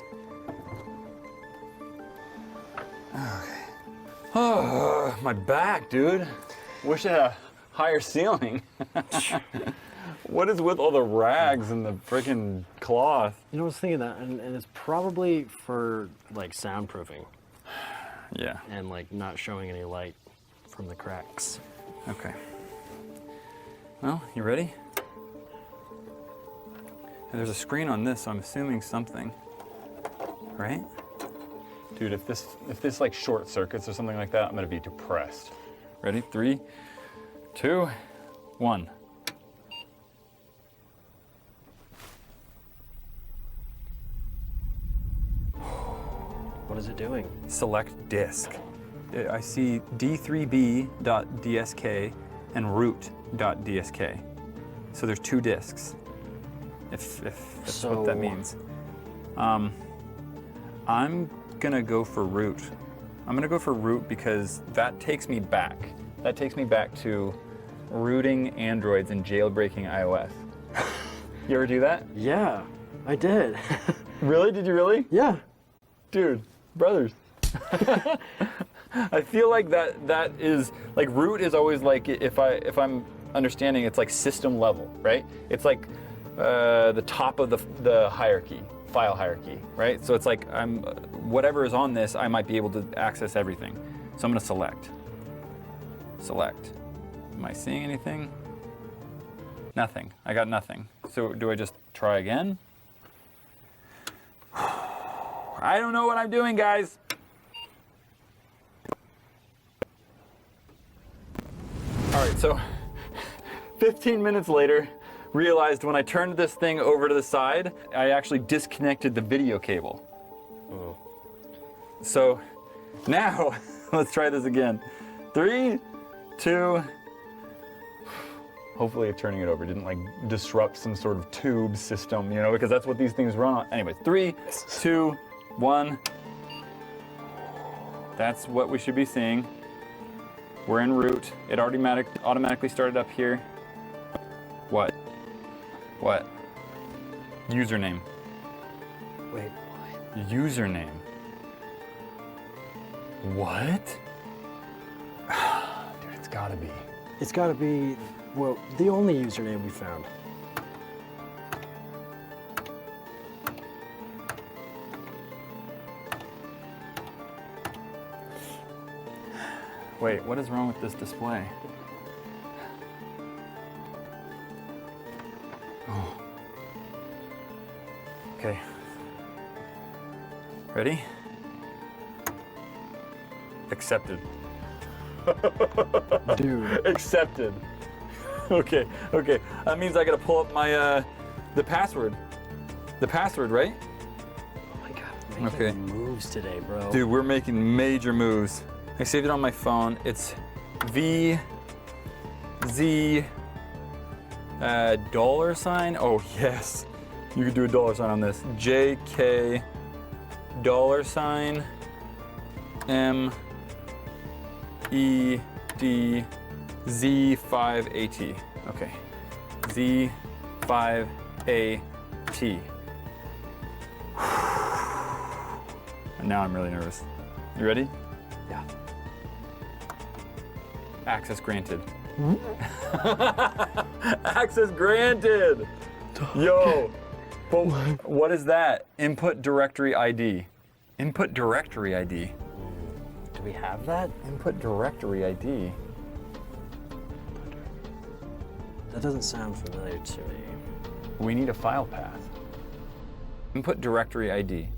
Okay. Oh, my back, dude. Wish I had a higher ceiling. What is with all the rags and the freaking cloth? You know, I was thinking that, and it's probably for like soundproofing. Yeah. And like not showing any light from the cracks. Okay. Well, you ready? And there's a screen on this, so I'm assuming something, right? Dude, if this like short circuits or something like that, I'm gonna be depressed. Ready? 3, 2, 1. What is it doing? Select disk. I see d3b.dsk and root.dsk. So there's 2 disks, if that's what that means. I'm gonna go for root. I'm gonna go for root because that takes me back. That takes me back to rooting Androids and jailbreaking iOS. You ever do that? Yeah, I did. Really? Did you really? Yeah. Dude, brothers. I feel like that is like root is always like if I'm understanding, it's like system level, right? It's like the top of the hierarchy, file hierarchy, right? So it's like whatever is on this, I might be able to access everything. So I'm gonna select. Select. Am I seeing anything? Nothing. I got nothing. So do I just try again? I don't know what I'm doing, guys. All right, so 15 minutes later, realized when I turned this thing over to the side, I actually disconnected the video cable. Oh. So now, let's try this again. 3, 2, hopefully turning it over didn't like disrupt some sort of tube system, you know, because that's what these things run on. Anyway, 3, 2, 1. That's what we should be seeing. We're in root. It automatically started up here. What? What? Username. Wait, what? Username. What? Dude, it's gotta be. It's gotta be, well, the only username we found. Wait, what is wrong with this display? Oh. Okay. Ready? Accepted. Dude. Accepted. Okay, okay. That means I gotta pull up my, the password. The password, right? Oh my god, we're making Okay. moves today, bro. Dude, we're making major moves. I saved it on my phone. It's $. Oh yes, you could do $. On this. JK $MEDZ5AT. Okay, Z5AT. And now I'm really nervous. You ready? Yeah. Access granted. Access granted! Yo! But what is that? Input directory ID. Input directory ID. Do we have that? Input directory ID. That doesn't sound familiar to me. We need a file path. Input directory ID.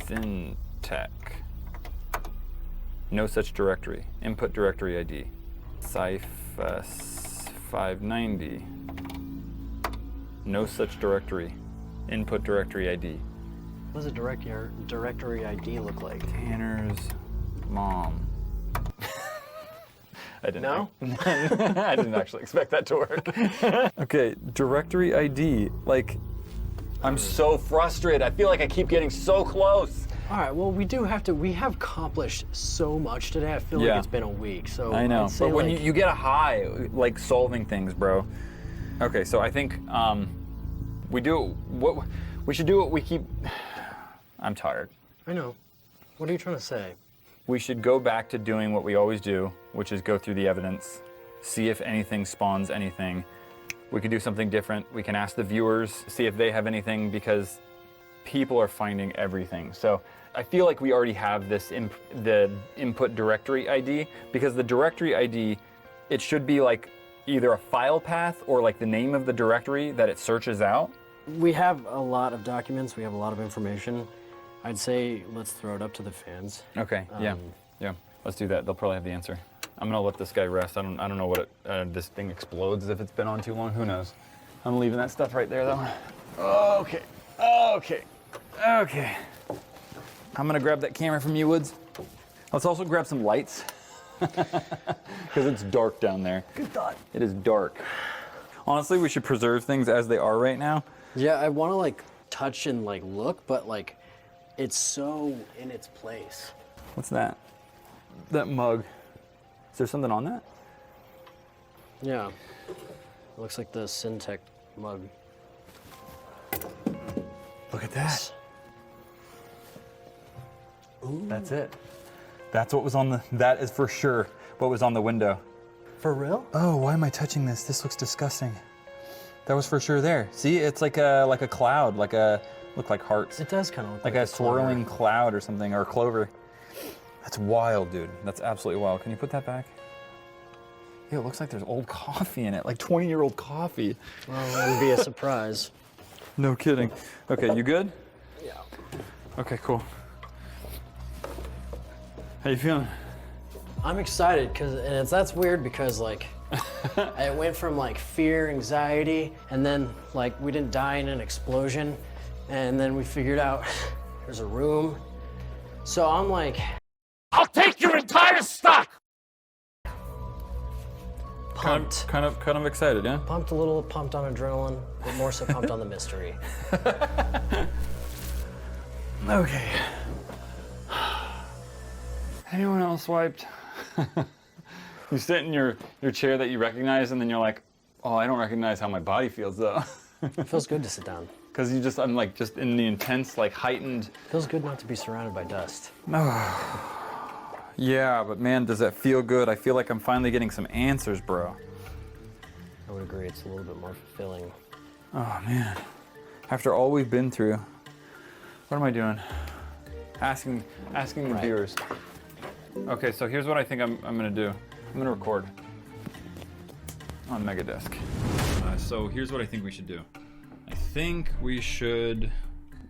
Syntec. No such directory. Input directory ID. Cyphus 590. No such directory. Input directory ID. What does a directory ID look like? Tanner's mom. I didn't. No? I didn't actually expect that to work. Okay, directory ID. Like, I'm so frustrated. I feel like I keep getting so close. All right, well, we have accomplished so much today. I feel Yeah. like it's been a week, so I know, I'd say but when like, you get a high, like solving things, bro. Okay, so I think we should do what we keep. I'm tired. I know. What are you trying to say? We should go back to doing what we always do, which is go through the evidence, see if anything spawns anything. We could do something different. We can ask the viewers, see if they have anything, because people are finding everything. So I feel like we already have this the input directory ID, because the directory ID, it should be like either a file path or like the name of the directory that it searches out. We have a lot of documents. We have a lot of information. I'd say let's throw it up to the fans. Okay. Yeah. Let's do that. They'll probably have the answer. I'm gonna let this guy rest. I don't know what this thing explodes if it's been on too long. Who knows? I'm leaving that stuff right there though. Okay. I'm gonna grab that camera from you, Woods. Let's also grab some lights because it's dark down there. Good thought. It is dark. Honestly, we should preserve things as they are right now. Yeah, I want to like touch and like look, but like it's so in its place. What's that? That mug. Is there something on that? Yeah. It looks like the Syntec mug. Look at that. Ooh. That's it. That's what was on the, that is for sure what was on the window. For real? Oh, why am I touching this? This looks disgusting. That was for sure there. See, it's like a cloud, look like hearts. It does kind of look like a swirling cloud or something, or clover. That's wild, dude. That's absolutely wild. Can you put that back? Yeah, it looks like there's old coffee in it, like 20-year-old coffee. Well, that would be a surprise. No kidding. Okay, you good? Yeah. Okay, cool. How you feeling? I'm excited because that's weird because like it went from like fear, anxiety, and then like we didn't die in an explosion, and then we figured out there's a room. So I'm like, I'll take your entire stock. pumped. Kind of excited, yeah? Pumped a little, pumped on adrenaline, but more so pumped on the mystery. Okay. Anyone else wiped? You sit in your chair that you recognize, and then you're like, oh, I don't recognize how my body feels though. It feels good to sit down. Because I'm like just in the intense, like heightened. Feels good not to be surrounded by dust. Yeah, but man, does that feel good? I feel like I'm finally getting some answers, bro. I would agree, it's a little bit more fulfilling. Oh man, after all we've been through, what am I doing? Asking the viewers. Okay, so here's what I think I'm gonna do. I'm gonna record on Megadisk. So here's what I think we should do. I think we should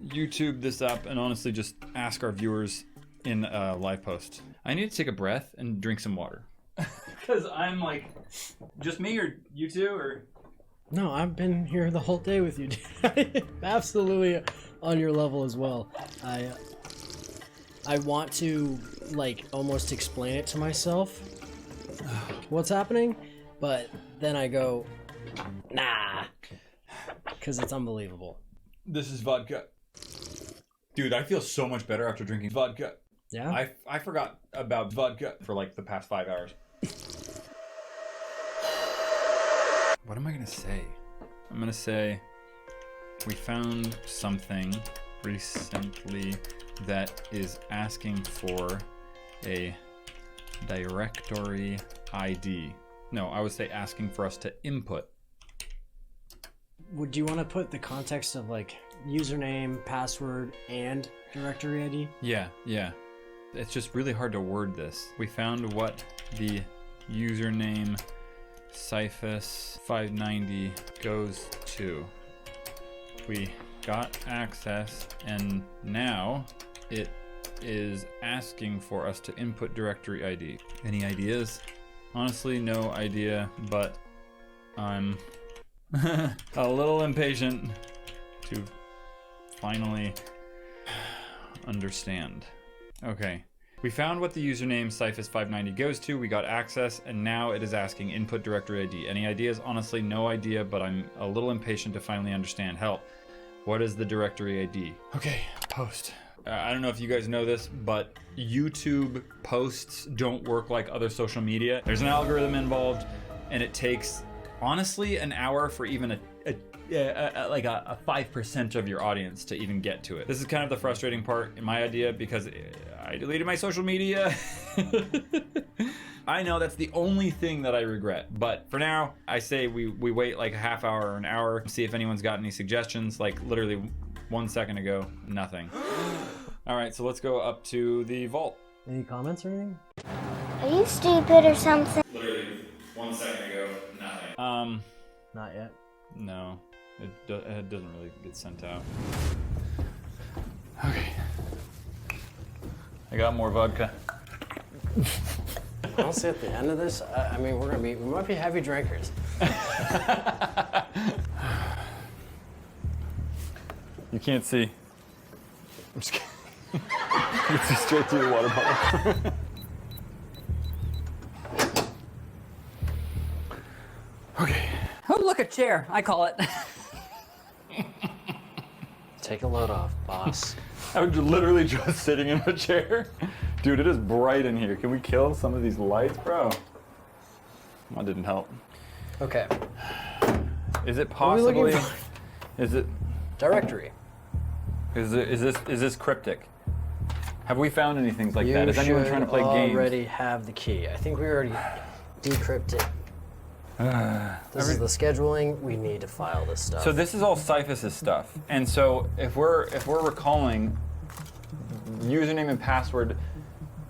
YouTube this up and honestly just ask our viewers in a live post. I need to take a breath and drink some water. Because I'm like, just me or you two or? No, I've been here the whole day with you. Absolutely on your level as well. I want to like almost explain it to myself what's happening, but then I go, nah, because it's unbelievable. This is vodka. Dude, I feel so much better after drinking vodka. Yeah? I forgot about vodka for like the past 5 hours. What am I gonna say? I'm gonna say we found something recently that is asking for a directory ID. No, I would say asking for us to input. Would you want to put the context of like username, password, and directory ID? Yeah. It's just really hard to word this. We found what the username Cyphus590 goes to. We got access and now it is asking for us to input directory ID. Any ideas? Honestly, no idea, but I'm a little impatient to finally understand. Okay, we found what the username Cyphus590 goes to, we got access, and now it is asking input directory ID. Any ideas? Honestly, no idea, but I'm a little impatient to finally understand. Help. What is the directory ID? Okay, post. I don't know if you guys know this, but YouTube posts don't work like other social media. There's an algorithm involved, and it takes, honestly, an hour for even a 5% of your audience to even get to it. This is kind of the frustrating part in my idea because I deleted my social media. I know that's the only thing that I regret, but for now, I say we wait like a half hour or an hour, see if anyone's got any suggestions. Like literally 1 second ago, nothing. All right, so let's go up to the vault. Any comments or anything? Are you stupid or something? Literally 1 second ago, nothing. Not yet. No, it doesn't really get sent out. Okay. I got more vodka. Honestly, at the end of this, I mean, we might be heavy drinkers. You can't see. I'm just kidding. You can see straight through the water bottle. Okay. Oh, look, a chair. I call it. Take a load off, boss. I'm literally just sitting in a chair. Dude, it is bright in here. Can we kill some of these lights, bro? That didn't help. Okay. Is it What are we looking possibly? for? Is it? Directory. Is this cryptic? Have we found anything like that? Is anyone trying to play games? You already have the key. I think we already decrypted. This is the scheduling. We need to file this stuff. So this is all Cyphus's stuff, and so if we're recalling username and password,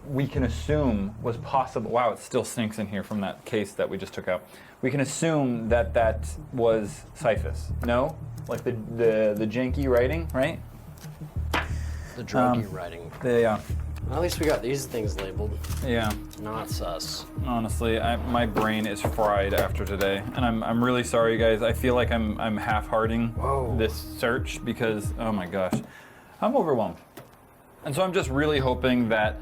we can assume was possible. Wow, it still stinks in here from that case that we just took out. We can assume that that was Cyphus. No, like the janky writing, right? The druggy writing. Yeah. Well, at least we got these things labeled. Yeah. Not sus. Honestly, my brain is fried after today, and I'm really sorry, guys. I feel like I'm half-hearting this search because, oh my gosh, I'm overwhelmed. And so I'm just really hoping that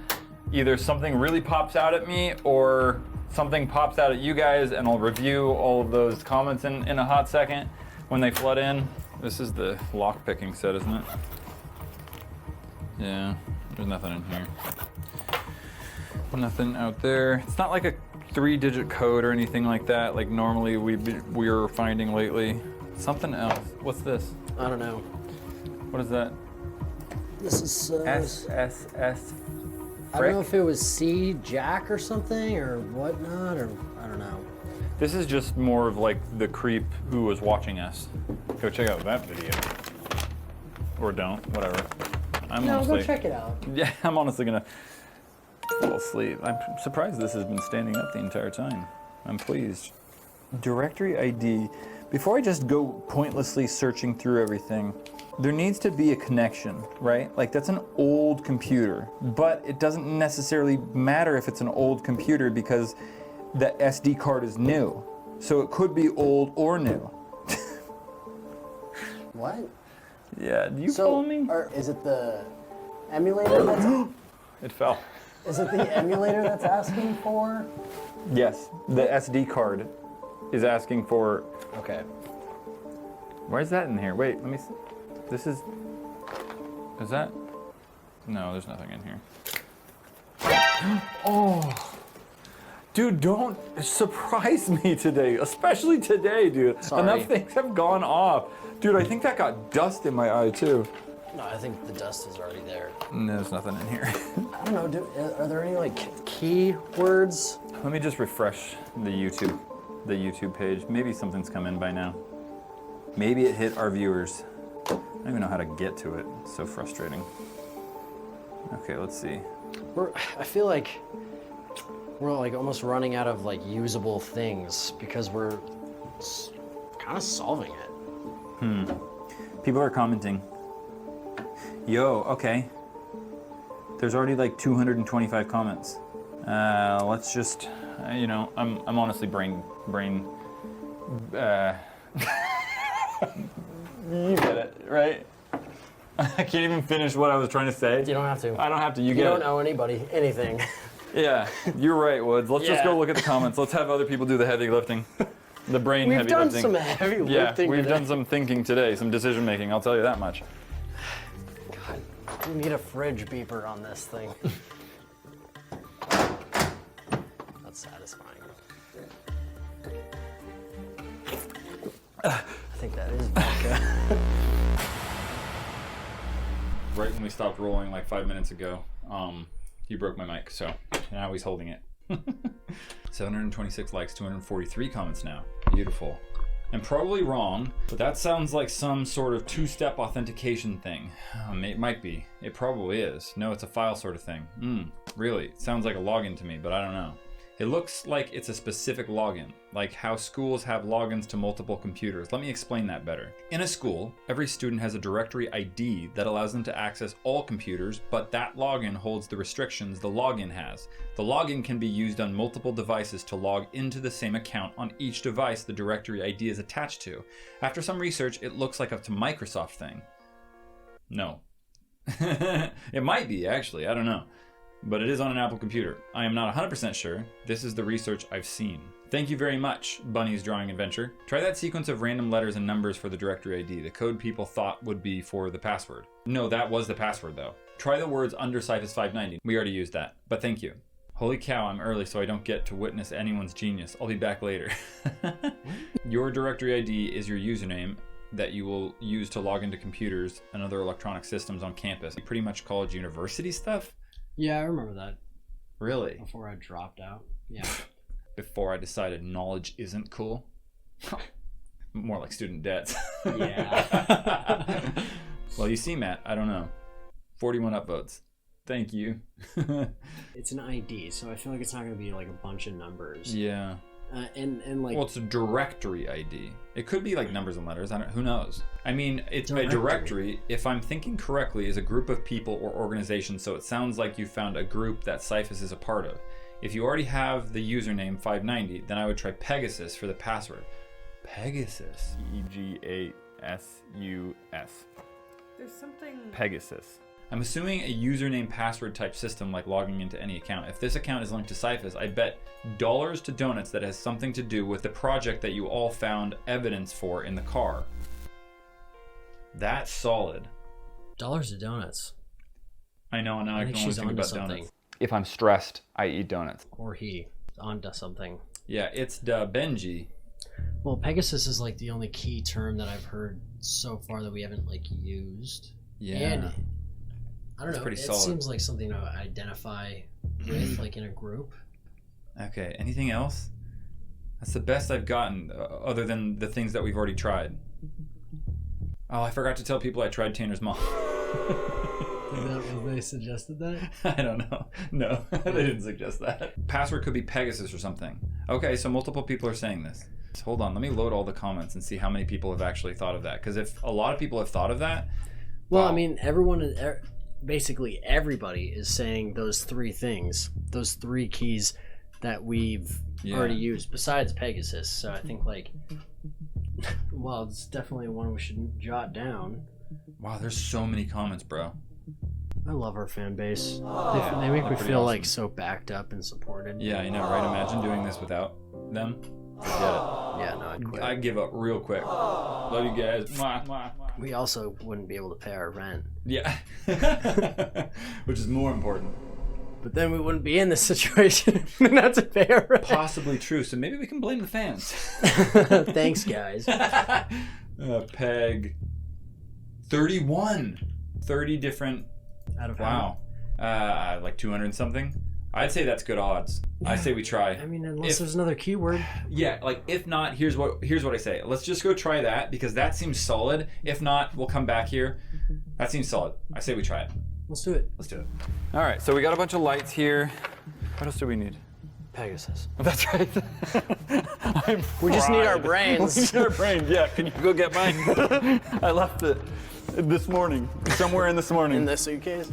either something really pops out at me or something pops out at you guys, and I'll review all of those comments in a hot second when they flood in. This is the lock-picking set, isn't it? Yeah. There's nothing in here. Nothing out there. It's not like a 3-digit code or anything like that, like normally we're finding lately. Something else. What's this? I don't know. What is that? This is SSS. I don't know if it was C Jack or something or whatnot, or I don't know. This is just more of like the creep who was watching us. Go check out that video. Or don't, whatever. Go check it out. Yeah, I'm honestly gonna fall asleep. I'm surprised this has been standing up the entire time. I'm pleased. Directory ID. Before I just go pointlessly searching through everything, there needs to be a connection, right? Like that's an old computer, but it doesn't necessarily matter if it's an old computer because the SD card is new. So it could be old or new. What? Yeah, do you follow me? Is it the emulator that's... It fell. Is it the emulator that's asking for? Yes, the SD card is asking for... Okay. Why is that in here? Wait, let me see. This is... Is that... No, there's nothing in here. Oh! Dude, don't surprise me today, especially today, dude. Sorry. Enough things have gone off. Dude, I think that got dust in my eye, too. No, I think the dust is already there. No, there's nothing in here. I don't know, are there any, like, key words? Let me just refresh the YouTube page. Maybe something's come in by now. Maybe it hit our viewers. I don't even know how to get to it. It's so frustrating. Okay, let's see. I feel like we're like almost running out of like usable things because we're kind of solving it. People are commenting. Yo, okay. There's already like 225 comments. Let's just, you know, I'm honestly brain. You get it, right? I can't even finish what I was trying to say. You don't have to. I don't have to. You get it. You don't owe anybody anything. Yeah, you're right, Woods. Let's just go look at the comments. Let's have other people do the heavy lifting. The brain heavy lifting. We've done some heavy lifting. Yeah, we've done some thinking today, some decision making, I'll tell you that much. God, we need a fridge beeper on this thing. That's satisfying. I think that is vodka. Right when we stopped rolling like 5 minutes ago, he broke my mic, so now he's holding it. 726 likes, 243 comments now. Beautiful. I'm probably wrong, but that sounds like some sort of two-step authentication thing. It might be. It probably is. No, it's a file sort of thing. Really? It sounds like a login to me, but I don't know. It looks like it's a specific login, like how schools have logins to multiple computers. Let me explain that better. In a school, every student has a directory ID that allows them to access all computers, but that login holds the restrictions the login has. The login can be used on multiple devices to log into the same account on each device the directory ID is attached to. After some research, it looks like a Microsoft thing. No. It might be, actually, I don't know. But it is on an Apple computer. I am not 100% sure. This is the research I've seen. Thank you very much, Bunny's Drawing Adventure. Try that sequence of random letters and numbers for the directory ID, the code people thought would be for the password. No, that was the password though. Try the words under Cyphus 590. We already used that, but thank you. Holy cow, I'm early so I don't get to witness anyone's genius. I'll be back later. Your directory ID is your username that you will use to log into computers and other electronic systems on campus. Pretty much college university stuff? Yeah, I remember that. Really? Before I dropped out. Yeah. Before I decided knowledge isn't cool. More like student debts. Yeah. Well, you see, Matt, I don't know. 41 upvotes. Thank you. It's an ID, so I feel like it's not going to be like a bunch of numbers. Yeah. And like... Well, it's a directory ID. It could be like numbers and letters. Who knows? I mean, it's a directory, if I'm thinking correctly, is a group of people or organizations, so it sounds like you found a group that Cyphus is a part of. If you already have the username 590, then I would try Pegasus for the password. Pegasus. Pegasus. There's something... Pegasus. I'm assuming a username password type system like logging into any account. If this account is linked to Cyphus, I bet dollars to donuts that has something to do with the project that you all found evidence for in the car. That's solid. Dollars to donuts. I know, and now I can only think about donuts. If I'm stressed, I eat donuts. Or he onto something. Yeah, it's da Benji. Well, Pegasus is like the only key term that I've heard so far that we haven't like used. Yeah. And I don't know. Pretty it solid. Seems like something to identify with, like in a group. Okay. Anything else? That's the best I've gotten, other than the things that we've already tried. Oh, I forgot to tell people I tried Tanner's mom. They suggested that? I don't know. No, they didn't suggest that. Password could be Pegasus or something. Okay, so multiple people are saying this. Hold on, let me load all the comments and see how many people have actually thought of that. Because if a lot of people have thought of that... Well, I mean, everyone... Basically, everybody is saying those three things. Those three keys that we've already used, besides Pegasus. So I think, like... Well, it's definitely one we should jot down. Wow, there's so many comments, bro. I love our fan base. They make me feel like so backed up and supported. Yeah, I know, right? Imagine doing this without them. Forget it. Yeah, no, I'd quit. I'd give up real quick. Love you guys. Mwah, mwah, mwah. We also wouldn't be able to pay our rent. Yeah. Which is more important. But then we wouldn't be in this situation not to pay our rent. Possibly true, so maybe we can blame the fans. Thanks, guys. Peg 31. 30 different... Out of wow. Like 200 and something. I'd say that's good odds. Yeah. I say we try. I mean, unless there's another keyword. Yeah, like if not, here's what I say. Let's just go try that because that seems solid. If not, we'll come back here. That seems solid. I say we try it. Let's do it. Let's do it. All right, so we got a bunch of lights here. What else do we need? Pegasus. That's right. We just need our brains. We need our brains, yeah. Can you go get mine? I left it this morning, somewhere in this morning. In the suitcase?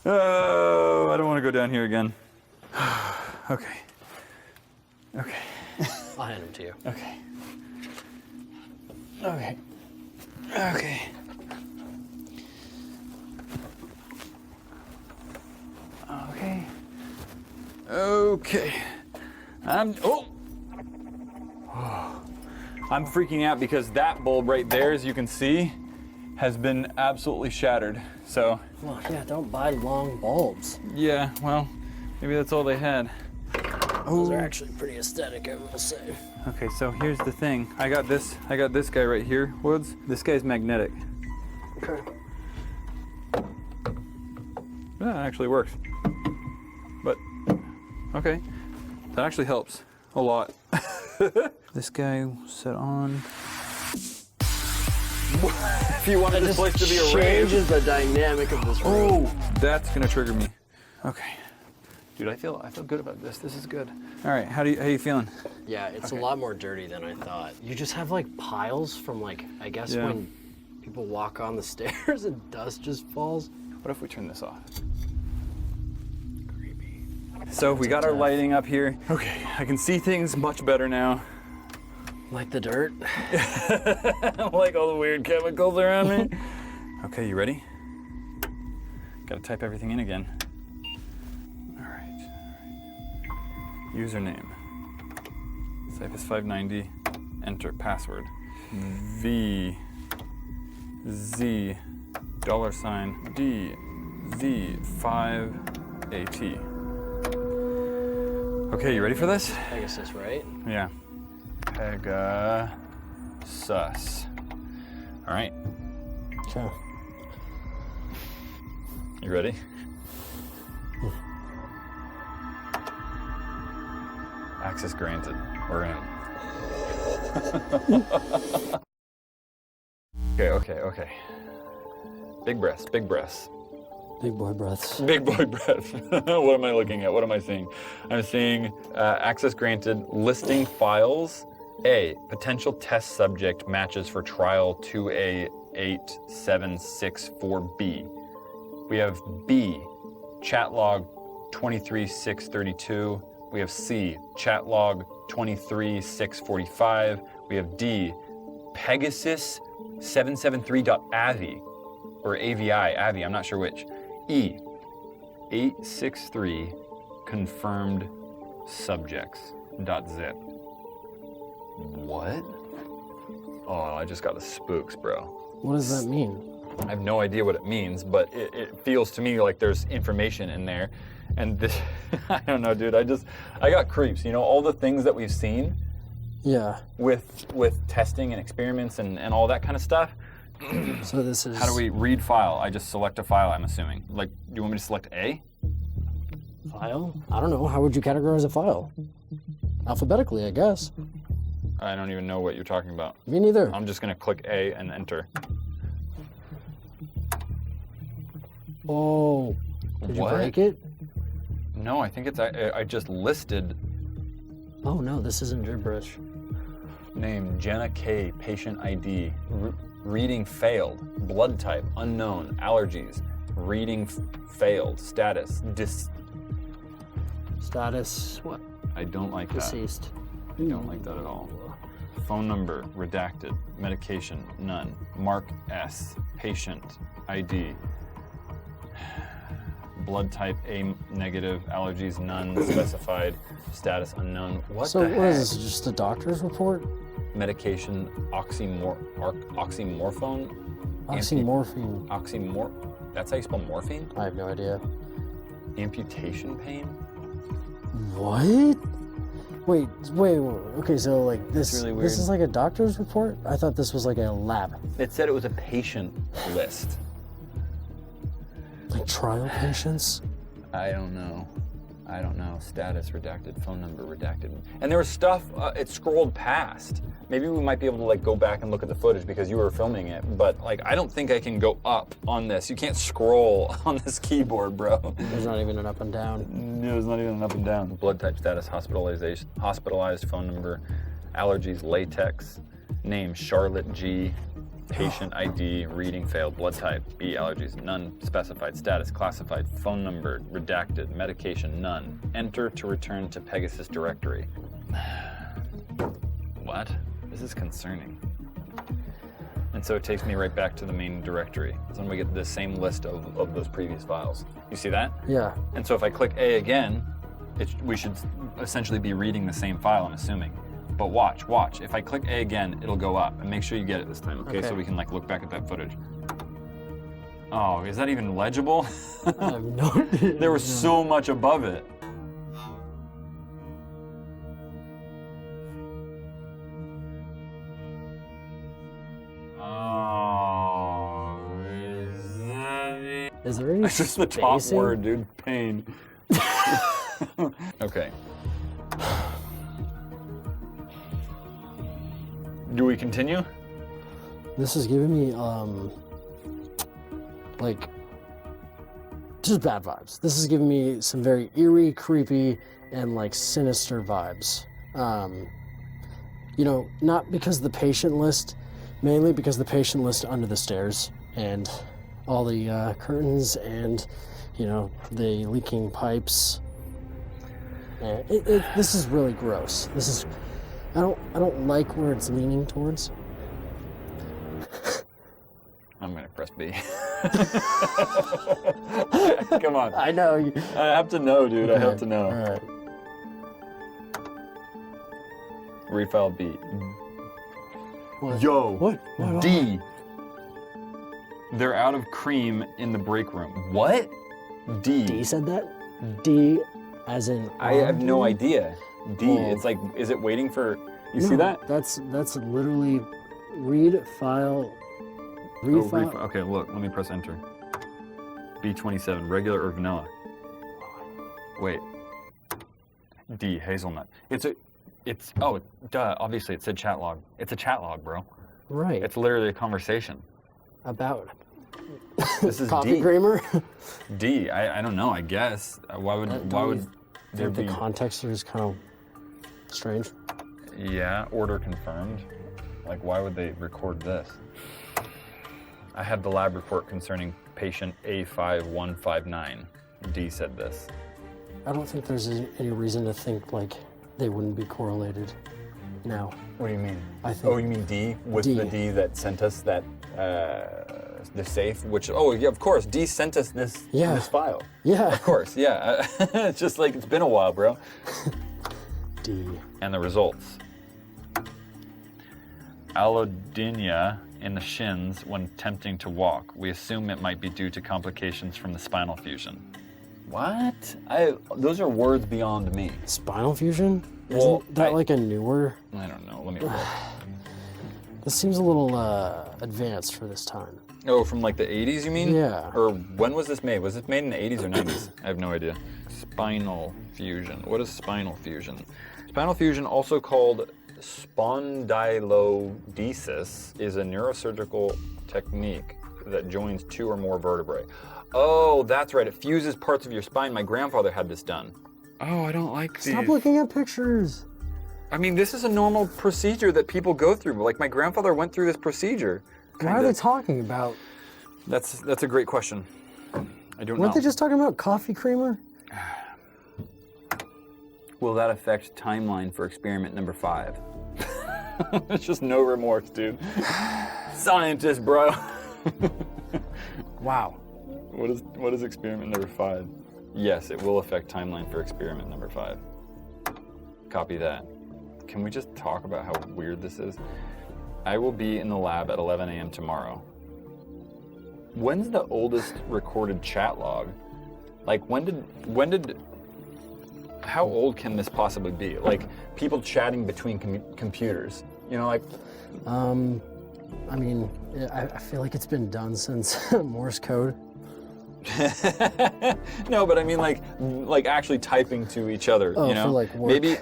Oh, I don't want to go down here again. Okay. Okay. I'll hand them to you. Okay. Okay. Okay. Okay. Okay. I'm freaking out because that bulb right there, as you can see, has been absolutely shattered. So. Well, yeah, don't buy long bulbs. Yeah, well, maybe that's all they had. Those are actually pretty aesthetic, I will say. Okay, so here's the thing. I got this guy right here, Woods. This guy's magnetic. Okay. Yeah, it actually works. But, okay. That actually helps a lot. This guy set on. if you wanted this place to be a rave. Changes the dynamic of this room. Oh, that's gonna trigger me. Okay. Dude, I feel good about this. This is good. All right, how you feeling? Yeah, it's a lot more dirty than I thought. You just have like piles from like, I guess when people walk on the stairs and dust just falls. What if we turn this off? Creepy. So we got our lighting up here. Okay, I can see things much better now. Like the dirt? Like all the weird chemicals around me. Okay, you ready? Gotta type everything in again. All right. Username. Cyphus590. Enter password. V Z $D Z 5AT. Okay, you ready for this? Pegasus, right? Yeah. Pegasus. All right. Sure. You ready? Access granted. We're in. Okay. Big breaths, big breaths. Big boy breaths. Big boy breath. What am I looking at? What am I seeing? I'm seeing access granted, listing files. A, potential test subject matches for trial 2A8764B. We have B, chat log 23632. We have C, chat log 23645. We have D, Pegasus 773.avi, or AVI, I'm not sure which. E, 863 confirmed subjects.zip. What? Oh, I just got the spooks, bro. What does that mean? I have no idea what it means, but it feels to me like there's information in there. And this, I don't know, dude, I got creeps. You know, all the things that we've seen with testing and experiments and all that kind of stuff. So this is... How do we read file? I just select a file, I'm assuming. Like, do you want me to select A? File? I don't know. How would you categorize a file? Alphabetically, I guess. I don't even know what you're talking about. Me neither. I'm just gonna click A and enter. Oh. Did you break it? No, I think it's, I just listed. Oh no, this isn't gibberish. Name, Jenna K, patient ID, reading failed, blood type, unknown, allergies, reading failed, status, Status, what? I don't like that. Deceased. I don't like that at all. Phone number, redacted, medication, none, Mark S, patient ID, blood type A negative, allergies none, specified, status unknown. What so the heck? what is this, just a doctor's report? Medication, oxymorphone? Oxymorphine. That's how you spell morphine? I have no idea. Amputation pain? What? Wait, okay, so like this, really weird. This is like a doctor's report? I thought this was like a lab. It said it was a patient list. Like trial patients? I don't know. Status redacted, phone number redacted. And there was stuff, it scrolled past. Maybe we might be able to like go back and look at the footage because you were filming it, but like I don't think I can go up on this. You can't scroll on this keyboard, bro. There's not even an up and down. No, there's not even an up and down. Blood type, status, hospitalized, phone number, allergies, latex, name, Charlotte G, patient ID, reading failed, blood type, B, allergies, none, specified, status, classified, phone number, redacted, medication, none, enter to return to Pegasus directory. What? This is concerning. And so it takes me right back to the main directory. So then we get the same list of those previous files. You see that? Yeah. And so if I click A again, we should essentially be reading the same file, I'm assuming. But watch. If I click A again, it'll go up. And make sure you get it this time, okay? So we can like look back at that footage. Oh, is that even legible? I have no idea. There was so much above it. Oh, is there any That's just the top spacing? word, dude. Pain. Okay. Do we continue? This is giving me, like, just bad vibes. This is giving me some very eerie, creepy, and, like, sinister vibes. You know, not because of the patient list, mainly because the patient list under the stairs and all the curtains and, you know, the leaking pipes. This is really gross. This is, I don't like where it's leaning towards. I'm gonna press B. Come on. I know. I have to know, dude. I have to know. All right. Refile B. What? Yo. What? D. They're out of cream in the break room. What? D. D said that? D as in I have no D? idea. D. Oh. It's like, is it waiting for? You No, see that? That's literally read file. Read Oh, file. okay, look. Let me press enter. B27, regular or vanilla? Wait. D, hazelnut. Oh, duh. Obviously, it said chat log. It's a chat log, bro. Right. It's literally a conversation. About This is coffee D. creamer. D. I don't know. I guess. Why would there the be? context here is kind of strange. Yeah. Order confirmed. Like, why would they record this? I have the lab report concerning patient A5159. D said this. I don't think there's any reason to think like they wouldn't be correlated now. What do you mean? I think. Oh, you mean D with D. the D that sent us that The safe, which, oh yeah, of course, D sent us this file. Yeah. Of course, yeah. It's just like, it's been a while, bro. D. And the results. Allodynia in the shins when attempting to walk. We assume it might be due to complications from the spinal fusion. What? Those are words beyond me. Spinal fusion? Well, Isn't that like a newer? I don't know, let me look. This seems a little advanced for this time. Oh, from like the 80s, you mean? Yeah. Or when was this made? Was it made in the 80s or 90s? I have no idea. Spinal fusion. What is spinal fusion? Spinal fusion, also called spondylodesis, is a neurosurgical technique that joins two or more vertebrae. Oh, that's right. It fuses parts of your spine. My grandfather had this done. Oh, I don't like these. Stop looking at pictures. I mean, this is a normal procedure that people go through. Like, my grandfather went through this procedure. What are they talking about? That's a great question. I don't know. Weren't they just talking about coffee creamer? Will that affect timeline for experiment number 5? It's just no remorse, dude. Scientist, bro. Wow. What is experiment number 5? Yes, it will affect timeline for experiment number 5. Copy that. Can we just talk about how weird this is? I will be in the lab at 11 a.m. tomorrow. When's the oldest recorded chat log? Like, when did, how old can this possibly be? Like, people chatting between computers, you know, like. I mean, I feel like it's been done since Morse code. No, but I mean, like actually typing to each other, Oh, you know? for, like, work. Maybe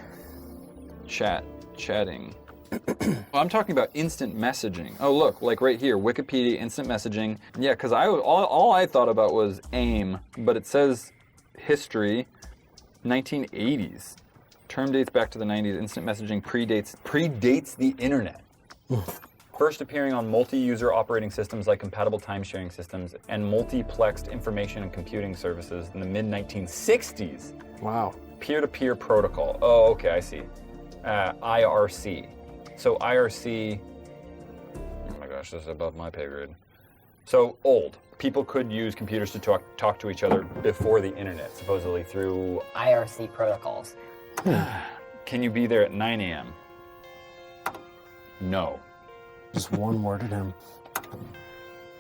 chatting. Well, I'm talking about instant messaging. Oh, look, like right here, Wikipedia, instant messaging. Yeah, because all I thought about was AIM, but it says history, 1980s. Term dates back to the 90s. Instant messaging predates the internet. First appearing on multi-user operating systems like compatible time-sharing systems and multiplexed information and computing services in the mid-1960s. Wow. Peer-to-peer protocol. Oh, okay, I see. IRC. So IRC, oh my gosh, this is above my pay grade. So old. People could use computers to talk to each other before the internet, supposedly through IRC protocols. Can you be there at 9 a.m.? No. Just one word at him.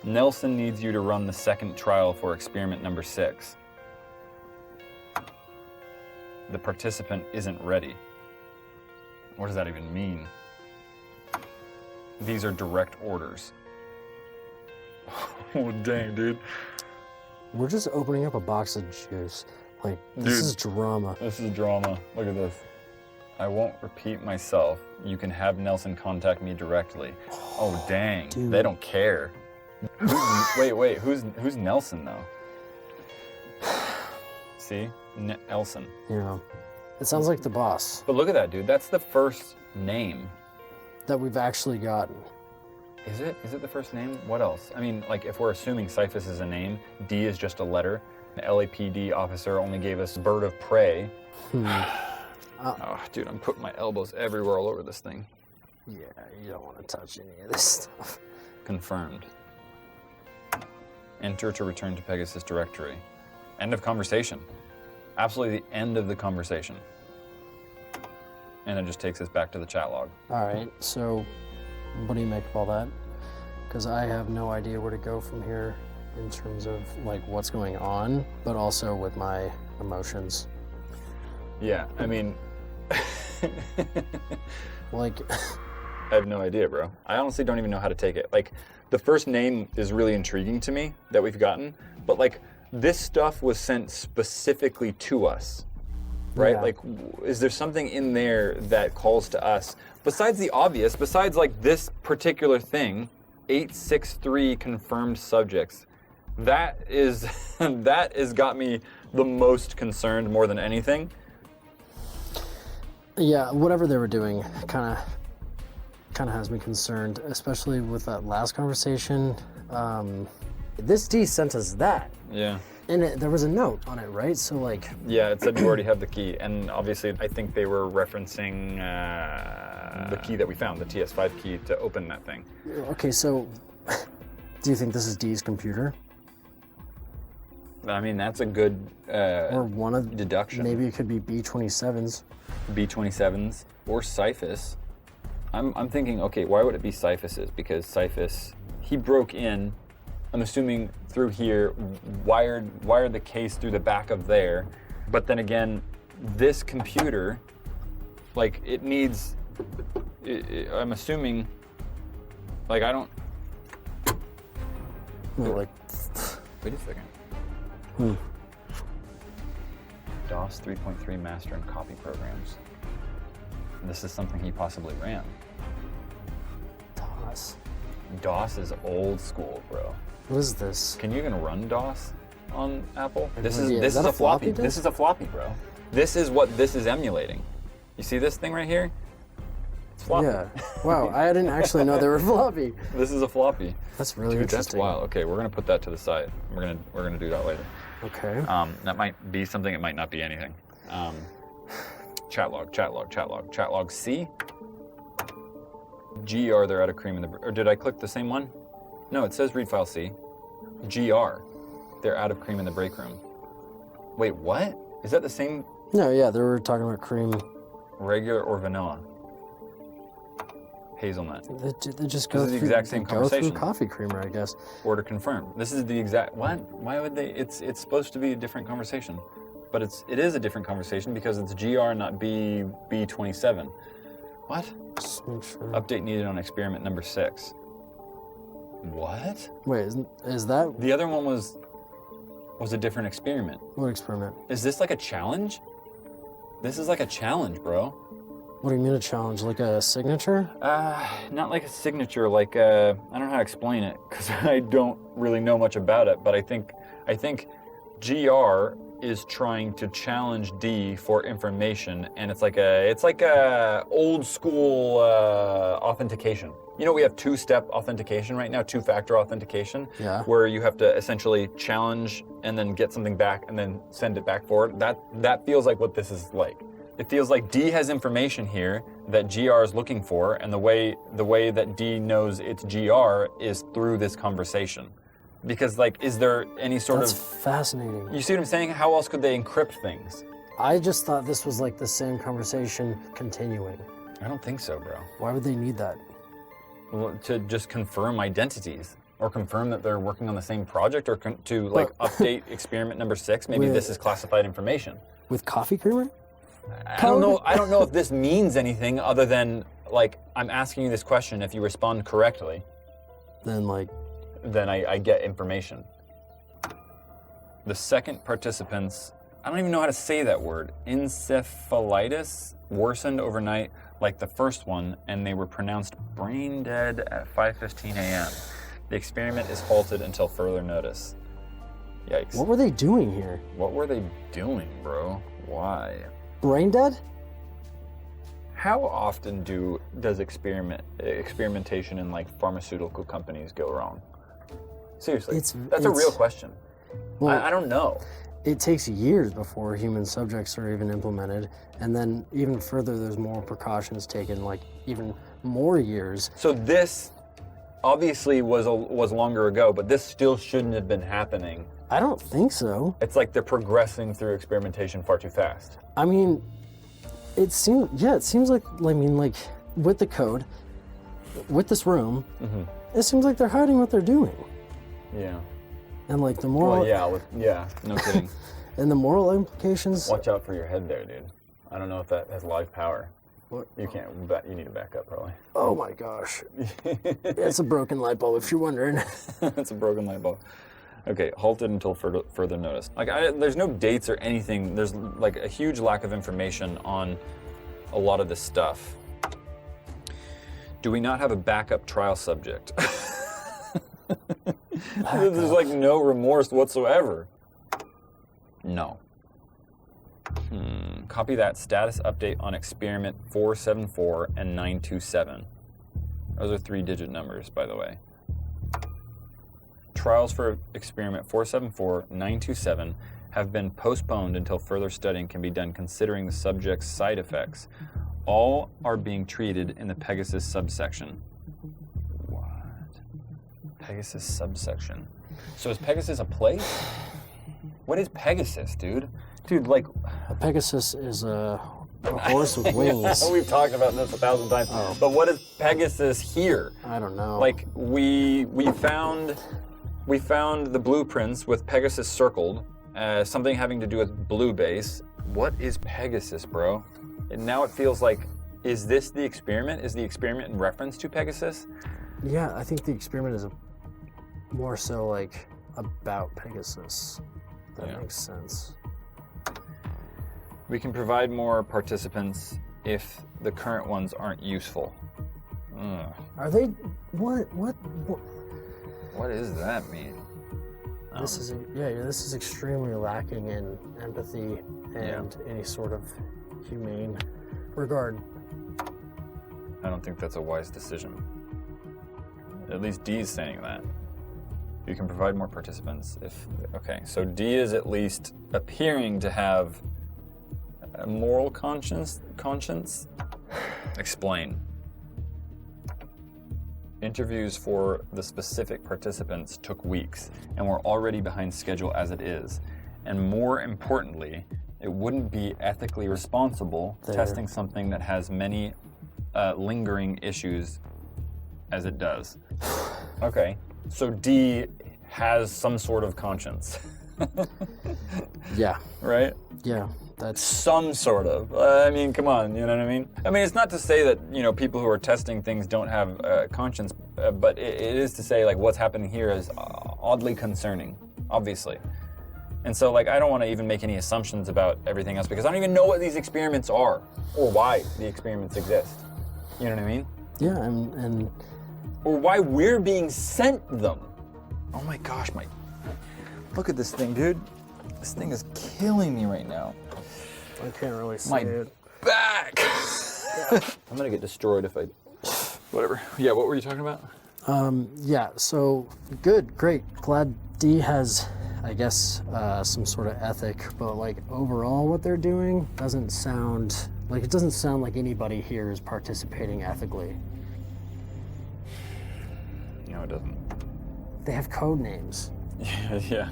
Nelson needs you to run the second trial for experiment number 6. The participant isn't ready. What does that even mean? These are direct orders. Oh, dang, dude. We're just opening up a box of juice. Like, this Dude. is drama. This is drama. Look at this. I won't repeat myself. You can have Nelson contact me directly. Oh, dang. Dude. They don't care. Wait, who's Nelson, though? See? Nelson. Yeah. It sounds like the boss But look at that, dude. That's the first name. that we've actually gotten. Is it? Is it the first name? What else? I mean, like, if we're assuming Cyphus is a name, D is just a letter. The LAPD officer only gave us bird of prey. Oh, dude, I'm putting my elbows everywhere all over this thing. Yeah, you don't want to touch any of this stuff. Confirmed. Enter to return to Pegasus directory. End of conversation. Absolutely the end of the conversation. And it just takes us back to the chat log. All right, so what do you make of all that? Because I have no idea where to go from here in terms of like what's going on, but also with my emotions. Yeah, I mean, Like, I have no idea, bro. I honestly don't even know how to take it. Like, the first name is really intriguing to me that we've gotten, but like, this stuff was sent specifically to us, right? Yeah. Like, is there something in there that calls to us besides the obvious, besides like this particular thing, 863 confirmed subjects? That is, that has got me the most concerned more than anything. yeah, whatever they were doing kind of has me concerned, especially with that last conversation. This D sent us that. Yeah. And there was a note on it, right? So like, Yeah, it said you already have the key, and obviously I think they were referencing the key that we found, the TS5 key to open that thing. okay, so do you think this is D's computer? I mean, that's a good Or one of deduction. Maybe it could be B27's. B27s or Cyphus. I'm thinking, okay, why would it be Cyphus's? Because Cyphus, he broke in, I'm assuming through here, wired the case through the back of there. But then again, this computer, like, it needs, I'm assuming, like, I don't, No, like, wait a second. DOS 3.3 master and copy programs. This is something he possibly ran. DOS. DOS is old school, bro. What is this? Can you even run DOS on Apple? This no is idea. this Is that is a a floppy. floppy This disk? is a floppy, bro. This is what this is emulating. You see this thing right here? It's floppy. Yeah. Wow, I didn't actually know they were floppy. This is a floppy. That's really Dude, that's interesting. wild. Okay, we're gonna put that to the side. We're gonna do that later. Okay. That might be something. It might not be anything. Chat log C. GR, they're out of cream in the. Or did I click the same one? No, it says read file C. GR, they're out of cream in the break room. Wait, what? Is that the same No, yeah, they were talking about cream. regular or vanilla? Hazelnut. They just go This is the through, exact same they go through conversation. coffee creamer, I guess. Order confirmed. This is the exact. What? Why would they? It's supposed to be a different conversation, but it is a different conversation because it's GR, not B27. What? Just make sure. Update needed on experiment number 6. What? Wait, is that The other one was a different experiment. what experiment? Is this like a challenge? This is like a challenge, bro. What do you mean a challenge? Like a signature? Not like a signature. Like I don't know how to explain it because I don't really know much about it. But I think GR is trying to challenge D for information, and it's like a old school authentication. You know, we have two-step authentication right now, two-factor authentication, Yeah. where you have to essentially challenge and then get something back and then send it back forward. That feels like what this is like. It feels like D has information here that GR is looking for, and the way that D knows it's GR is through this conversation. Because, like, is there any sort That's of... fascinating. You see what I'm saying? How else could they encrypt things? I just thought this was like the same conversation continuing. I don't think so, bro. Why would they need that? Well, to just confirm identities, or confirm that they're working on the same project, or to, like, update experiment number 6. Maybe With- this is classified information. With coffee creamer? I don't know if this means anything other than, like, I'm asking you this question. If you respond correctly, Then like, then I get information. The second participants I don't even know how to say that word. Encephalitis worsened overnight like the first one, and they were pronounced brain dead at 5:15 a.m. The experiment is halted until further notice. Yikes. What were they doing here? What were they doing, bro? Why? Brain dead? How often does experimentation in like pharmaceutical companies go wrong? Seriously, that's a real question. Well, I don't know. It takes years before human subjects are even implemented, and then even further, there's more precautions taken, like even more years. So this obviously was longer ago, but this still shouldn't have been happening. I don't think so. It's like they're progressing through experimentation far too fast. I mean, it seems like, I mean, like, with the code, with this room, it seems like they're hiding what they're doing. Yeah. And like the moral... Well, yeah, no kidding. And the moral implications... Watch out for your head there, dude. I don't know if that has live power. What? You can't, you need to back up probably. Oh my gosh. It's a broken light bulb, if you're wondering. It's a broken light bulb. Okay, halted until further notice. Like, there's no dates or anything. There's like a huge lack of information on a lot of this stuff. Do we not have a backup trial subject? There's like no remorse whatsoever. No. Copy that. Status update on experiment 474 and 927. Those are 3-digit numbers, by the way. Trials for experiment 474, 927 have been postponed until further studying can be done considering the subject's side effects. All are being treated in the Pegasus subsection. What? Pegasus subsection. So is Pegasus a place? What is Pegasus, dude? Dude, like... A Pegasus is a horse with wings. We've talked about this 1,000 times. Oh. But what is Pegasus here? I don't know. Like, we found the blueprints with Pegasus circled, something having to do with blue base. What is Pegasus, bro? And now it feels like, is this the experiment? Is the experiment in reference to Pegasus? Yeah, I think the experiment is more so like about Pegasus. That makes sense. We can provide more participants if the current ones aren't useful. Are they? What? What does that mean? This is extremely lacking in empathy and any sort of humane regard. I don't think that's a wise decision. At least D is saying that. You can provide more participants if... Okay, so D is at least appearing to have a moral conscience? Explain. Interviews for the specific participants took weeks and were already behind schedule as it is. And more importantly, it wouldn't be ethically responsible testing something that has many lingering issues as it does. Okay, so D has some sort of conscience. Yeah. Right? Yeah, that's... Some sort of. I mean, come on, you know what I mean? I mean, it's not to say that, you know, people who are testing things don't have conscience, but it is to say, like, what's happening here is oddly concerning, obviously. And so, like, I don't want to even make any assumptions about everything else because I don't even know what these experiments are or why the experiments exist. You know what I mean? Yeah, and or why we're being sent them. Oh my gosh, look at this thing, dude. This thing is killing me right now. I can't really see my it. Back. I'm gonna get destroyed if I. Whatever. Yeah, what were you talking about? Yeah. So good, great. Glad D has, I guess, some sort of ethic, but like overall, what they're doing doesn't sound like anybody here is participating ethically. No, it doesn't. They have code names. Yeah.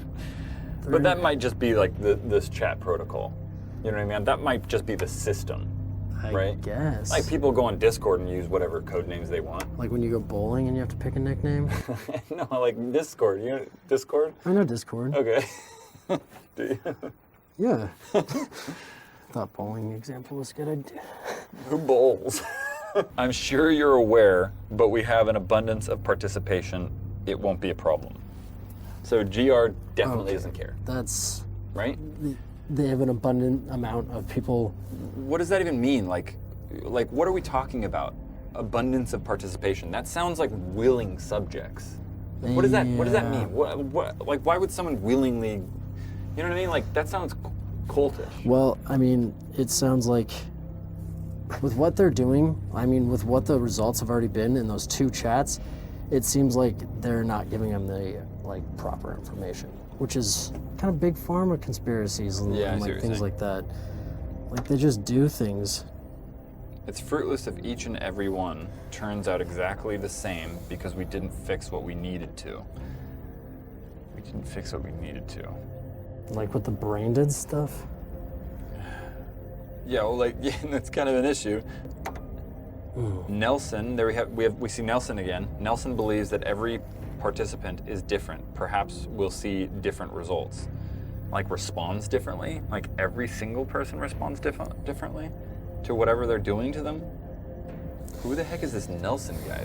But that might just be like this chat protocol. You know what I mean? That might just be the system, right? I guess. Like people go on Discord and use whatever code names they want. Like when you go bowling and you have to pick a nickname? No, like Discord. You know Discord? I know Discord. Okay. Do you? Yeah. Thought bowling example was a good idea. Who bowls? I'm sure you're aware, but we have an abundance of participation. It won't be a problem. So GR definitely doesn't care. That's right. they have an abundant amount of people. What does that even mean? Like what are we talking about? Abundance of participation. That sounds like willing subjects. Like, what does that mean? What like why would someone willingly, you know what I mean? Like that sounds cultish. Well, I mean, it sounds like with what they're doing, I mean, with what the results have already been in those 2 chats, it seems like they're not giving them the like proper information, which is kind of big pharma conspiracies and, and like things like that. Like they just do things. It's fruitless if each and every one turns out exactly the same because we didn't fix what we needed to. We didn't fix what we needed to. Like with the brain dead stuff? Yeah, well, like, yeah, that's kind of an issue. Nelson, there we see Nelson again. Nelson believes that every participant is different. Perhaps we'll see different results. Like responds differently. Like every single person responds differently to whatever they're doing to them. Who the heck is this Nelson guy?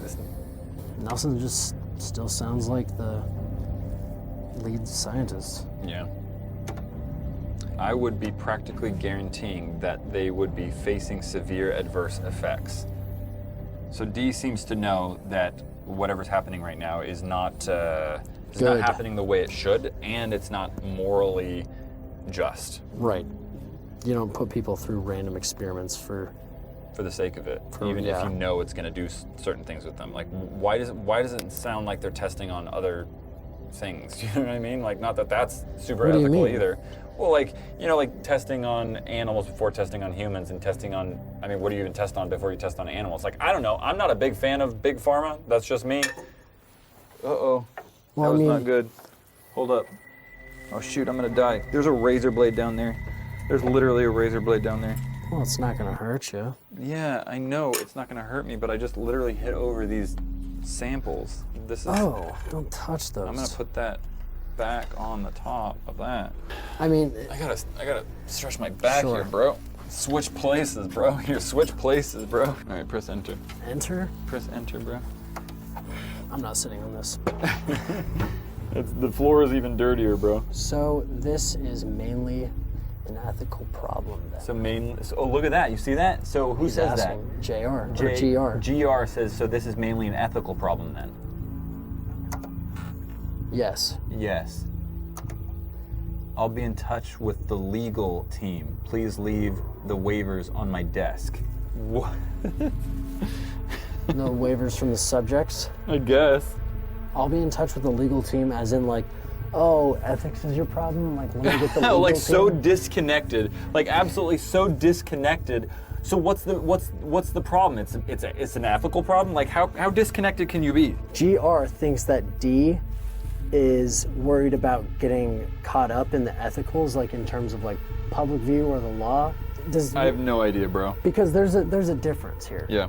Nelson just still sounds like the lead scientist. Yeah. I would be practically guaranteeing that they would be facing severe adverse effects. So D seems to know that whatever's happening right now is not happening the way it should, and it's not morally just. Right. You don't put people through random experiments for the sake of it, even if you know it's going to do certain things with them. Like, why does it sound like they're testing on other things? You know what I mean? Like, not that that's super ethical either. Well, like, you know, like testing on animals before testing on humans and testing on, I mean, what do you even test on before you test on animals? Like, I don't know. I'm not a big fan of big pharma. That's just me. Uh-oh. Well, that was not good. Hold up. Oh, shoot, I'm going to die. There's a razor blade down there. There's literally a razor blade down there. Well, it's not going to hurt you. Yeah, I know. It's not going to hurt me, but I just literally hit over these samples. This is... Oh, don't touch those. I'm going to put that back on the top of that. I mean... I gotta stretch my back here, bro. Switch places, bro. Here, switch places, bro. All right, press enter. Enter? Press enter, bro. I'm not sitting on this. The floor is even dirtier, bro. So this is mainly an ethical problem then. Oh, look at that. You see that? So who says that? JR. GR. GR says, so this is mainly an ethical problem then? Yes. Yes. I'll be in touch with the legal team. Please leave the waivers on my desk. What? No waivers from the subjects? I guess. I'll be in touch with the legal team as in like, oh, ethics is your problem? Like, let me get the legal like team? so disconnected. Like absolutely so disconnected. So what's the problem? It's an ethical problem? Like how disconnected can you be? GR thinks that D is worried about getting caught up in the ethicals, like in terms of like public view or the law. I have no idea, bro. Because there's a difference here. Yeah.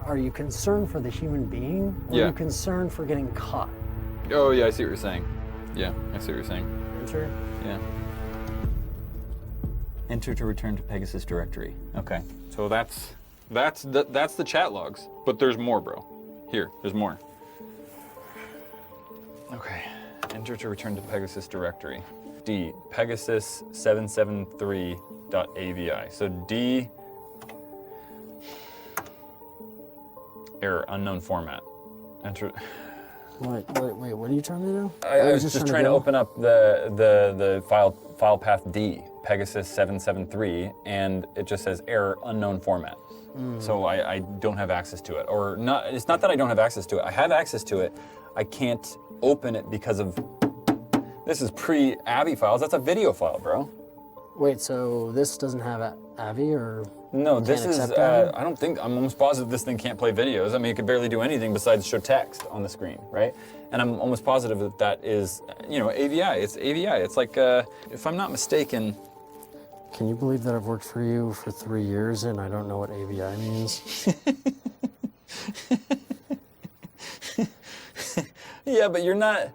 Are you concerned for the human being, or are you concerned for getting caught? Oh yeah, I see what you're saying. Yeah, I see what you're saying. Enter? Yeah. Enter to return to Pegasus directory. Okay. So that's the chat logs, but there's more, bro. Here, there's more. Okay. Enter to return to Pegasus directory. D, Pegasus 773.avi. So D, error, unknown format. Enter. Wait, what are you trying to do? I was just trying to open up the file path D, Pegasus 773, and it just says error, unknown format. So I don't have access to it. Or not. It's not that I don't have access to it. I have access to it. I can't open it because of, this is pre-Avi files. That's a video file, bro. Wait, so this doesn't have Avi or? No, this is, I don't think, I'm almost positive this thing can't play videos. I mean, it could barely do anything besides show text on the screen, right? And I'm almost positive that that is, you know, AVI. It's AVI. It's like, if I'm not mistaken. Can you believe that I've worked for you for 3 years and I don't know what AVI means? Yeah, but you're not,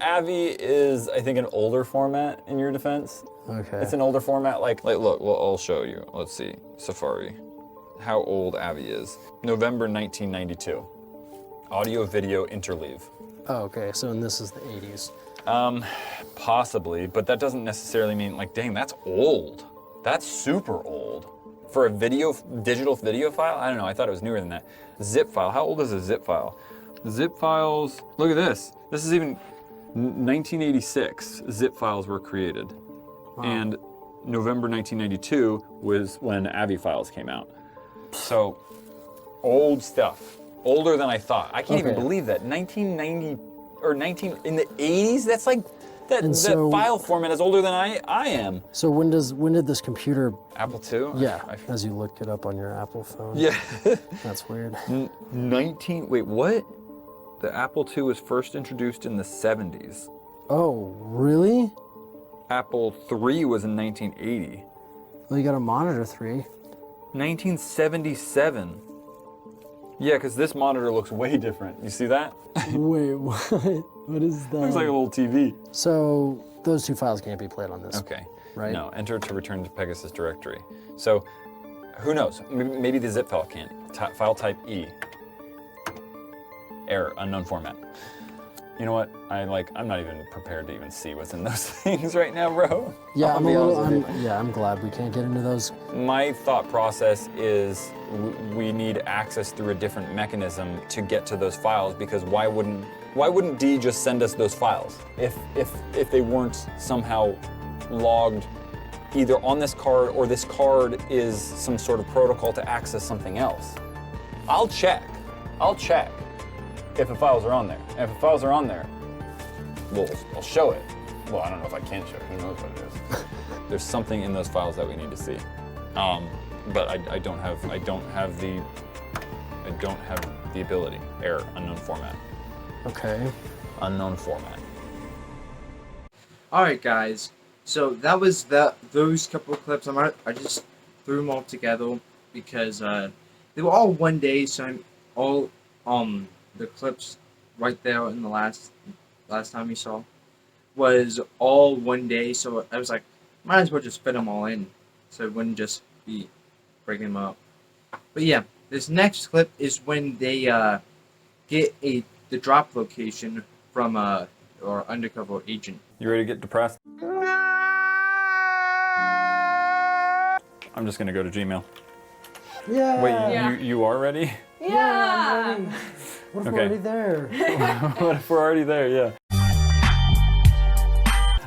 Avi is, I think, an older format in your defense. Okay. It's an older format, like look, well, I'll show you. Let's see, Safari. How old Avi is. November 1992. Audio, video, interleave. Oh, okay, so and this is the 80s. Possibly, but that doesn't necessarily mean like, dang, that's old. That's super old. For a digital video file? I don't know, I thought it was newer than that. Zip file, how old is a zip file? Zip files, look at this. This is even 1986 zip files were created. Wow. And November 1992 was when AVI files came out. So, old stuff. Older than I thought. I can't even believe that. 1990 or in the 80s? That's like that file format is older than I am. So when did this computer? Apple II? Yeah. As you looked it up on your Apple phone. Yeah. That's weird. Wait, what? The Apple II was first introduced in the 70s. Oh, really? Apple III was in 1980. Well, you got a monitor 3. 1977. Yeah, because this monitor looks way different. You see that? Wait, what? What is that? Looks like a little TV. So those 2 files can't be played on this. Okay. Right? No, enter to return to Pegasus directory. So, who knows? Maybe the zip file can't. File type E. Error, unknown format. You know what? I'm not even prepared to even see what's in those things right now, bro. Yeah, I'm glad we can't get into those. My thought process is we need access through a different mechanism to get to those files, because why wouldn't D just send us those files if they weren't somehow logged either on this card, or this card is some sort of protocol to access something else? I'll check if the files are on there. And if the files are on there, I'll show it. Well, I don't know if I can show it. Who knows what it is? There's something in those files that we need to see. But I don't have the ability. Error, unknown format. Okay. Unknown format. All right, guys. So that was those couple of clips. I just threw them all together because they were all one day. So I'm all the clips right there in the last time you saw was all one day. So I was like, might as well just fit them all in, so it wouldn't just be breaking them up. But yeah, this next clip is when they get the drop location from our undercover agent. You ready to get depressed? I'm just gonna go to Gmail. Yeah. Wait, you are ready? Yeah. What if we're already there? What if we're already there? Yeah.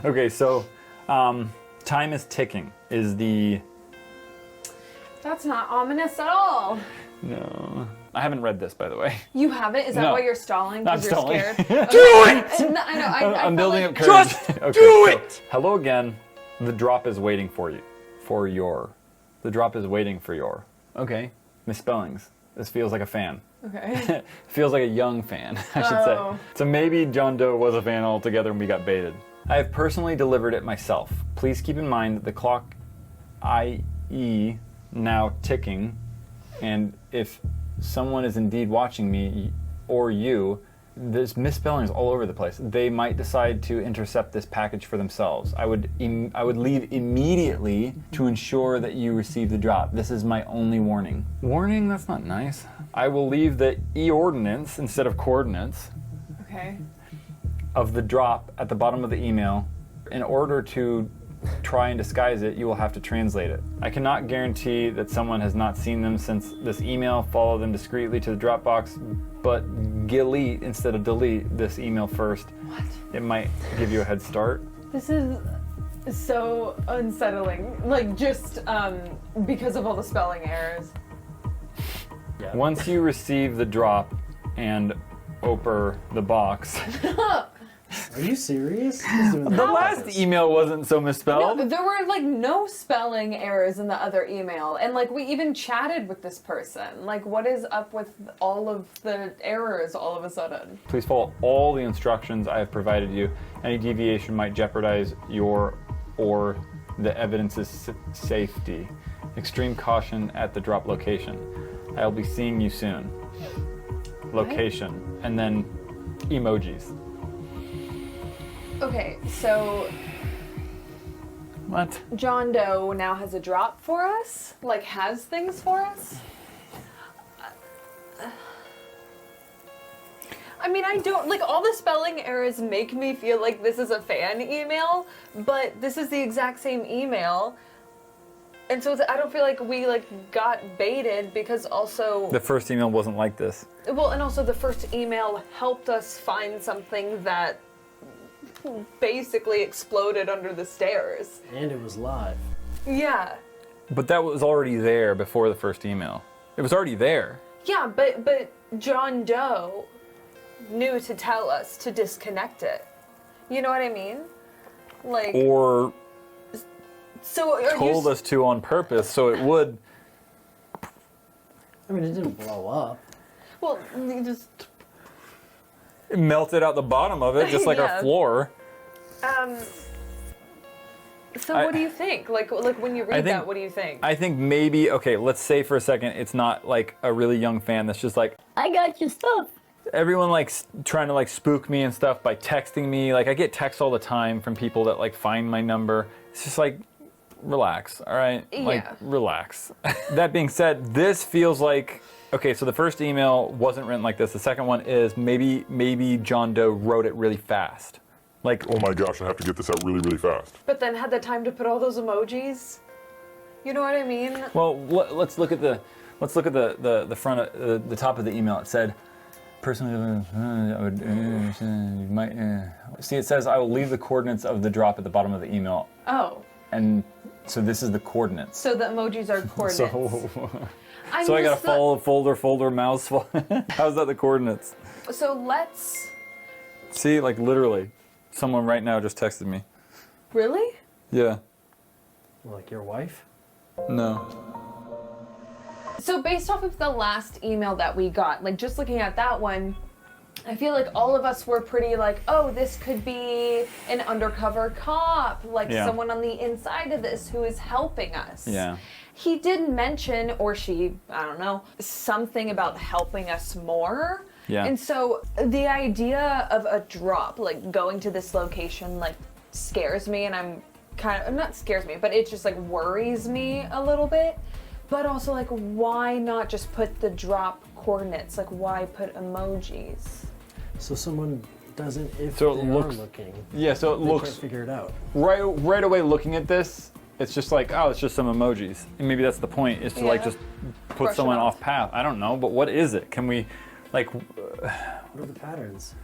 Okay, so time is ticking is the. That's not ominous at all. No, I haven't read this, by the way. You haven't? Is that No. why you're stalling? Not Because you're stalling. scared? Do it! No, I know. I'm building up courage. Just Okay, do so, it! hello again. The drop is waiting for you. The drop is waiting for your. Okay, misspellings. This feels like a fan. Okay. Feels like a young fan, I should say. So maybe John Doe was a fan altogether and we got baited. I have personally delivered it myself. Please keep in mind the clock, i.e. now ticking, and if someone is indeed watching me or you, there's misspellings all over the place. They might decide to intercept this package for themselves. I would leave immediately to ensure that you receive the drop. This is my only warning. Warning? That's not nice. I will leave the e-ordinance instead of coordinates Okay. of the drop at the bottom of the email. In order to try and disguise it, you will have to translate it. I cannot guarantee that someone has not seen them since this email. Follow them discreetly to the Dropbox, but delete instead of delete this email first. What? It might give you a head start. This is so unsettling. Like, just because of all the spelling errors. Yeah. Once you receive the drop and open the box. Are you serious? The last email wasn't so misspelled. No, there were like no spelling errors in the other email, and like we even chatted with this person. Like, what is up with all of the errors all of a sudden? Please follow all the instructions I have provided you. Any deviation might jeopardize your or the evidence's safety. Extreme caution at the drop location. I'll be seeing you soon. Location, and then emojis. Okay, so What? John Doe now has a drop for us? Like, has I mean, I don't, like, all the spelling errors make me feel like this is a fan email, but this is the exact same email. And so I don't feel like we, like, got baited because also... The first email wasn't like this. Well, and also the first email helped us find something that basically exploded under the stairs. And it was live. Yeah. But that was already there before the first email. It was already there. Yeah, but John Doe knew to tell us to disconnect it. You know what I mean? Like... Or so are told us to on purpose so it would... I mean, it didn't blow up. Well, you just... It melted out the bottom of it, just like Yeah. our floor. So what do you think? Like when you read that, what do you think? I think maybe, okay, let's say for a second it's not like a really young fan that's just like, I got your stuff. everyone likes trying to like spook me and stuff by texting me. Like I get texts all the time from people that like find my number. It's just like, relax, all right? Like, relax. That being said, this feels like, okay, so the first email wasn't written like this. The second one is maybe John Doe wrote it really fast. Like, oh my gosh, I have to get this out really, really fast. But then had the time to put all those emojis. You know what I mean? well, let's look at the front, the top of the email. It said, personally, I would, you might, see, it says, I will leave the coordinates of the drop at the bottom of the email. Oh. And so this is the coordinates. So the emojis are coordinates. So I gotta follow folder, mouse. How's that the coordinates? So let's. See, like literally, someone right now just texted me. Really? Yeah. Like your wife? No. So based off of the last email that we got, like just looking at that one, I feel like all of us were pretty like, oh, this could be an undercover cop, like someone on the inside of this who is helping us. Yeah. He did mention, or she, I don't know, something about helping us more. Yeah. And so the idea of a drop, like going to this location, like scares me, and I'm kind of, not scares me, but it just like worries me a little bit. But also, like, why not just put the drop coordinates? Like, why put emojis? So someone doesn't, if So it they looks- are looking, Yeah, so it they looks can't figure it out. right away looking at this, it's just like, oh, it's just some emojis. And maybe that's the point, is to like Yeah. just put Brush it someone off. off path. I don't know, but what is it? Can we, like, What are the patterns?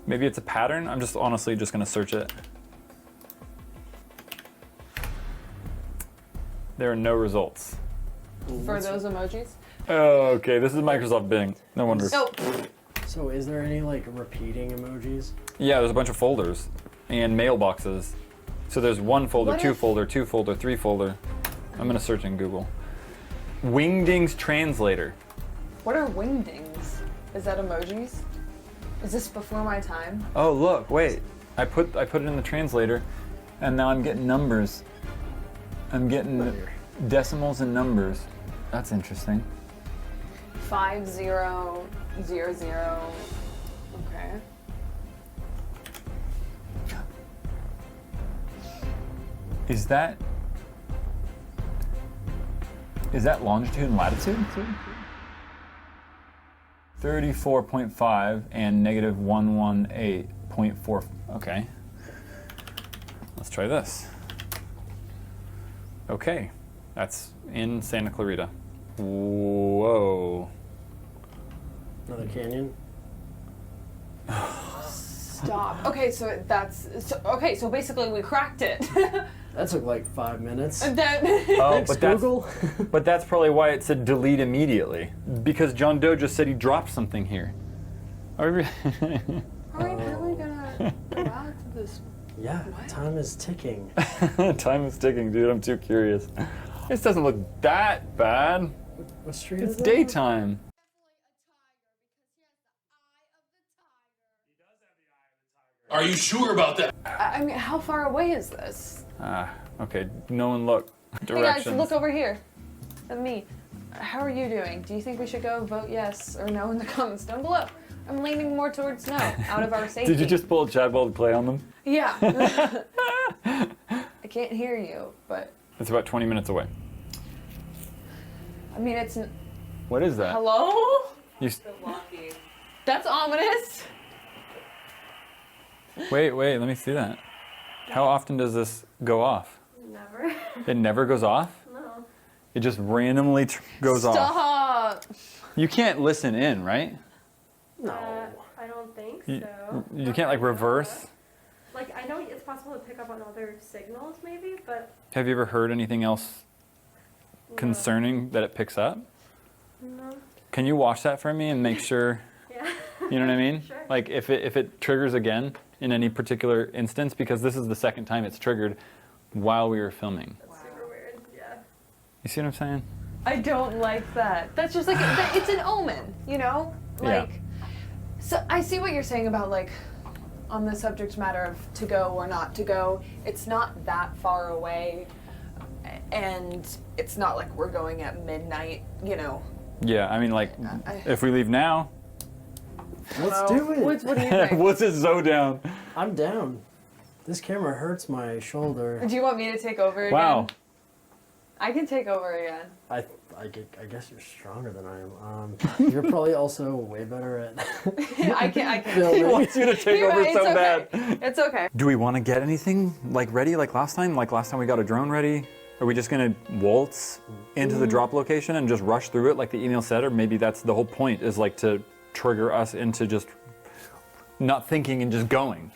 maybe it's a pattern? I'm just honestly just gonna search it. There are no results. For those emojis? Oh, okay, this is Microsoft Bing. No wonder. Oh, So is there any like repeating emojis? Yeah, there's a bunch of folders and mailboxes. So there's one folder, What two if- folder, two folder, three folder. I'm gonna search in Google. Wingdings translator. what are wingdings? Is that emojis? Is this before my time? Oh look, wait. I put it in the translator, and now I'm getting numbers. I'm getting decimals and numbers. That's interesting. 5000. Okay. Is that longitude and latitude? 34.5 and negative 118.4. Okay. Let's try this. Okay. That's in Santa Clarita. Whoa. Another canyon? Stop. Okay, so so basically we cracked it. That took like 5 minutes. And then Oh, Thanks, but that's, Google. but that's probably why it said delete immediately. Because John Doe just said he dropped something here. Are we Alright, how are we gonna go out to this? Yeah, time is ticking. Time is ticking, dude. I'm too curious. This doesn't look that bad. What street It's is that? daytime. Are you sure about that? I mean, how far away is this? Okay. No one look. Hey Directions. guys, look over here. At me. How are you doing? Do you think we should go vote yes or no in the comments down below? I'm leaning more towards no, out of our safety. Did you just pull a Chad Ball to play on them? Yeah. I can't hear you, but It's about 20 minutes away. I mean, it's. What is that? Hello? You, That's ominous. Wait, let me see that. How often does this go off? Never. It never goes off? No. It just randomly goes off. Stop! You can't listen in, right? No. I don't think so. You can't like reverse? Like, I know it's possible to pick up on other signals maybe, but... Have you ever heard anything else concerning that it picks up? No. Can you watch that for me and make sure, Yeah. you know what I mean? Sure. Like if it triggers again in any particular instance, because this is the second time it's triggered while we were filming. That's super weird, yeah. You see what I'm saying? I don't like that. That's just like, it's an omen, you know? Like, so I see what you're saying about like, on the subject matter of to go or not to go, it's not that far away, and it's not like we're going at midnight, you know. Yeah, I mean like, if we leave now. Let's do it. What do you think? What's it so down? I'm down. This camera hurts my shoulder. Do you want me to take over again? Wow. I can take over again. I guess you're stronger than I am. You're probably also way better at I can. He wants you to take over so bad. It's okay. Do we want to get anything like ready like last time? Like last time we got a drone ready? Are we just gonna waltz into the drop location and just rush through it like the email said? Or maybe that's the whole point, is like to trigger us into just not thinking and just going.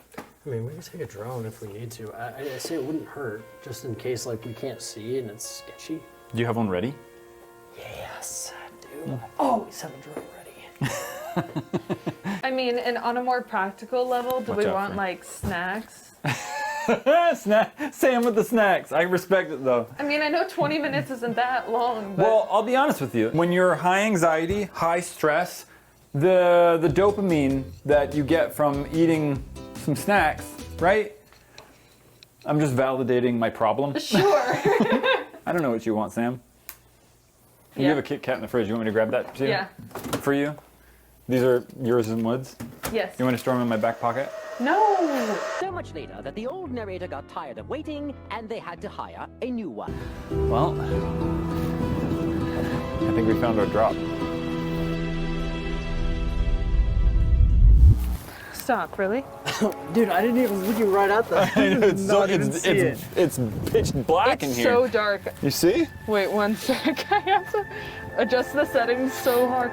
I mean, we can take a drone if we need to. I say it wouldn't hurt, just in case like we can't see and it's sketchy. Do you have one ready? Yes, I do. I always have a drone ready. I mean, and on a more practical level, do Watch we out want for- like snacks? Sam with the snacks. I respect it though. I mean, I know 20 minutes isn't that long, but Well, I'll be honest with you. When you're high anxiety, high stress, the dopamine that you get from eating some snacks, right? I'm just validating my problem. Sure. I don't know what you want, Sam. You Yeah. have a Kit Kat in the fridge. You want me to grab that too? Yeah. For you? These are yours and Wood's? yes. You want to store them in my back pocket? No! So much later that the old narrator got tired of waiting and they had to hire a new one. Well, I think we found our drop. Stop, really? Dude, I didn't even look you right at that. I know, it's Not even see it. it's pitch black in It's here. so dark. You see? Wait, one sec. I have to adjust the settings so hard.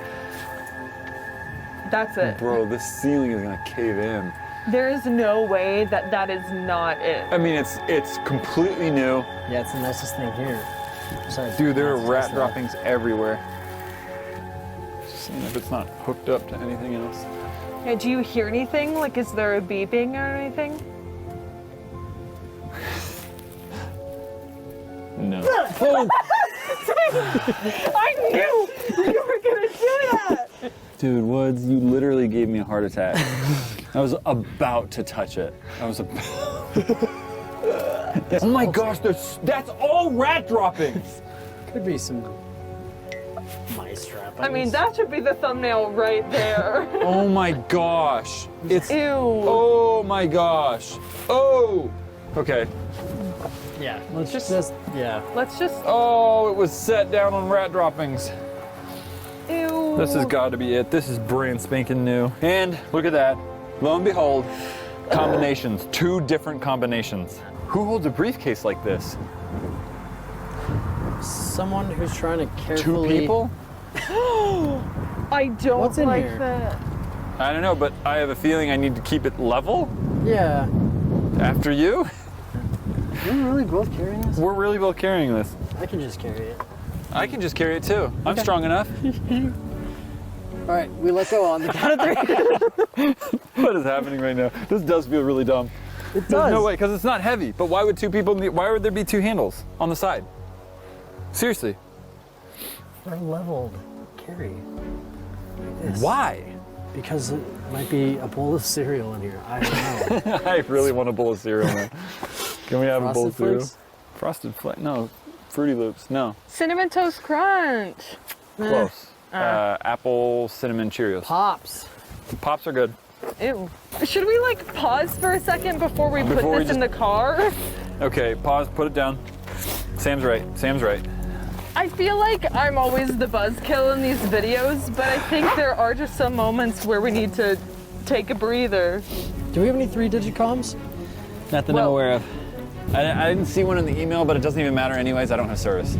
That's it. Bro, this ceiling is gonna cave in. There is no way that that is not it. I mean, it's completely new. Yeah, it's the nicest thing here. Besides, Dude, there are it's rat just droppings everywhere. Just seeing if it's not hooked up to anything else. Yeah, do you hear anything? Like, is there a beeping or anything? No. I knew you were gonna do that! Dude, Woods, you literally gave me a heart attack. I was about to touch it. I was about. Oh my gosh, that's all rat droppings! Could be some mice trappings. I mean, that should be the thumbnail right there. Oh my gosh. It's. Ew. Oh my gosh. Oh! Okay. Yeah, let's Just- just yeah. Let's just. Oh, it was set down on rat droppings. Ew. This has got to be it. This is brand spanking new. And look at that. Lo and behold, combinations. 2 different combinations. Who holds a briefcase like this? Someone who's trying to 2 carefully. people? I don't What's in like here? that. I don't know, but I have a feeling I need to keep it level Yeah. after you. We're really both carrying this? We're really both carrying this. I can just carry it. I can just carry it too. I'm strong enough. All right, we let go on the count of 3. What is happening right now? This does feel really dumb. It does. There's no way, because it's not heavy. But why would 2 people need, why would there be 2 handles on the side? Seriously. For a leveled carry. Like this. Why? Because it might be a bowl of cereal in here. I don't know. I really want a bowl of cereal, man. Can we have a bowl of Frosted cereal? Flakes? Frosted Flakes? No. Fruity Loops? No. Cinnamon Toast Crunch. Close. Apple Cinnamon Cheerios. Pops. Pops are good. Ew. Should we like pause for a second before we Before put we this in the car? Okay, pause, put it down. Sam's right. Sam's right. I feel like I'm always the buzzkill in these videos, but I think there are just some moments where we need to take a breather. Do we have any 3-digit comms? Not that I'm aware of. I didn't see one in the email, but it doesn't even matter anyways. I don't have service.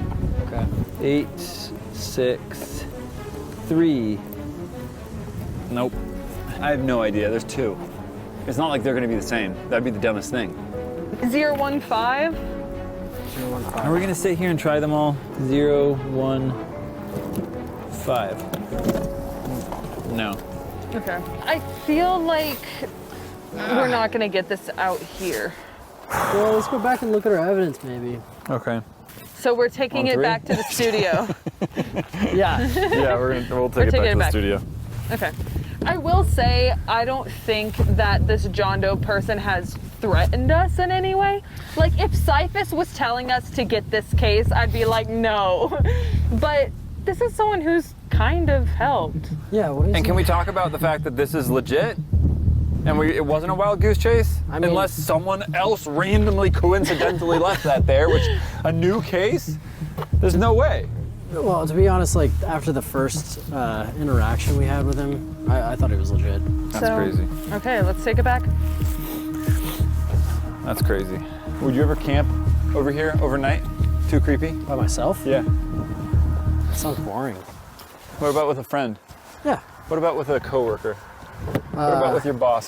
Okay. 863. Nope. I have no idea. There's 2. It's not like they're going to be the same. That'd be the dumbest thing. 015. Are we going to sit here and try them all? 015. No. Okay. I feel like we're not gonna get this out here. Well, let's go back and look at our evidence, maybe. Okay. So we're taking it back to the studio. Yeah. Yeah, we'll take it back to the studio. Okay. I will say, I don't think that this John Doe person has threatened us in any way. Like, if Cyphus was telling us to get this case, I'd be like, no. But this is someone who's kind of helped. Yeah, what is And can we talk about the fact that this is legit? And it wasn't a wild goose chase? I mean, unless someone else randomly, coincidentally left that there, which, a new case? There's no way. Well, to be honest, like, after the first interaction we had with him, I thought he was legit. That's crazy. Okay, let's take it back. That's crazy. Would you ever camp over here overnight? Too creepy? By myself? Yeah. That sounds boring. What about with a friend? Yeah. What about with a coworker? What about with your boss?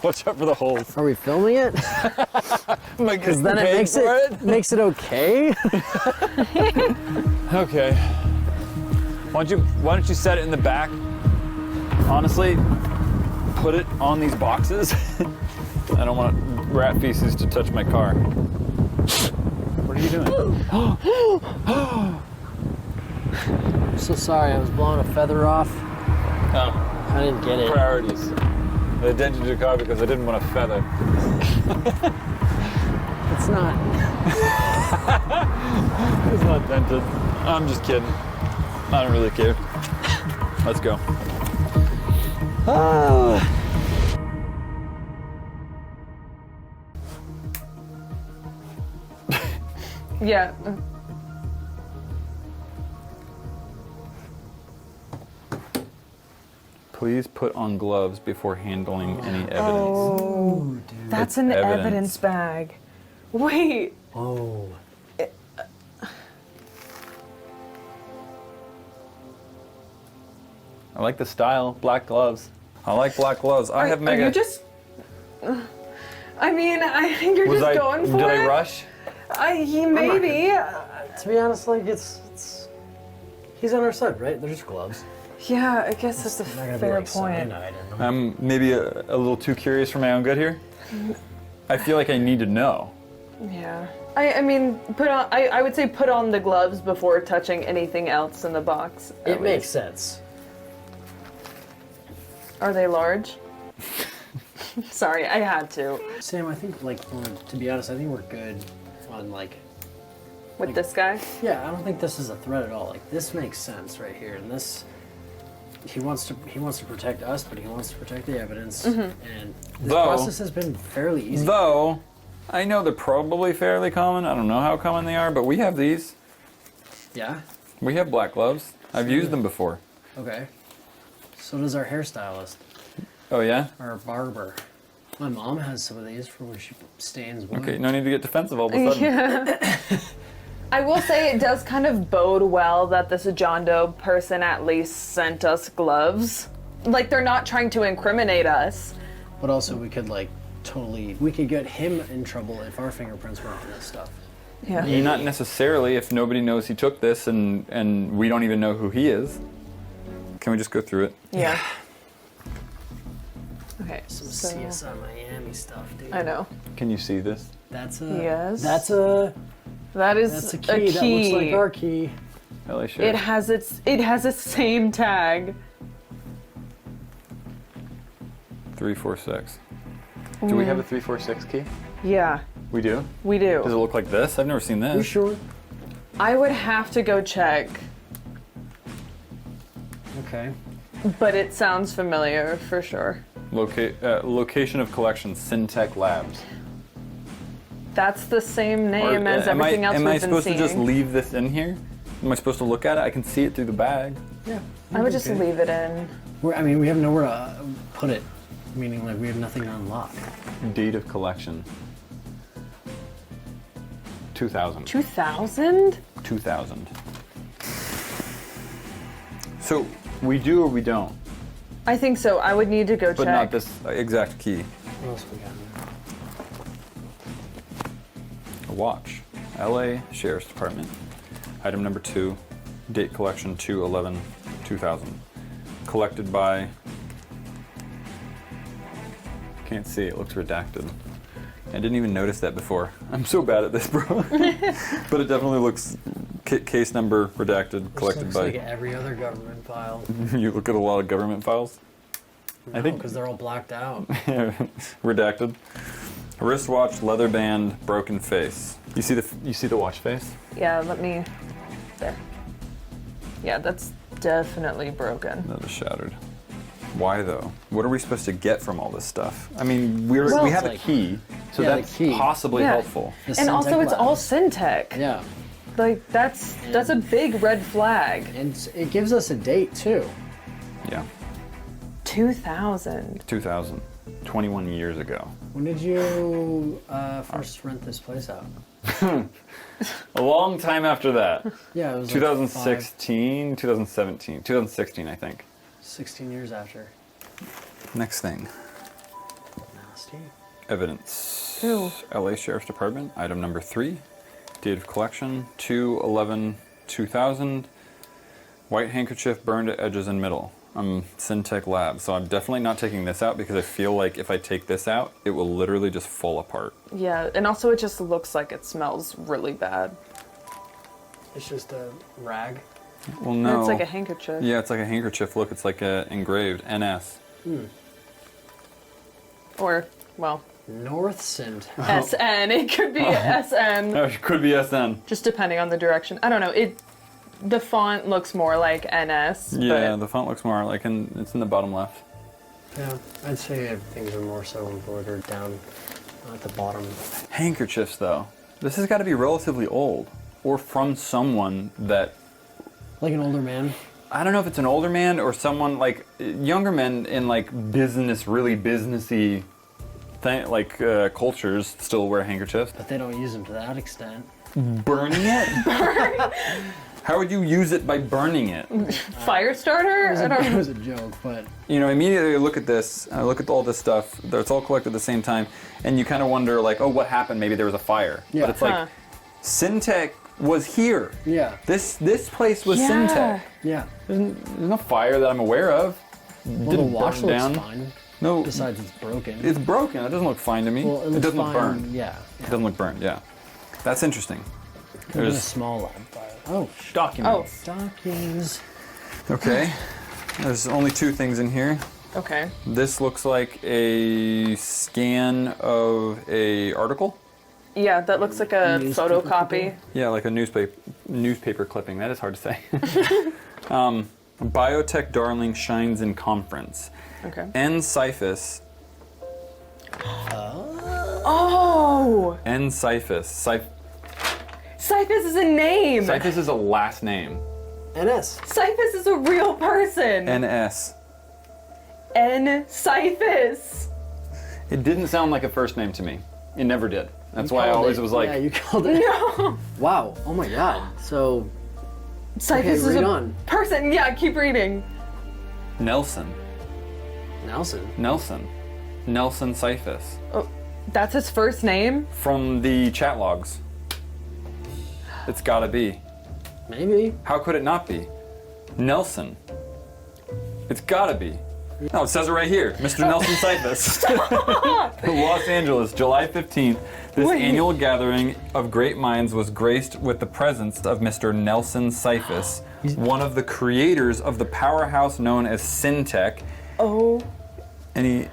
Watch out for the holes. Are we filming it? Because then it makes it okay. Okay. Why don't you set it in the back? Honestly, put it on these boxes. I don't want rat feces to touch my car. What are you doing? I'm so sorry, I was blowing a feather off. Oh. I didn't get it. Priorities. I dented your car because I didn't want a feather. It's not. It's not dented. I'm just kidding. I don't really care. Let's go. Yeah. Please put on gloves before handling any evidence. Oh, dude. That's in the evidence bag. Wait. Oh. I like the style. Black gloves. I like black gloves. I have mega. Are you just? I mean, I think you're just going for it. Did I rush? Maybe. To be honest, like it's he's on our side, right? They're just gloves. Yeah, I guess that's a fair point. I'm maybe a little too curious for my own good here. I feel like I need to know. Yeah. I mean, I would say put on the gloves before touching anything else in the box. It makes sense. Are they large? Sorry, I had to. Sam, I think, like, to be honest, I think we're good on, like... With this guy? Yeah, I don't think this is a threat at all. Like, this makes sense right here, and this... He wants to protect us, but he wants to protect the evidence, and this process has been fairly easy. Though, I know they're probably fairly common. I don't know how common they are, but we have these. Yeah? We have black gloves. I've used them before. Okay. So does our hairstylist. Oh, yeah? Our barber. My mom has some of these for when she stains wood. Okay, no need to get defensive all of a sudden. Yeah. I will say it does kind of bode well that this John Doe person at least sent us gloves. Like, they're not trying to incriminate us. But also we could, like, we could get him in trouble if our fingerprints were on this stuff. Yeah. Not necessarily if nobody knows he took this and we don't even know who he is. Can we just go through it? Yeah. Okay. Some CSI Miami stuff, dude. I know. Can you see this? That's a... Yes. That's a key. That looks like our key. LA Sheriff. It has the same tag. 346. Do we have a 346 key? Yeah. We do? We do. Does it look like this? I've never seen this. You sure? I would have to go check. Okay. But it sounds familiar for sure. Location of collection, Syntech Labs. That's the same name as everything else we've been seeing. Am I supposed to just leave this in here? Am I supposed to look at it? I can see it through the bag. Yeah. I would just leave it in. I mean, we have nowhere to put it. Meaning like we have nothing to unlock. Date of collection. 2000. 2000? 2000. So we do or we don't, I think so. I would need to go but check. not this exact key. What else we got in A watch. LA Sheriff's Department. Item number 2. Date collection 2/11/2000. Collected by. Can't see. It looks redacted. I didn't even notice that before. I'm so bad at this, bro. But it definitely looks case number redacted, collected looks by. like every other government file. You look at a lot of government files. No, I think because they're all blacked out. redacted. Wristwatch, leather band, broken face. You see the watch face? Yeah, let me. There. Yeah, that's definitely broken. That is shattered. Why though? What are we supposed to get from all this stuff? I mean, we have a key, so yeah, that's the key. possibly Yeah. helpful. The And also, Syntech it's lab. all Syntech. Yeah. Like that's a big red flag. And it gives us a date too. Yeah, 2000. 2000, 21 years ago. When did you first rent this place out? A long time after that. Yeah, it was 2016, 2017, 2016, I think. 16 years after. Next thing. Nasty. Evidence. Ew. LA Sheriff's Department, item number 3. Date of collection 2/11/2000. White handkerchief burned at edges and middle. Syntech Lab. So I'm definitely not taking this out because I feel like if I take this out, it will literally just fall apart. Yeah, and also it just looks like it smells really bad. It's just a rag. Well, And no. it's like a handkerchief. Yeah, it's like a handkerchief. Look, it's like engraved NS. Or, well, North Synt. SN. It could be SN. Oh, it could be SN. Just depending on the direction. I don't know. The font looks more like NS. Yeah, but the font looks more like it's in the bottom left. Yeah, I'd say things are more so embroidered down at the bottom. Handkerchiefs, though. This has got to be relatively old, or from someone that. Like an older man. I don't know if it's an older man or someone like younger men in like business, really businessy, cultures still wear handkerchiefs. But they don't use them to that extent. Burning it? How would you use it by burning it? Fire starter? I don't It know. was a joke, but You know, immediately I look at this, I look at all this stuff, it's all collected at the same time, and you kind of wonder, like, oh, what happened? Maybe there was a fire. Yeah. But it's like, Syntech was here. yeah. This place was Yeah. Syntech. Yeah. There's no fire that I'm aware of. Well, Didn't the watch burn looks down. fine. No, Besides, it's broken. it's broken. It doesn't look fine to me. Well, it looks doesn't fine. look burned. Yeah. It doesn't look burned, yeah. That's interesting. There's a There's small lab file. Oh, documents. documents. Okay. There's only 2 things in here. Okay. This looks like a scan of a article. Yeah, that looks like a Newspaper photocopy. Yeah, like a newspaper clipping. That is hard to say. Biotech darling shines in conference. Okay. N-Cyphus. Oh! N-Cyphus. Cyphus is a name! Cyphus is a last name. NS. Cyphus is a real person! N-S. Cyphus! It didn't sound like a first name to me. It never did. That's why I Called always it. was like, Yeah, you called it. No! Wow. Oh my god. So, Cyphus is read a on. person. Yeah, keep reading. Nelson. Nelson. Nelson Cyphus. Oh, that's his first name? From the chat logs. It's gotta be. Maybe. How could it not be? Nelson. It's gotta be. No, it says it right here. Mr. Nelson Cyphus. Los Angeles, July 15th. This annual gathering of great minds was graced with the presence of Mr. Nelson Cyphus, one of the creators of the powerhouse known as Syntech. Oh. And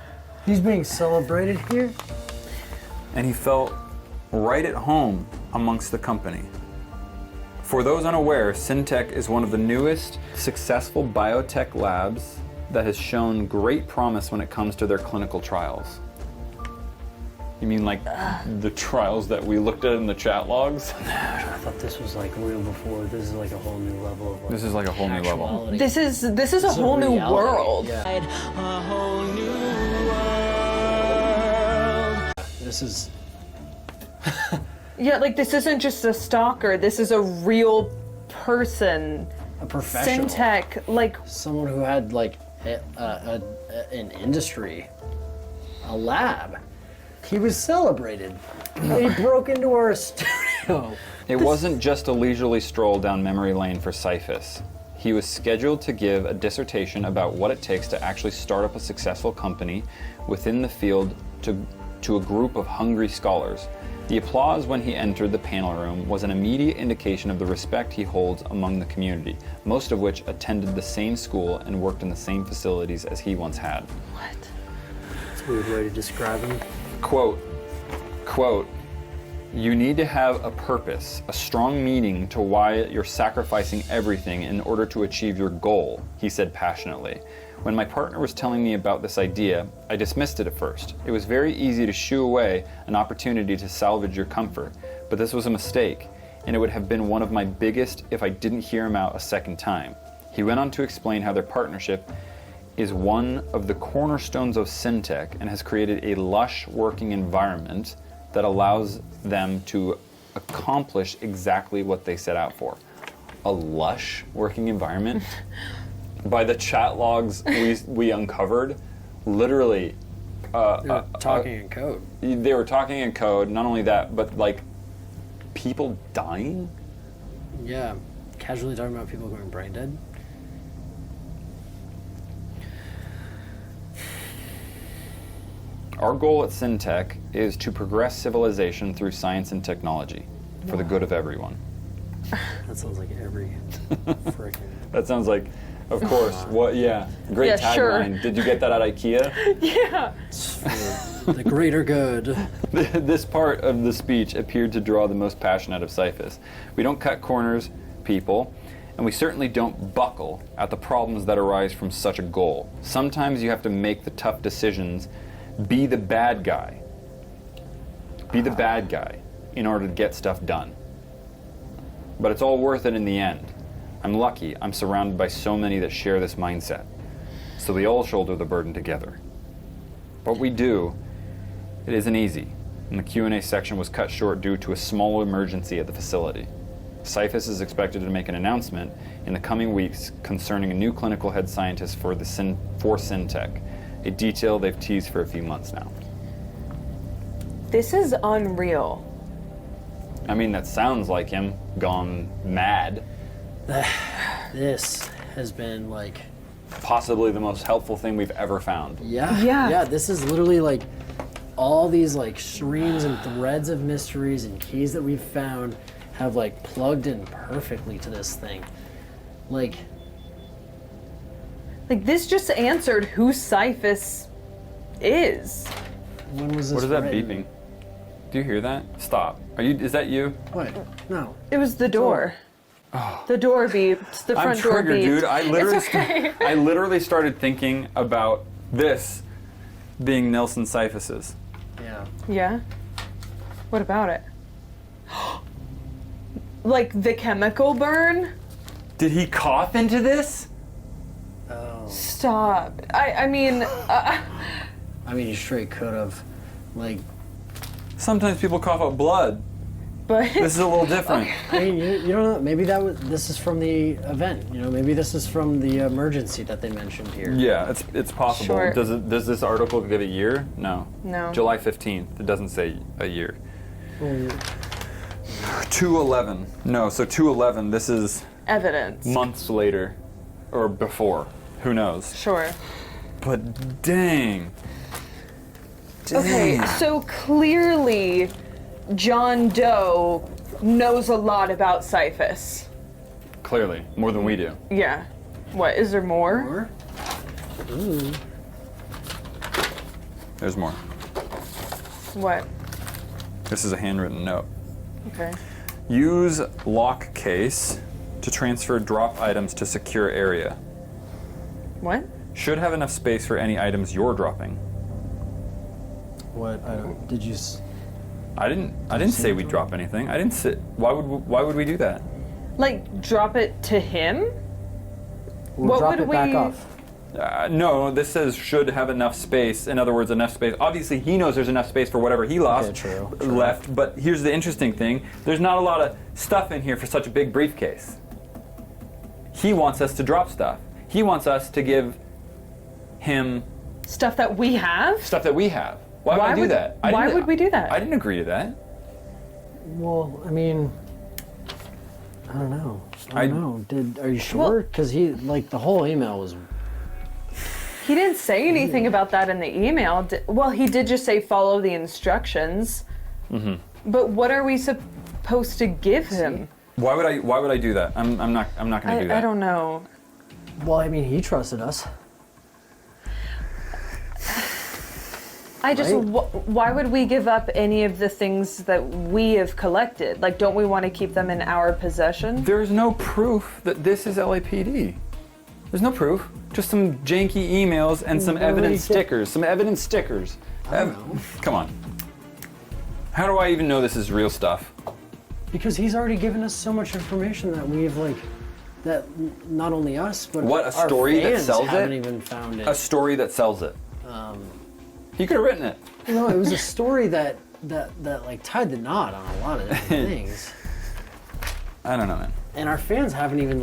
he's being celebrated here? And he felt right at home amongst the company. For those unaware, Syntech is one of the newest successful biotech labs that has shown great promise when it comes to their clinical trials. You mean like the trials that we looked at in the chat logs? I thought this was like real before. This is like a whole new level of like, This is like a whole new level. This is a whole new reality. world. Yeah. A whole new world. This is... Yeah, like this isn't just a stalker. This is a real person. A professional. Syntech, like... Someone who had, like, an industry. A lab. He was celebrated. He broke into our studio. It wasn't just a leisurely stroll down memory lane for Cyphus. He was scheduled to give a dissertation about what it takes to actually start up a successful company within the field to a group of hungry scholars. The applause when he entered the panel room was an immediate indication of the respect he holds among the community, most of which attended the same school and worked in the same facilities as he once had. What? That's a weird way to describe him. Quote, "You need to have a purpose, a strong meaning to why you're sacrificing everything in order to achieve your goal," he said passionately. "When my partner was telling me about this idea, I dismissed it at first. It was very easy to shoo away an opportunity to salvage your comfort, but this was a mistake, and it would have been one of my biggest if I didn't hear him out a second time." He went on to explain how their partnership is one of the cornerstones of Syntech and has created a lush working environment that allows them to accomplish exactly what they set out for. A lush working environment? By the chat logs we uncovered, literally... They were talking in code. They were talking in code, not only that, but like, people dying? Yeah, casually talking about people going brain dead. Our goal at Syntech is to progress civilization through science and technology for the good of everyone. That sounds like every freaking... That sounds like, of course, what, yeah. Great Yeah, tagline. sure. Did you get that at IKEA? Yeah. It's for the greater good. This part of the speech appeared to draw the most passion out of Cyphus. We don't cut corners, people, and we certainly don't buckle at the problems that arise from such a goal. Sometimes you have to make the tough decisions, be the bad guy. Be the bad guy in order to get stuff done. But it's all worth it in the end. I'm lucky I'm surrounded by so many that share this mindset. So we all shoulder the burden together. What we do, it isn't easy, and the Q&A section was cut short due to a small emergency at the facility. Cyphus is expected to make an announcement in the coming weeks concerning a new clinical head scientist for Syntech, a detail they've teased for a few months now. This is unreal. I mean, that sounds like him gone mad. This has been like... Possibly the most helpful thing we've ever found. Yeah. Yeah. Yeah, this is literally like all these like streams and threads of mysteries and keys that we've found have like plugged in perfectly to this thing. Like this just answered who Cyphus is. When was this What is that written? beeping? Do you hear that? Stop. Is that you? What? No. It was the door. The door beeped. The I'm front door triggered, beeped. dude. I literally, It's okay. I literally started thinking about this being Nelson Cyphus's. Yeah. Yeah? What about it? Like the chemical burn? Did he cough into this? Oh. Stop. I mean... I mean, you straight could have. Like... Sometimes people cough up blood. But... This is a little different. I mean, you don't know. Maybe this is from the event. You know, maybe this is from the emergency that they mentioned here. Yeah, it's possible. Sure. Does this article give a year? No. No. July 15th. It doesn't say a year. Oh, 2/11. No, so 2/11. This is Evidence. months later, or before. Who knows? Sure. But dang. Okay, so clearly John Doe knows a lot about Cyphus. Clearly, more than we do. Yeah. What, is there more? Ooh. There's more. What? This is a handwritten note. Okay. Use lock case to transfer drop items to secure area. What? Should have enough space for any items you're dropping. What? Did you? I didn't say we drop anything. I didn't say. Why would we do that? Like, drop it to him? We'll What drop would it back we- off. No, this says should have enough space. In other words, enough space. Obviously, he knows there's enough space for whatever he lost left. But here's the interesting thing. There's not a lot of stuff in here for such a big briefcase. He wants us to drop stuff. He wants us to give him... Stuff that we have? Stuff that we have. Why would I do that? Why would we do that? I didn't agree to that. Well, I mean, I don't know. I don't know. Are you sure? Because the whole email was... He didn't say anything about that in the email. Well, he did just say follow the instructions. Mm-hmm. But what are we supposed to give him? Why would I do that? I'm not going to do that. I don't know. Well, I mean, he trusted us. Why would we give up any of the things that we have collected? Like, don't we want to keep them in our possession? There's no proof that this is LAPD. There's no proof. Just some janky emails and some evidence stickers. Some evidence stickers. Come on. How do I even know this is real stuff? Because he's already given us so much information that we have, that not only us, but what, a story our fans that sells haven't it? Even found it. A story that sells it. He could have written it. No, it was a story that tied the knot on a lot of different things. I don't know, man. And our fans haven't even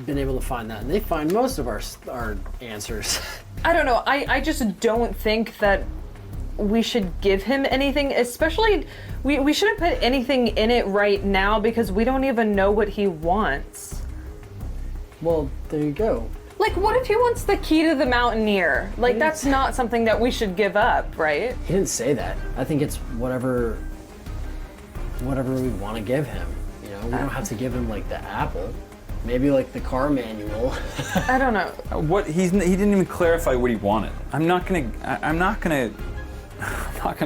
been able to find that, and they find most of our answers. I don't know. I just don't think that we should give him anything, especially we shouldn't put anything in it right now because we don't even know what he wants. Well, there you go. Like, what if he wants the key to the Mountaineer? Like, that's not something that we should give up, right? He didn't say that. I think it's whatever we want to give him. You know, we don't have to give him the apple. Maybe the car manual. I don't know. He didn't even clarify what he wanted. I'm not gonna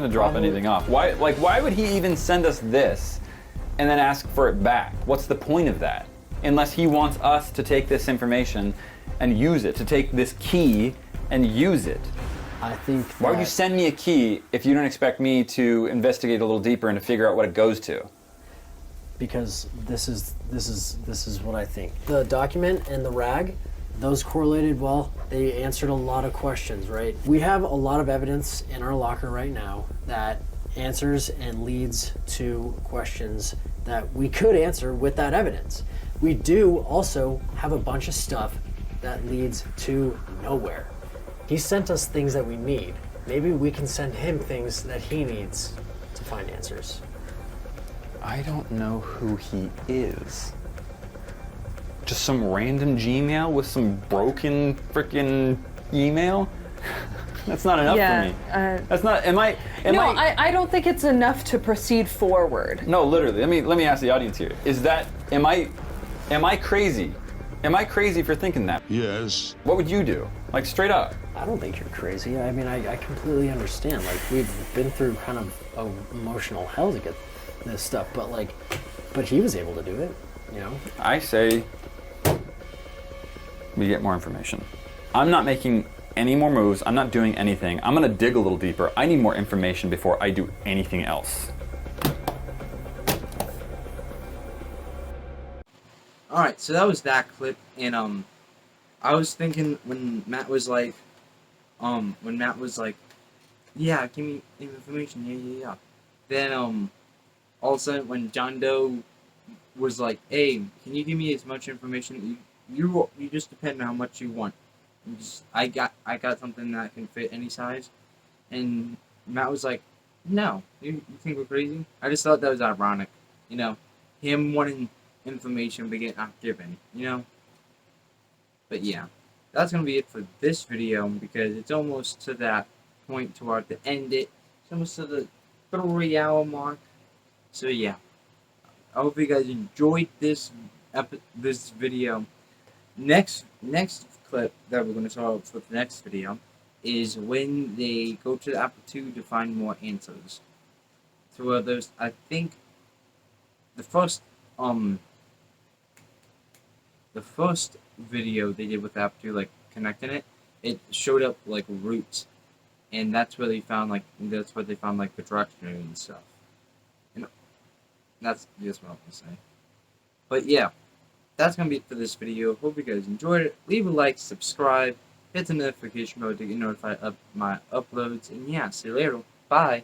drop anything off. Why would he even send us this and then ask for it back? What's the point of that? Unless he wants us to take this information and use it, to take this key and use it. I think. Why would you send me a key if you don't expect me to investigate a little deeper and to figure out what it goes to? Because this is what I think. The document and the rag, those correlated well. They answered a lot of questions, right? We have a lot of evidence in our locker right now that answers and leads to questions that we could answer with that evidence. We do also have a bunch of stuff that leads to nowhere. He sent us things that we need. Maybe we can send him things that he needs to find answers. I don't know who he is. Just some random Gmail with some broken freaking email? That's not enough for me. That's not. I don't think it's enough to proceed forward. No, literally. Let me ask the audience here. Am I crazy? Am I crazy for thinking that? Yes. What would you do? Straight up. I don't think you're crazy. I mean, I completely understand. We've been through kind of emotional hell to get this stuff, but he was able to do it, you know? I say we get more information. I'm not making any more moves. I'm not doing anything. I'm gonna dig a little deeper. I need more information before I do anything else. Alright, so that was that clip, and I was thinking when Matt was like, yeah, give me information, yeah. Then all of a sudden when John Doe was like, hey, can you give me as much information? You just depend on how much you want. I got something that can fit any size. And Matt was like, no, you think we're crazy? I just thought that was ironic, you know, him wanting information but getting not given, you know. But yeah, that's gonna be it for this video because it's almost to that point to where I have to end it. It's almost to the 3-hour mark. So yeah, I hope you guys enjoyed this video. Next clip that we're gonna start with the next video is when they go to the Apple II to find more answers. So there's, I think, the first video they did with Apple II, connecting it showed up roots, and that's where they found the direction and stuff. And that's just what I'm gonna say. But yeah, that's gonna be it for this video. Hope you guys enjoyed it. Leave a like, subscribe, hit the notification bell to get notified of my uploads. And yeah, see you later. Bye.